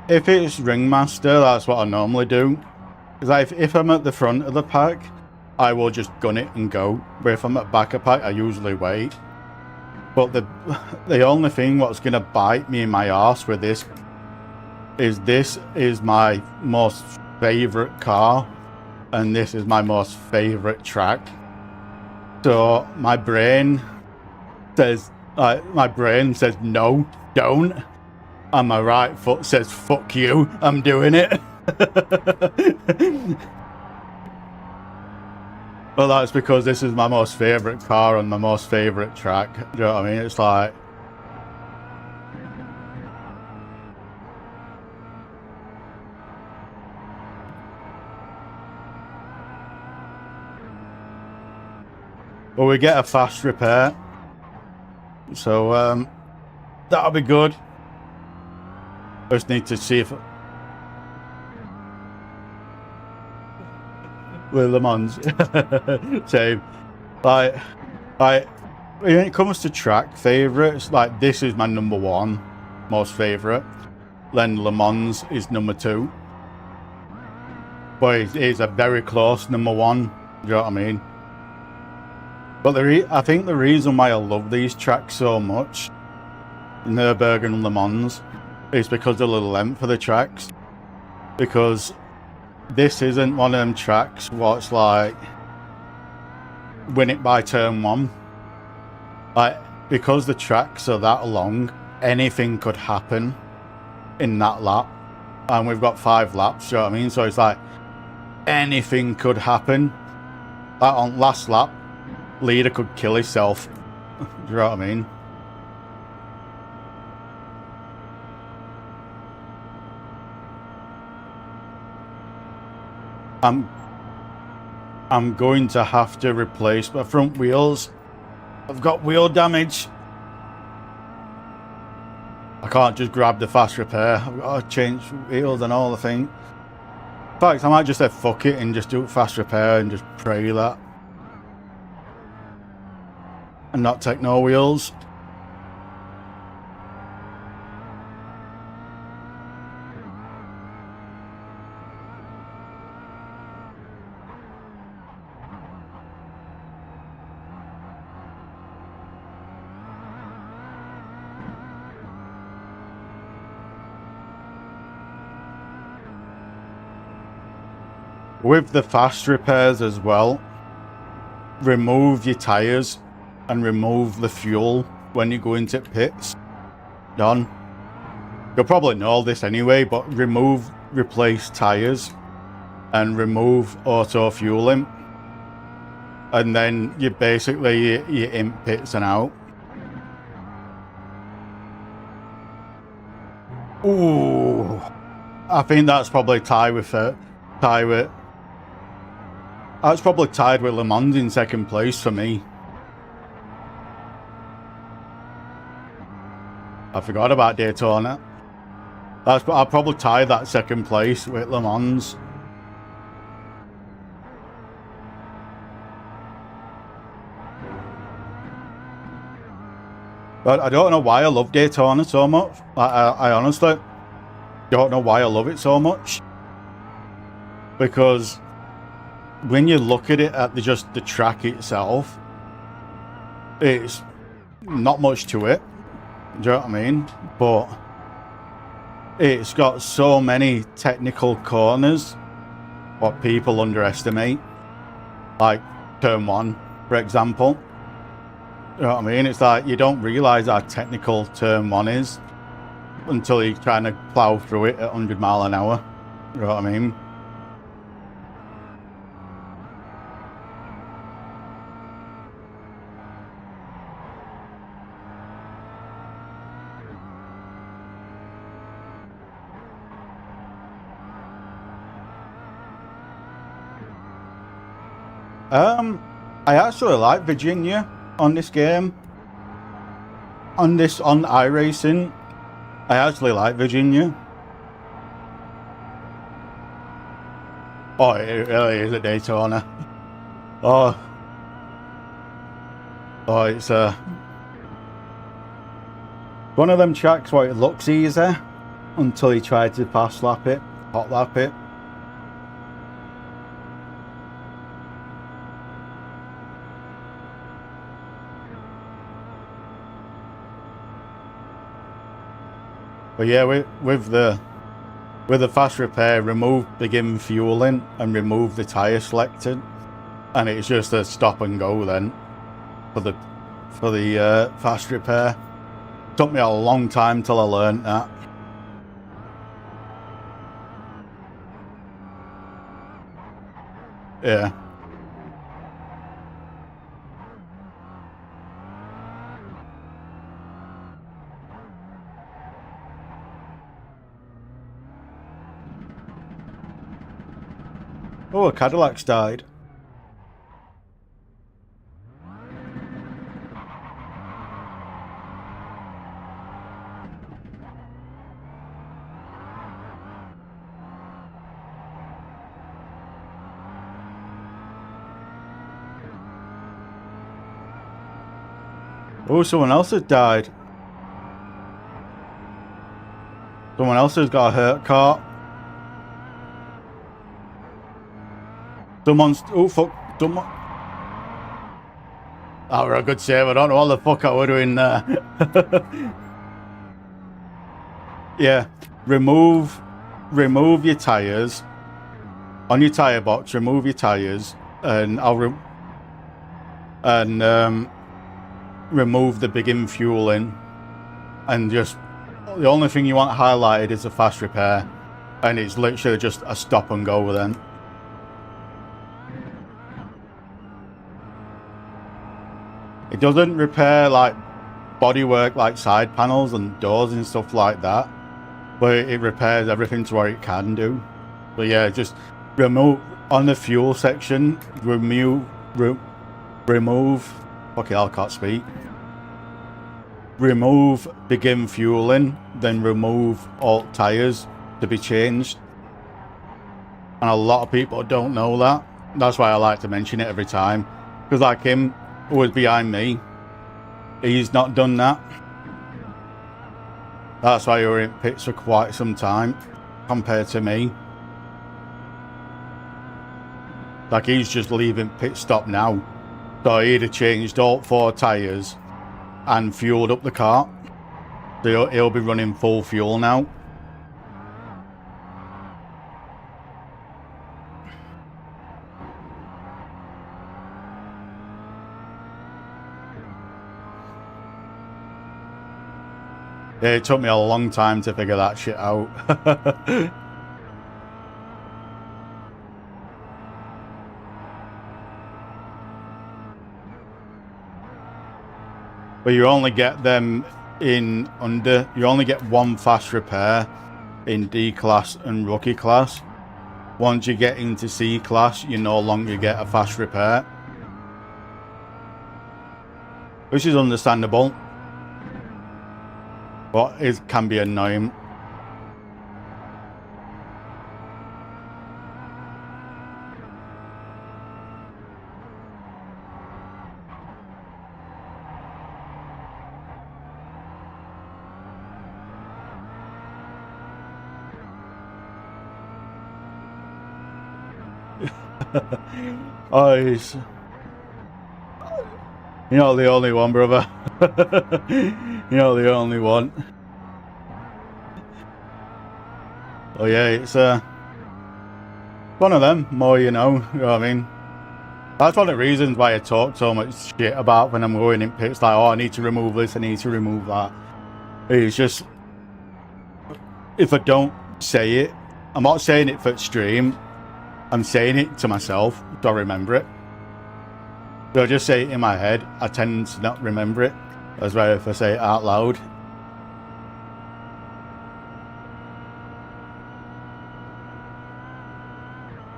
If it's ringmaster, that's what I normally do. Because if I'm at the front of the pack, I will just gun it and go. But if I'm at back of pack, I usually wait. But the only thing what's going to bite me in my arse with this is my most favourite car. And this is my most favourite track. So my brain says no, don't. And my right foot says fuck you, I'm doing it. Well, that's because this is my most favourite car and my most favourite track. Do you know what I mean? It's like... Well, we get a fast repair. So, that'll be good. I just need to see if... with Le Mans. So, like, when it comes to track favourites, like, this is my number one most favourite. Then Le Mans is number 2. But it's a very close number 1. Do you know what I mean? But I think the reason why I love these tracks so much, Nürburgring and Le Mans, is because of the length of the tracks. Because this isn't one of them tracks what's like win it by turn 1. Like, because the tracks are that long, anything could happen in that lap. And we've got 5 laps, you know what I mean? So it's like anything could happen. Like on last lap, leader could kill himself. Do you know what I mean? I'm going to have to replace my front wheels. I've got wheel damage. I can't just grab the fast repair. I've got to change wheels and all the thing. In fact, I might just say fuck it and just do fast repair and just pray that. And not take no wheels. With the fast repairs as well, remove your tyres and remove the fuel when you go into pits. Done. You'll probably know all this anyway, but replace tyres and remove auto fueling. And then you're in pits and out. Ooh. I think that's probably that's probably tied with Le Mans in second place for me. I forgot about Daytona. I'll probably tie that second place with Le Mans. But I don't know why I love Daytona so much. I honestly don't know why I love it so much. Because when you look at it at just the track itself, it's not much to it. Do you know what I mean? But it's got so many technical corners what people underestimate. Like turn 1, for example. You know what I mean? It's like you don't realise how technical turn 1 is until you're trying to plough through it at 100 mile an hour. You know what I mean? I actually like Virginia on this game. On iRacing, I actually like Virginia. Oh, it really is a Daytona. Oh, it's one of them tracks where it looks easy until you try to fast lap it, hot lap it. But yeah, with the fast repair, remove begin fueling and remove the tyre selected, and it's just a stop and go then for the fast repair. Took me a long time till I learned that. Yeah. Oh, a Cadillac's died. Oh, someone else has died. Someone else has got a hurt cart. Someone's... Oh, fuck. Someone... That were a good save. I don't know what the fuck I were doing there. Yeah. Remove your tyres. On your tyre box, remove your tyres. And I'll... remove the begin fueling. And just... The only thing you want highlighted is a fast repair. And it's literally just a stop and go then. It doesn't repair like bodywork like side panels and doors and stuff like that, but it repairs everything to what it can do. But yeah, just remove on the fuel section, remove okay, I can't speak. Remove begin fueling, then remove all tyres to be changed. And a lot of people don't know that. That's why I like to mention it every time. Because like him, who was behind me, he's not done that. That's why you were in pits for quite some time compared to me. Like he's just leaving pit stop now. So he'd have changed all 4 tyres and fueled up the car. So he'll be running full fuel now. Yeah, it took me a long time to figure that shit out. But you only get them in you only get 1 fast repair in D class and rookie class. Once you get into C class, you no longer get a fast repair. Which is understandable. But it can be annoying. Oh, he's... You're not the only one, brother. You're not the only one. Oh yeah, it's one of them, more you know what I mean? That's one of the reasons why I talk so much shit about when I'm going in pits, like, oh, I need to remove this, I need to remove that. It's just, if I don't say it, I'm not saying it for stream, I'm saying it to myself, so I remember it. So I just say it in my head, I tend to not remember it, as well if I say it out loud.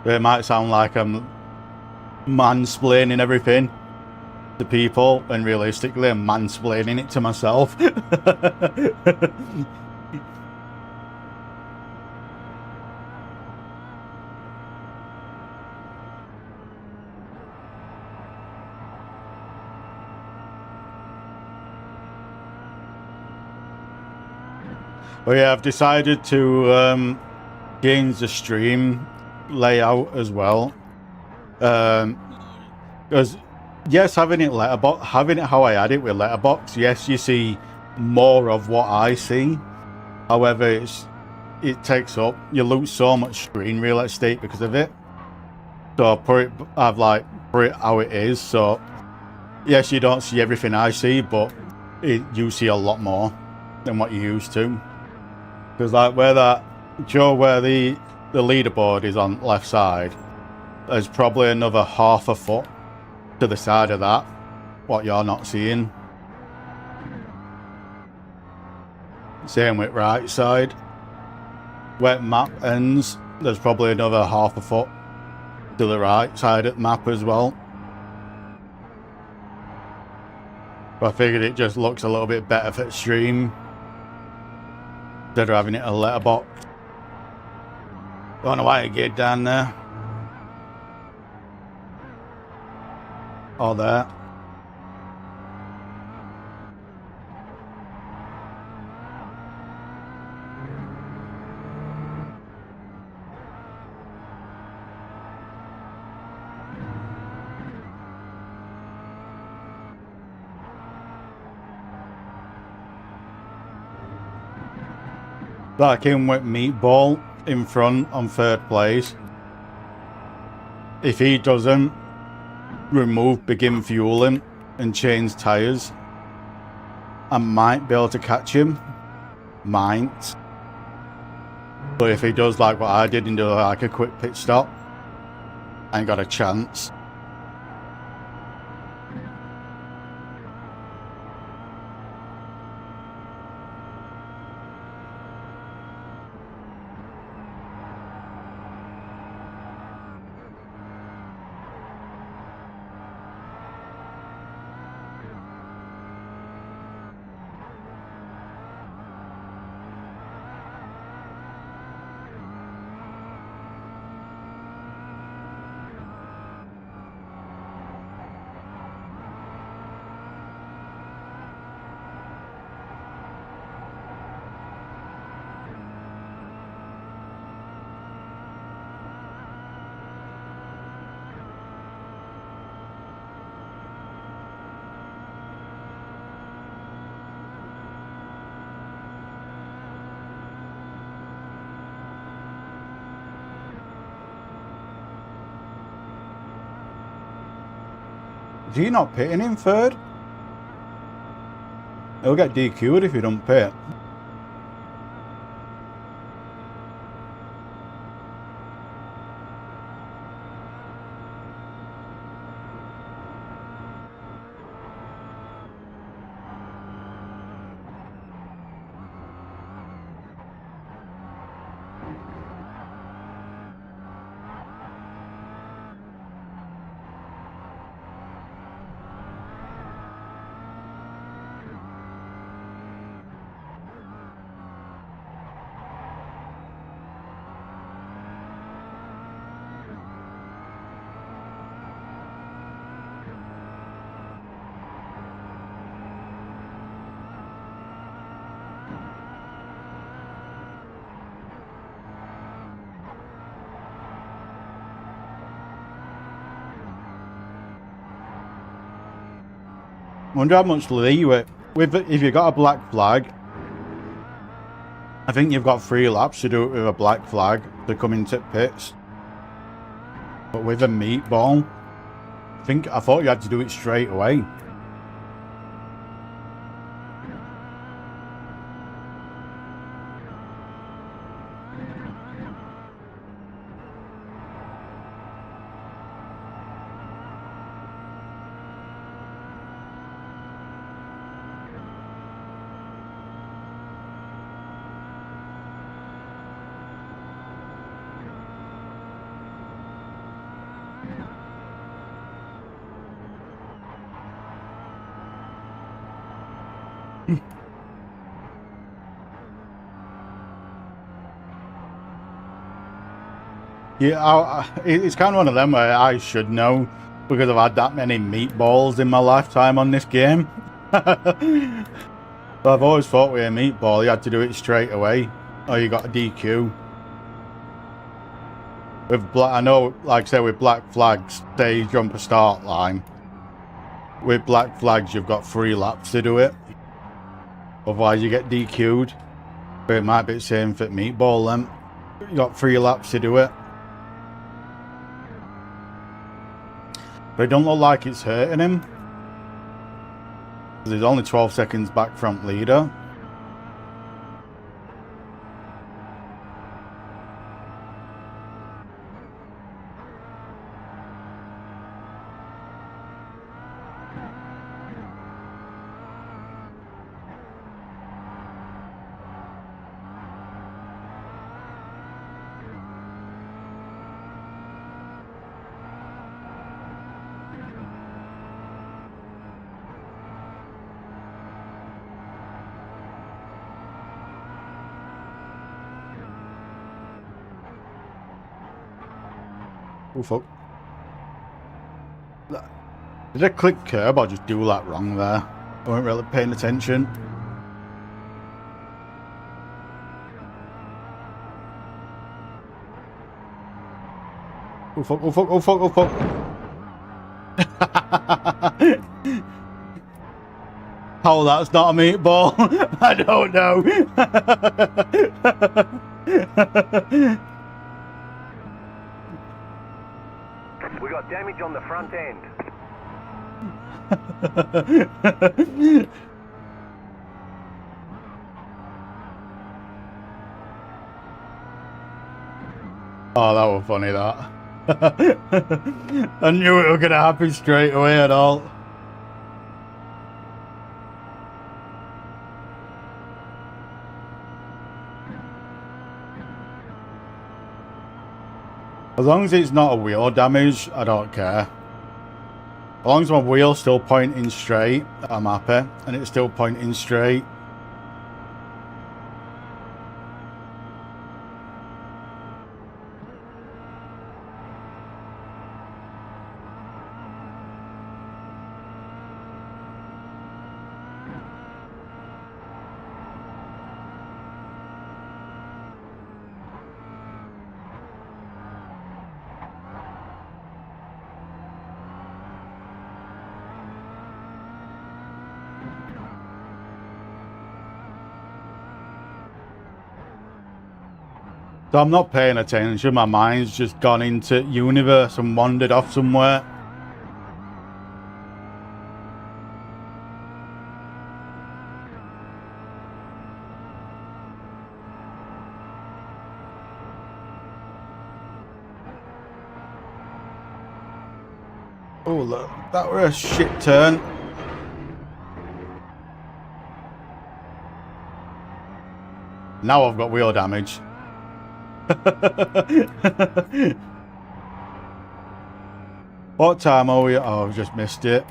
But it might sound like I'm mansplaining everything to people, and realistically I'm mansplaining it to myself. But yeah, I've decided to change the stream layout as well. Because yes, having it how I had it with letterbox, yes, you see more of what I see. However, you lose so much screen real estate because of it. So I've put it how it is. So yes, you don't see everything I see, but you see a lot more than what you used to. Because like where the leaderboard is on left side, there's probably another half a foot to the side of that, what you're not seeing. Same with right side. Where map ends, there's probably another half a foot to the right side of the map as well. But I figured it just looks a little bit better for the stream instead of having it a letterbox. Don't know why it get down there. Or there. That came with Meatball in front on third place. If he doesn't begin fueling and change tyres, I might be able to catch him. Might. But if he does like what I did and do like a quick pit stop, I ain't got a chance. Is he not pitting in third? He'll get DQ'd if he don't pit. Wonder how much leeway if you got a black flag. I think you've got 3 laps to do it with a black flag to come into pits. But with a meatball, I thought you had to do it straight away. Yeah, it's kind of one of them where I should know because I've had that many meatballs in my lifetime on this game. But I've always thought with a meatball, you had to do it straight away, or you got a DQ. With black, I know, like I say, with black flags, say you jump a start line. With black flags, you've got 3 laps to do it. Otherwise, you get DQ'd. But it might be the same for meatball then. You got 3 laps to do it. But it don't look like it's hurting him. There's only 12 seconds back front leader. Oh fuck. Did I click curb or just do that wrong there? I wasn't really paying attention. Oh fuck, oh fuck, oh fuck, oh fuck. Oh, that's not a meatball. I don't know. We got damage on the front end. Oh, that was funny, that. I knew it was going to happen straight away at all. As long as it's not a wheel damage, I don't care. As long as my wheel's still pointing straight, I'm happy. And it's still pointing straight. So I'm not paying attention, my mind's just gone into universe and wandered off somewhere. Oh look, that were a shit turn. Now I've got wheel damage. What time are we? Oh, I've just missed it.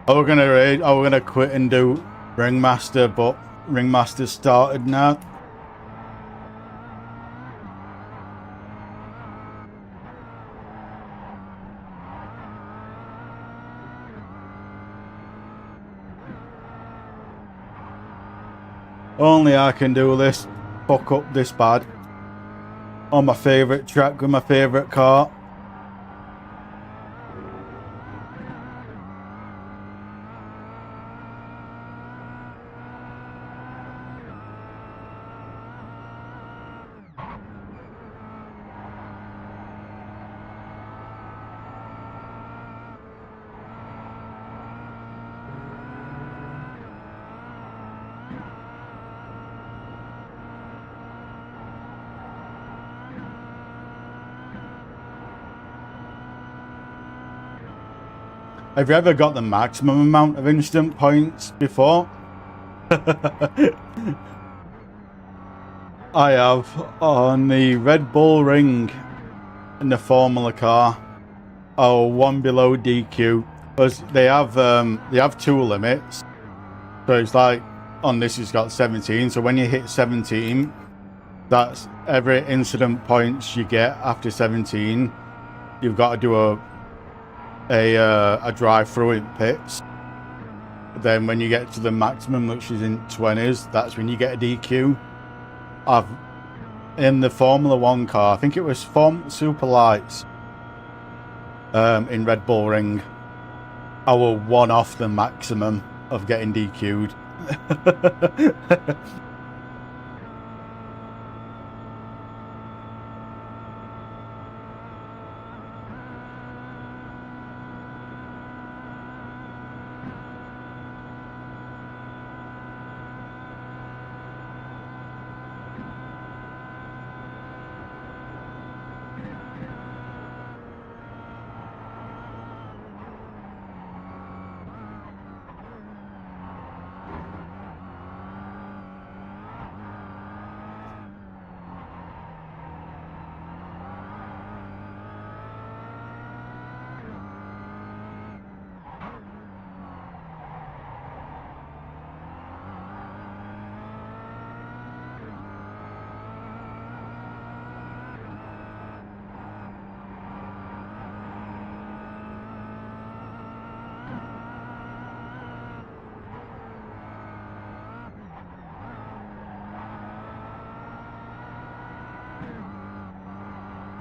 Oh, we're gonna raid. Oh, we're gonna quit and do Ringmaster, but Ringmaster started now. Only I can do this. Fuck up this bad. On my favourite track with my favourite car. Have you ever got the maximum amount of instant points before? I have on the Red Bull Ring in the Formula car. Oh, one below DQ. Because they have 2 limits. So it's like on this it's got 17. So when you hit 17, that's every incident points you get after 17. You've got to do a drive through in pits. Then when you get to the maximum, which is in 20s, that's when you get a DQ. In the Formula 1 car, I think it was Super Lights in Red Bull Ring, I was one off the maximum of getting DQ'd.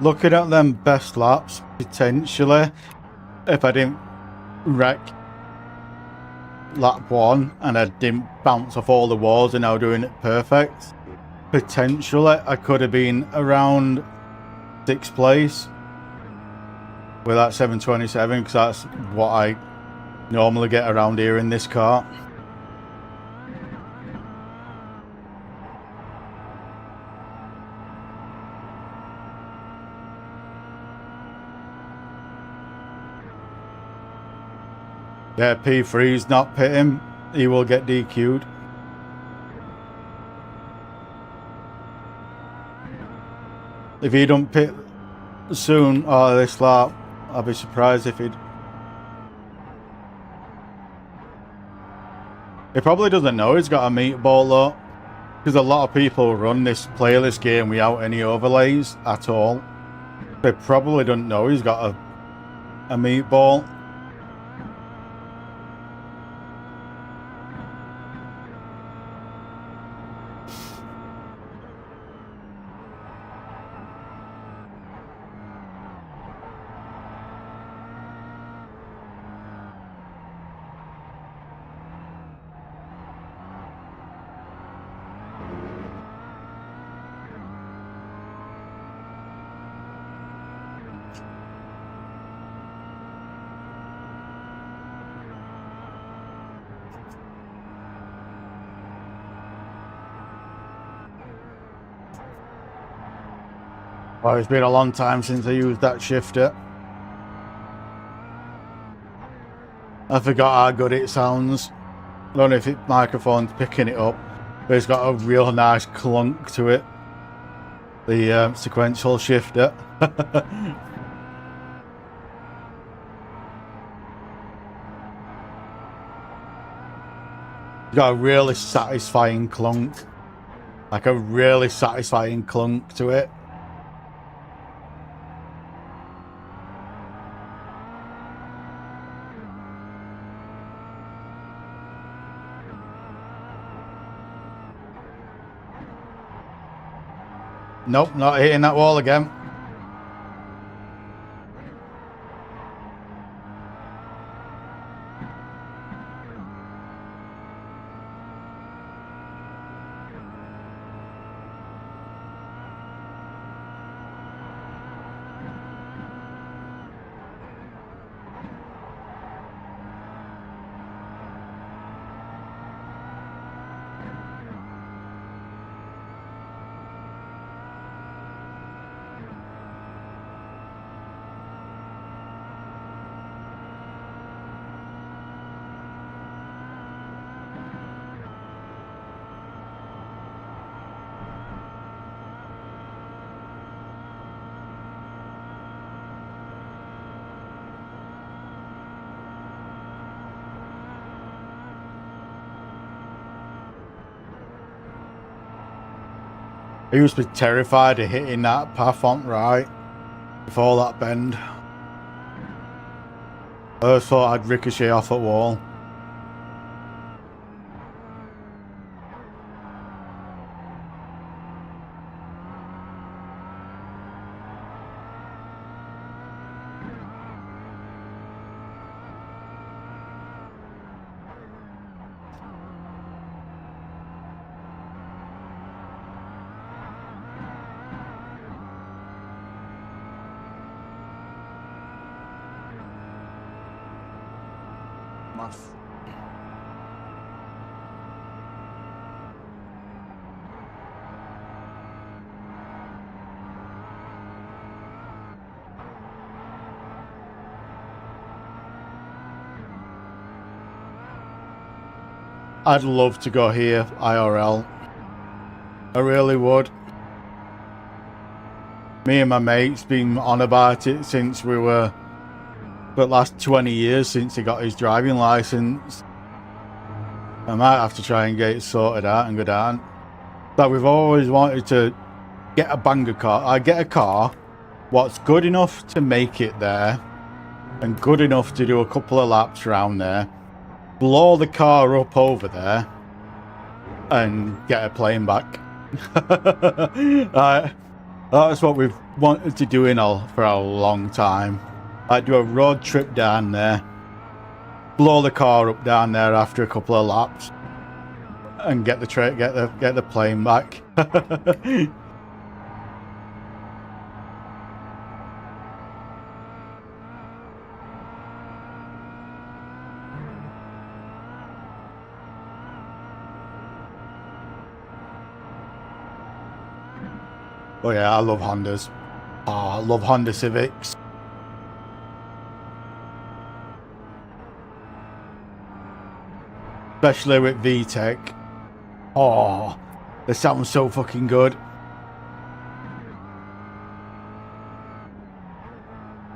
Looking at them best laps, potentially, if I didn't wreck lap 1 and I didn't bounce off all the walls and I was doing it perfect, potentially I could have been around 6th place with that 727, because that's what I normally get around here in this car. Yeah, P3's not pitting. He will get DQ'd. If he don't pit soon or this lap, I'll be surprised if he'd... He probably doesn't know he's got a meatball though, because a lot of people run this playlist game without any overlays at all. They probably don't know he's got a meatball. Well, it's been a long time since I used that shifter. I forgot how good it sounds. I don't know if the microphone's picking it up, but it's got a real nice clunk to it. The sequential shifter. It's got a really satisfying clunk. Like a really satisfying clunk to it. Nope, not hitting that wall again. He used to be terrified of hitting that path on right before that bend. I thought I'd ricochet off at wall. I'd love to go here, IRL. I really would. Me and my mate's been on about it since we were, for the last 20 years since he got his driving license. I might have to try and get it sorted out and go down. But we've always wanted to get a banger car. I get a car what's good enough to make it there and good enough to do a couple of laps around there. Blow the car up over there and get a plane back. That's what we've wanted to do for a long time. I'd do a road trip down there, blow the car up down there after a couple of laps, and get the plane back. Oh yeah, I love Hondas. Oh, I love Honda Civics. Especially with VTEC. Oh, they sound so fucking good.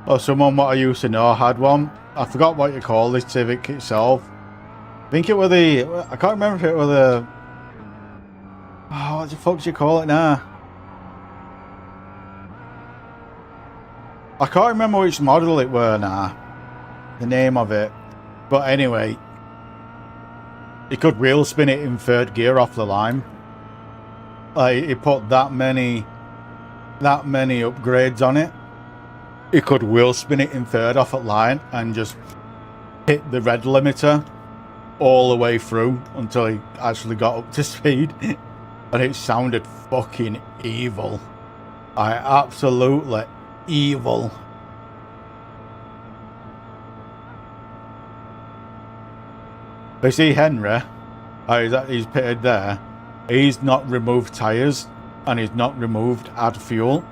Oh, someone what I used to know had one. I forgot what you call this Civic itself. I think it was I can't remember if it was oh, what the fuck do you call it now? I can't remember which model it were now. The name of it. But anyway, you could wheel spin it in third gear off the line. Like, he put that many upgrades on it. You could wheel spin it in third off at line and just hit the red limiter all the way through until he actually got up to speed. And it sounded fucking evil. Absolutely evil. But see Henry, he's pitted there. He's not removed tyres and he's not removed add fuel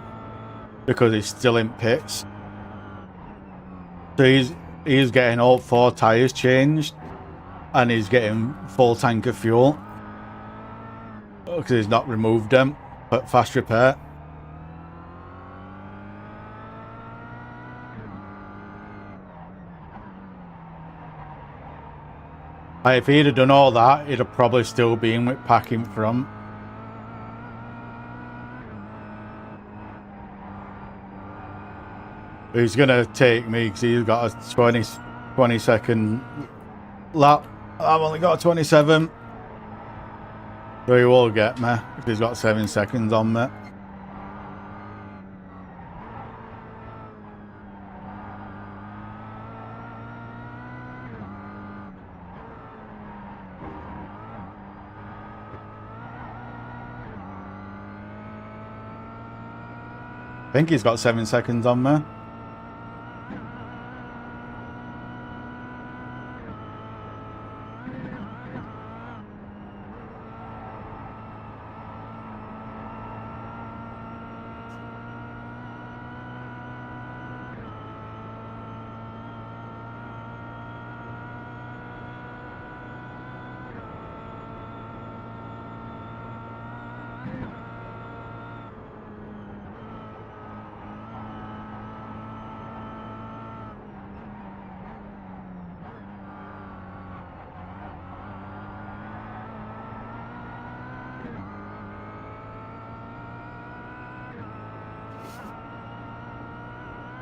because he's still in pits. So he's getting all 4 tyres changed and he's getting full tank of fuel because he's not removed them at fast repair. If he'd have done all that, he'd have probably still been with pack in front. He's going to take me because he's got a 20 second lap. I've only got a 27. So he will get me if he's got 7 seconds on me. I think he's got 7 seconds on me.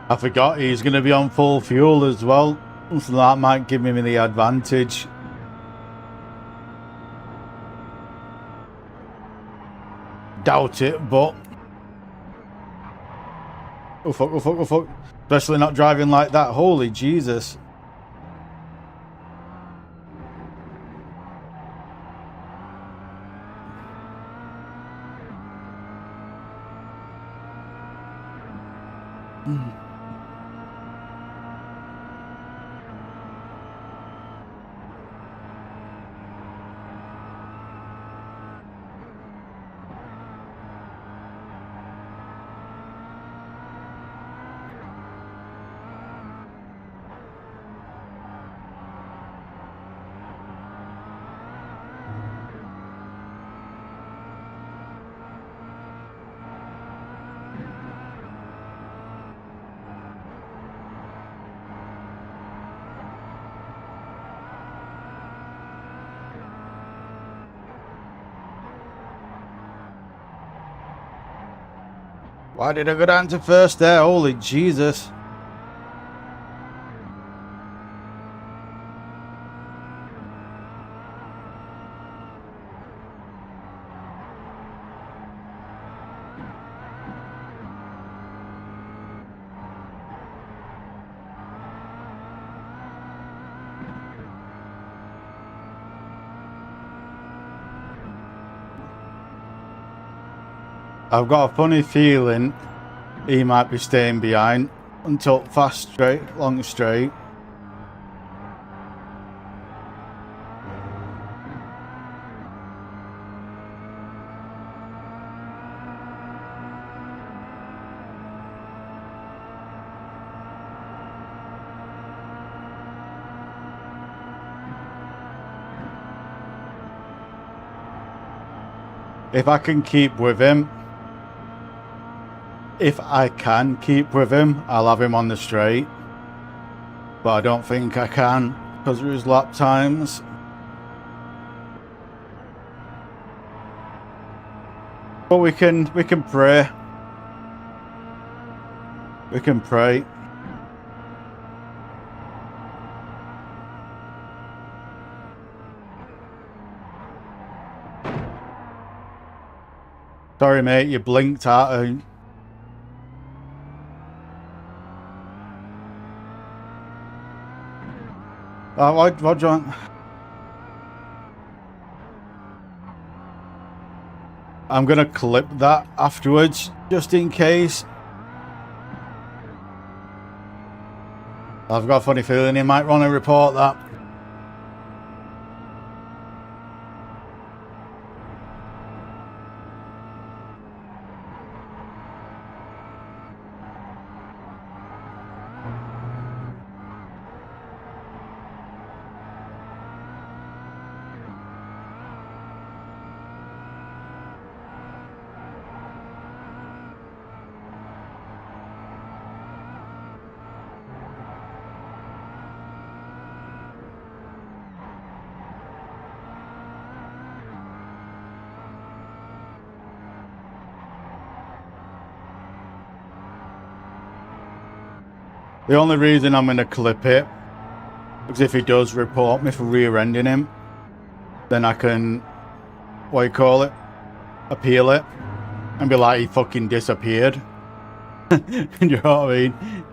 I forgot he's going to be on full fuel as well. So that might give me the advantage. Doubt it, but... Oh fuck, oh fuck, oh fuck. Especially not driving like that. Holy Jesus. Why did I go down to first there? Holy Jesus. I've got a funny feeling he might be staying behind until fast straight, long straight. If I can keep with him, if I can keep with him, I'll have him on the straight. But I don't think I can because of his lap times. But we can pray. We can pray. Sorry mate, you blinked out. What do you want? I'm gonna clip that afterwards, just in case. I've got a funny feeling he might want to report that. The only reason I'm going to clip it is if he does report me for rear-ending him, then I can, what do you call it, appeal it, and be like, he fucking disappeared. You know what I mean?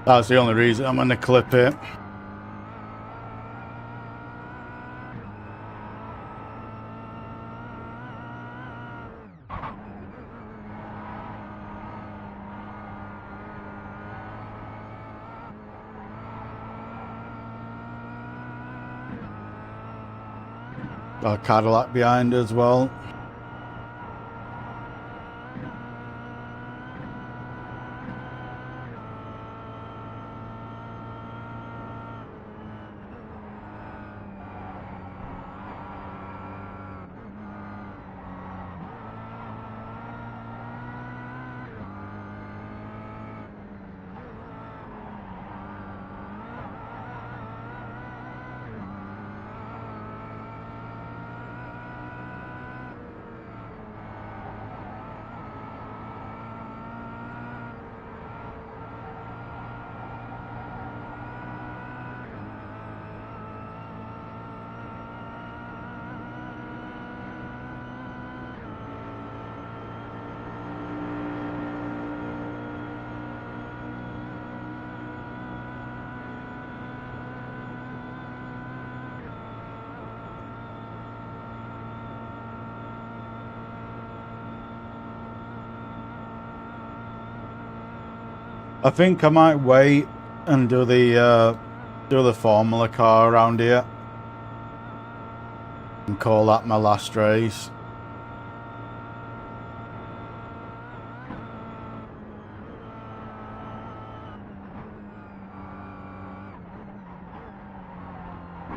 That's the only reason I'm going to clip it. Got a Cadillac behind as well. I think I might wait and do the Formula car around here and call that my last race.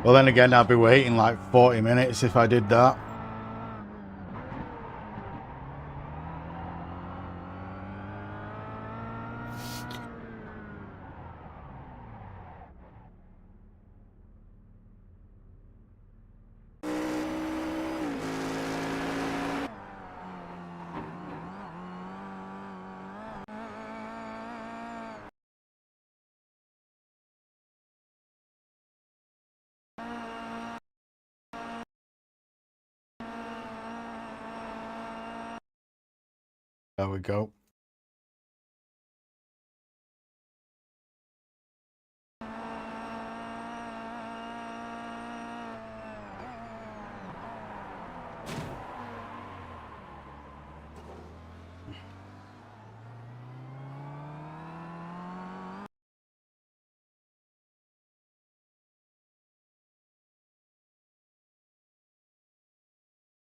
Well, then again, I'd be waiting like 40 minutes if I did that. There we go.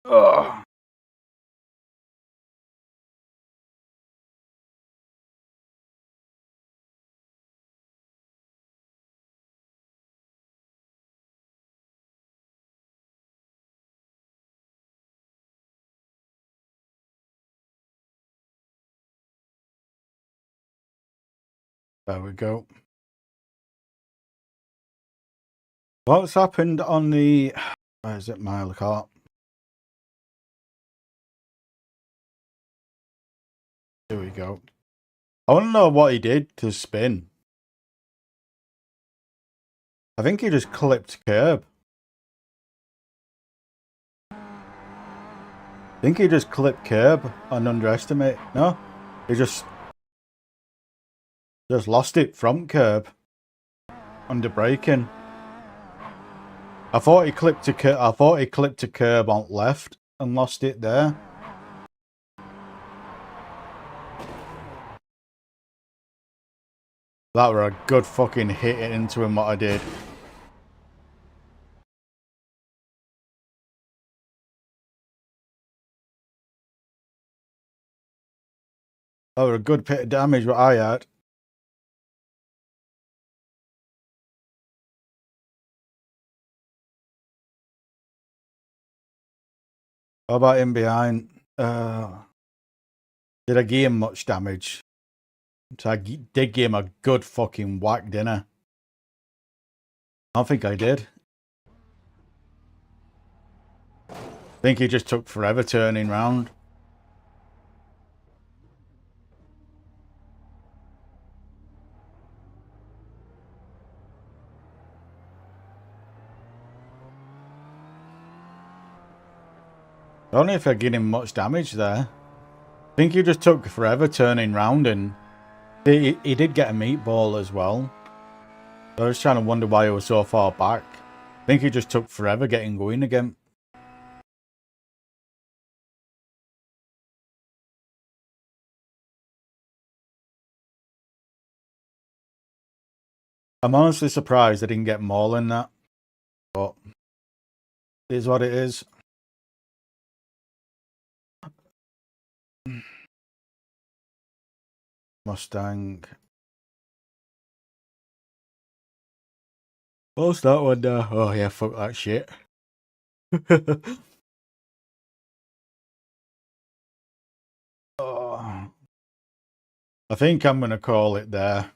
Ugh. There we go. What's happened on the... Where is it, mile cart? Here we go. I want to know what he did to spin. I think he just clipped curb. I think he just clipped curb and underestimate. No, he just lost it from curb under braking. I thought he clipped a curb. I thought he clipped a curb on left and lost it there. That were a good fucking hit into him. What I did. That were a good bit of damage what I had. How about him behind? Did I give him much damage? So I did give him a good fucking whack, didn't I? I don't think I did. I think he just took forever turning round. I don't know if I did him much damage there. I think he just took forever turning round, and he did get a meatball as well. I was trying to wonder why he was so far back. I think he just took forever getting going again. I'm honestly surprised I didn't get more than that. But it is what it is. Mustang. What's that one there? Oh yeah, fuck that shit. Oh. I think I'm going to call it there.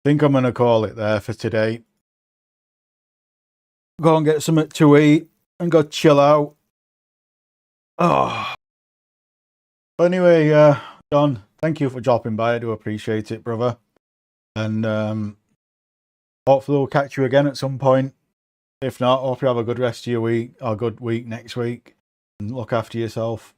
For today. Go and get something to eat and go chill out. Oh. Anyway, Don, thank you for dropping by. I do appreciate it, brother. And hopefully we'll catch you again at some point. If not, hope you have a good rest of your week, or a good week next week. And look after yourself.